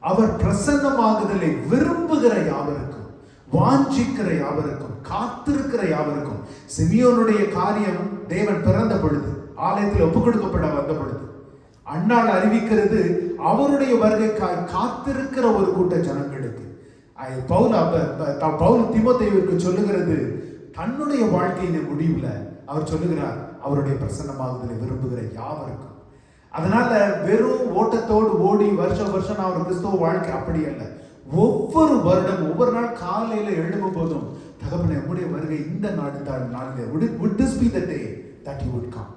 அவர் பிரசன்னமாகுதலை விரும்புகிற யாவருக்கும், வாஞ்சிக்கிற யாவருக்கும், காத்திருக்கிற யாவருக்கும். சிமியோனுடைய காரியம் தேவன் பிறந்த பொழுது, ஆலயத்தில் ஒப்புக் கொடுக்கப்பட வந்த பொழுது, அன்னாள் அறிவிக்கிறது அவருடைய வருகைக்காய் காத்திருக்கிற ஒரு கூட்ட ஜனங்களுக்கு. பவுல் தீமோத்தேயுவுக்கு சொல்லுகிறது, தன்னுடைய வாழ்க்கையின் முடிவுல அவர் சொல்லுகிறார், அவருடைய பிரசன்னமாகுதலை விரும்புகிற யாவருக்கும். அதனால வெறும் ஓட்டத்தோடு ஓடி வருஷம் நான் ஒரு கிறிஸ்தவ வாழ்க்கை அப்படி அல்ல. ஒவ்வொரு வருடம் ஒவ்வொரு நாள் காலையில எழும்பும் போதும், தகப்பனே, உம்முடைய வருகை இந்த நாளிலே would this be the day that you would come?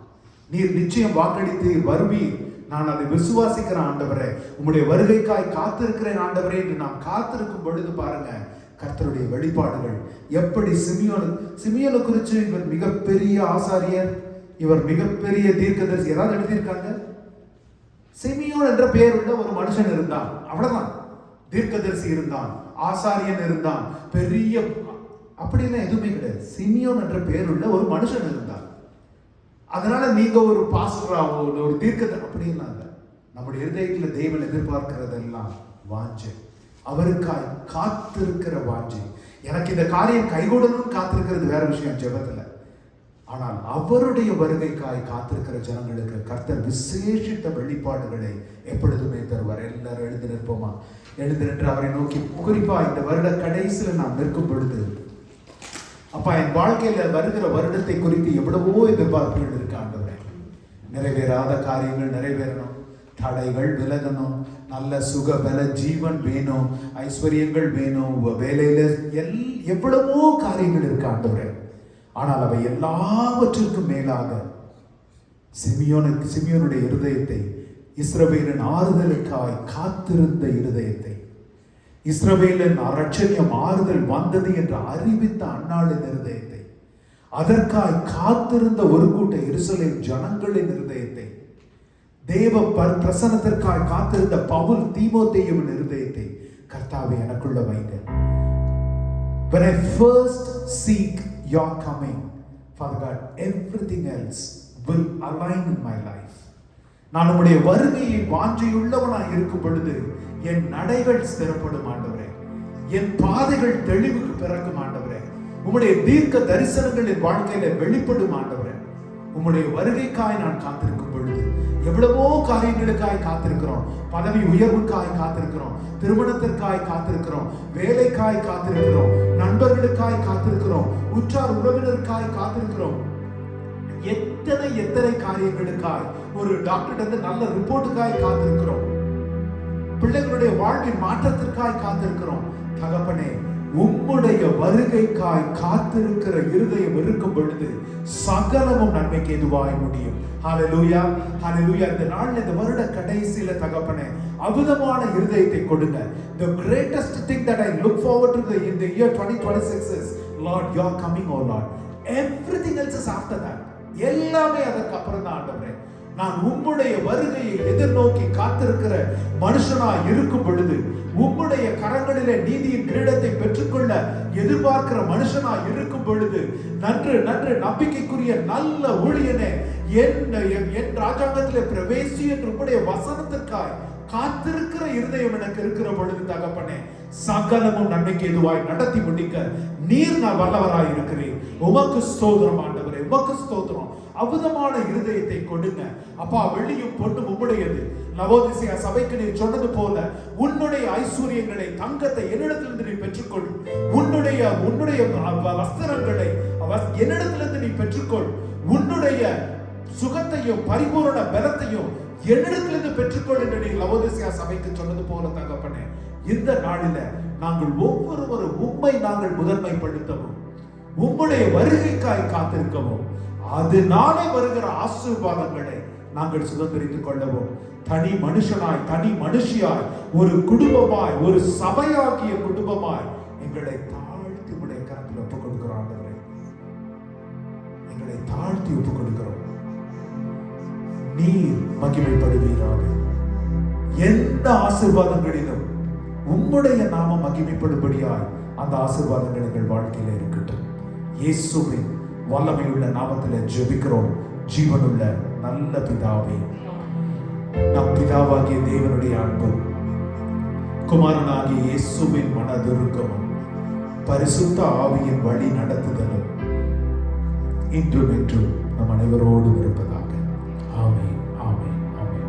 நீர் நிச்சயம் வாக்களித்து வருவீர், நான் அதை விசுவாசிக்கிறேன் ஆண்டவரே, உம்முடைய வருகைக்காய் காத்திருக்கிறேன் ஆண்டவரே என்று நாம் காத்திருக்கும் பொழுது பாருங்க, கர்த்தருடைய வெளிப்பாடுகள் எப்படி. சிமியோனை குறித்து இவர் மிகப்பெரிய ஆசாரியர், இவர் மிகப்பெரிய தீர்க்கதரிசி. ஏதாவது எழுதியிருக்காங்க? சிமியோன் என்ற பெயர் உள்ள ஒரு மனுஷன் இருந்தான், அவ்வளவுதான். தீர்க்கதரிசி இருந்தான், ஆசாரியன் இருந்தான், பெரிய அப்படிலாம் எதுவுமே கிடையாது. சிமியோன் என்ற பெயர் உள்ள ஒரு மனுஷன் இருந்தான். அதனால நீங்க ஒரு பாஸ்டராவோ ஒரு தீர்க்கதரிசி அப்படின்னா இல்லை. நம்முடைய இருதயத்தில் தேவன் எதிர்பார்க்கிறதெல்லாம் வாஞ்சை, அவருக்காய் காத்திருக்கிற வாஞ்சை. எனக்கு இந்த காரியம் கைகூடணும்னு காத்திருக்கிறது வேற விஷயம் ஜெபத்துல. ஆனால் அவருடைய வருகைக்காய் காத்திருக்கிற ஜனங்களுக்கு கர்த்தர் விசேஷித்த வெளிப்பாடுகளை எப்பொழுதுமே தருவார். எல்லாரும் எழுந்து நிற்போமா? எழுந்து நின்று அவரை நோக்கி, குறிப்பா இந்த வருட கடைசியில் நாம் நிற்கும் பொழுது, அப்பா, என் வாழ்க்கையில வருகிற வருடத்தை குறித்து எவ்வளவோ எதிர்பார்ப்புகள் இருக்கு ஆண்டவரே. நிறைவேறாத காரியங்கள் நிறைவேறணும், தடைகள் விலகணும், நல்ல சுக பல ஜீவன் வேணும், ஐஸ்வர்யங்கள் வேணும், வேலையில எவ்வளவோ காரியங்கள் இருக்கு ஆண்டவரே. ஆனால் அவை எல்லாவற்றிற்கும் மேலாக சிமியோனுடைய இருதயத்தை, இஸ்ரவேலின் ஆறுதலுக்காய் காத்திருந்த இருதயத்தை, இஸ்ரவேலின் இரட்சணியம் ஆறுதல் வந்தது என்று அறிவித்த அன்னாளின் இருதயத்தை, அதற்காய் காத்திருந்த ஒரு கூட்ட எருசலேம் ஜனங்களின் இருதயத்தை, தேவ பிரசன்னத்திற்காய் காத்திருந்த பவுல் தீமோத்தேயுவின் இருதயத்தை கர்த்தாவே எனக்குள்ள வைங்க. When I first seek your coming, Father God, everything else will align in my life. நான் உம்முடைய வருகையை வாஞ்சையுள்ளவனாய் இருக்கும் பொழுது என் நடைகள் ஸ்திரப்படும் ஆண்டவரே, என் பாதைகள் தெளிவுக்கு பிறக்கும் ஆண்டவரே, உம்முடைய தீர்க்க தரிசனங்கள் என் வாழ்க்கையில வெளிப்படும் ஆண்டவரே. உம்முடைய வருகைக்காய் நான் காத்திருக்கும் பொழுது எவ்வளவோ காரியங்களுக்காய் காத்திருக்கிறோம். பதவி உயர்வுக்காய் காத்திருக்கிறோம், திருமணத்திற்காய் காத்திருக்கிறோம், வேலைக்காய் காத்திருக்கிறோம், நண்பர்களுக்காய் காத்திருக்கிறோம், உற்றார் உறவினருக்காய் காத்திருக்கிறோம். எத்தனை காரியங்களுக்காய், ஒரு டாக்டர் நல்ல ரிப்போர்ட்டுக்காய் காத்திருக்கிறோம், பிள்ளைகளுடைய வாழ்வின் மாற்றத்திற்காய் காத்திருக்கிறோம். தகப்பனே, உம்முடைய வருகைக்காய் காத்திருக்கிற இருதயம் இருக்கும் பொழுது சகலமும் நன்மைக்கு எதுவாய் முடியும். ஹல்லேலூயா, ஹல்லேலூயா. இந்த நாள், இந்த வருட கடைசியில தகப்பனே, அற்புதமான இருதயத்தை கொடுங்க. The greatest thing that I look forward to in the year 2026 is, Lord, you are coming, oh Lord. Everything else is after that. எல்லாமே அதற்கு அப்புறம் தான் ஆண்டவரே. நான் உம்முடைய வருகையை எதிர்நோக்கி காத்திருக்கிற மனுஷனாய் இருக்கும் பொழுது, உம்முடைய கரங்களிலே நீதியின் கிரீடத்தை பெற்றுக்கொள்ள எதிர்பார்க்கிற மனுஷனாய் இருக்கும் பொழுது, நன்று நம்பிக்கைக்குரிய நல்ல ஊழியனே, என் ராஜாங்கத்திலே பிரவேசி என்று உம்முடைய வசனத்திற்காய் காத்திருக்கிற இருதயம் எனக்கு இருக்கிற பொழுது தகப்பனே, சகலமும் நன்மைக்கு எதுவாய் நடத்தி முடிக்க நீர் நான் வல்லவராய் இருக்கிறேன். உமக்கு ஸ்தோத்திரம் ஆண்டவரே, உமக்கு ஸ்தோத்திரம். அற்புதமான இருதயத்தை கொடுங்க அப்பா. வெள்ளியும் பொன்னும் உம்முடையது. லவோதிசியா சபைக்கு நீர் சொன்னது போல, உன்னுடைய ஐஸ்வர்யங்களை, தங்கத்தை என்னிடத்திலிருந்து நீ பெற்றுக்கொள். உன்னுடைய வஸ்திரங்களை என்னிடத்திலிருந்து நீ பெற்றுக்கொள். உன்னுடைய சுகத்தையும் பரிபூரண பலத்தையும் என்னிடத்திலிருந்து பெற்றுக்கொள் என்று நீ லவோதிசியா சபைக்கு சொன்னது போல தகப்பனே, இந்த நாளில நாங்கள் ஒவ்வொருவரும் உம்மை நாங்கள் முதன்மைப்படுத்தவும், உம்முடைய வருகைக்காய் காத்திருக்கவும், அதனாலே வருகிற ஆசீர்வாதங்களை நாங்கள் சுதந்திரித்துக் கொள்ளவும், தனி மனுஷனாய், தனி மனுஷியாய், ஒரு குடும்பமாய், ஒரு சபையாகிய குடும்பமாய் எங்களை தாழ்த்தி உடைய கரத்தில் ஒப்புக் கொடுக்கிறோம். எங்களை தாழ்த்தி ஒப்புக் கொடுக்கிறோம். நீர் மகிமைப்படுவீராக. எந்த ஆசீர்வாதங்களிலும் உம்முடைய நாமம் மகிமைப்படும்படியாய் அந்த ஆசீர்வாதங்கள் எங்கள் வாழ்க்கையில இருக்கட்டும். இயேசுவின் வல்லமையுள்ள நாமத்திலே ஜெபிக்கிறோம் ஜீவனுள்ள நல்ல பிதாவே. நம் பிதாவாகிய தேவனுடைய அன்பும், குமாரனாகிய இயேசுவின் மனதுருக்கமும், பரிசுத்த ஆவியின் வழி நடத்துதலும் இன்றும் என்றும் நம் அனைவரோடும் இருப்பதாக. ஆமென், ஆமென், ஆமென்.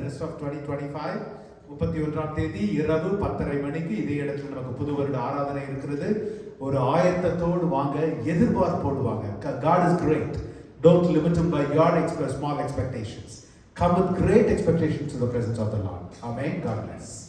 Rest of 2025 31ஆம் தேதி இரவு 10:30 மணிக்கு இதே இடத்துல நமக்கு புது வருட ஆராதனை இருக்கிறது. ஒரு ஆயத்தத்தோடு வாங்க, எதிர்பார்ப்போடு வாங்க. God is great. Don't limit him by your small expectations. Come with great expectations to the presence of the Lord. Amen. God bless.